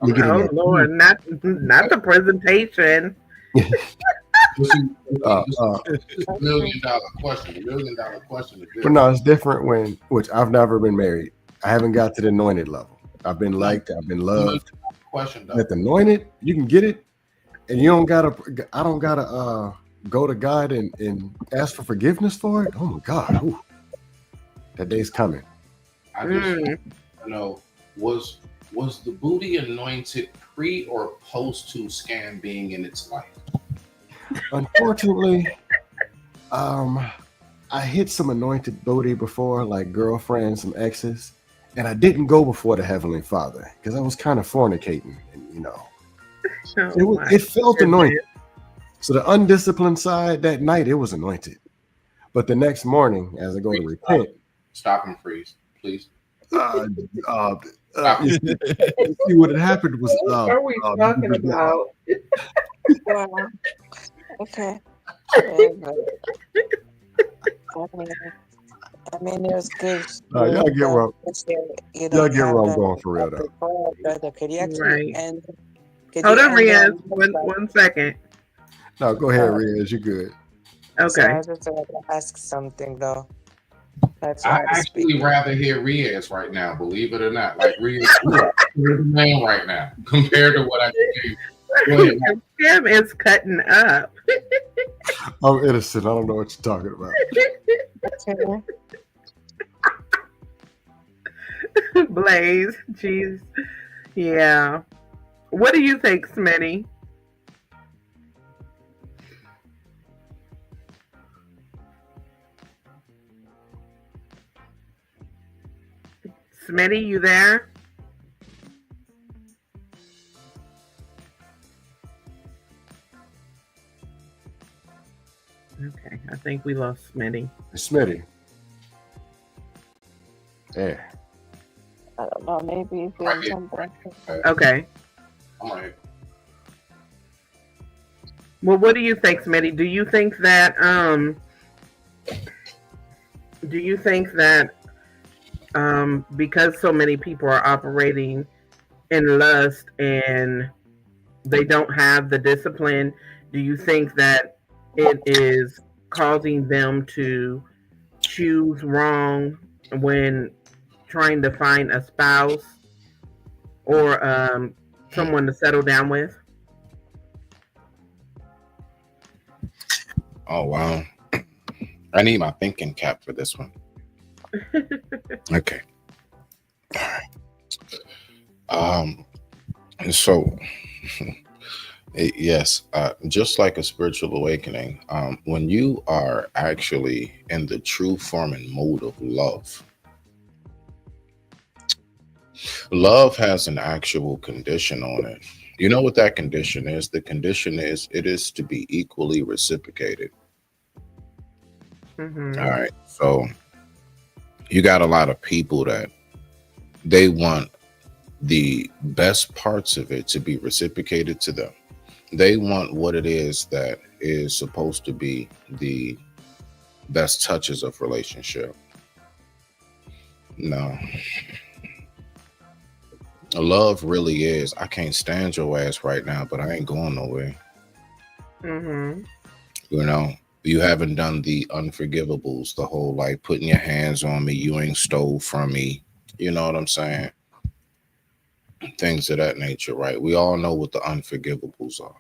Oh, Lord, not the presentation. $1 million question. $1 million question. But no, it's different which I've never been married. I haven't got to the anointed level. I've been liked, I've been loved. Question though. With the anointed, you can get it, and I don't gotta go to God and ask for forgiveness for it. Oh my God. Ooh. That day's coming. I just know, was the booty anointed pre or post to Scam being in its life? Unfortunately, I hit some anointed booty before, like girlfriends, some exes, and I didn't go before the Heavenly Father because I was kind of fornicating, and it felt anointed. So the undisciplined side that night, it was anointed, But the next morning, as I go to repent, Stop and freeze, please. you see what had happened was What are we talking about? Wow. Okay. Very good. I mean, it was good. y'all get where y'all get where I'm going for real though. Brother, could you actually Right. end? Hold on, Riaz. One second. No, go ahead, Riaz. You're good. Okay. I was just going to ask something though. That's I why I actually speak. rather hear Riaz right now, believe it or not. Like Riaz, you're the man right now compared to what I do. Go ahead. Kim is cutting up. I'm innocent. I don't know what you're talking about. Blaze, jeez. Yeah. What do you think, Smitty? Smitty, you there? Okay, I think we lost Smitty. Smitty. Yeah. I don't know. Maybe he's doing something. Okay. All right. Well, what do you think, Smitty? Do you think that because so many people are operating in lust and they don't have the discipline, do you think that it is causing them to choose wrong when trying to find a spouse or someone to settle down with? Oh wow. I need my thinking cap for this one. Okay. So yes, just like a spiritual awakening, when you are actually in the true form and mode of love, love has an actual condition on it. You know what that condition is? The condition is it is to be equally reciprocated. Mm-hmm. All right. So you got a lot of people that they want the best parts of it to be reciprocated to them. They want what it is that is supposed to be the best touches of relationship. No. Love really is, I can't stand your ass right now, but I ain't going nowhere. Mm-hmm. You know, you haven't done the unforgivables, the whole like putting your hands on me, you ain't stole from me. You know what I'm saying? Things of that nature, right? We all know what the unforgivables are.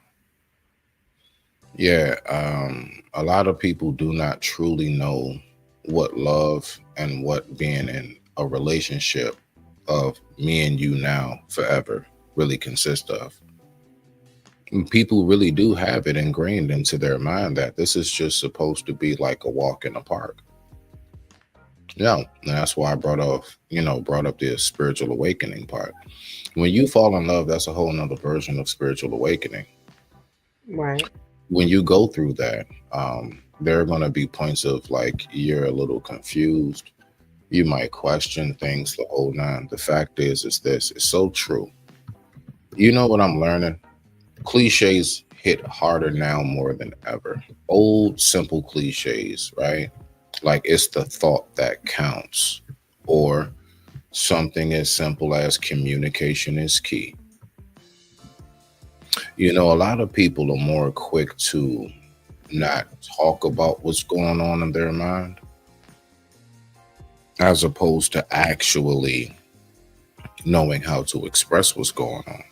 Yeah, a lot of people do not truly know what love and what being in a relationship of me and you now forever really consists of. And people really do have it ingrained into their mind that this is just supposed to be like a walk in the park. Yeah, and that's why I brought up the spiritual awakening part. When you fall in love, that's a whole nother version of spiritual awakening. Right. When you go through that, there are going to be points of like you're a little confused. You might question things the whole nine. The fact is this. It's so true. You know what I'm learning? Cliches hit harder now more than ever. Old, simple cliches, right? Like it's the thought that counts. Or something as simple as communication is key. You know, a lot of people are more quick to not talk about what's going on in their mind as opposed to actually knowing how to express what's going on.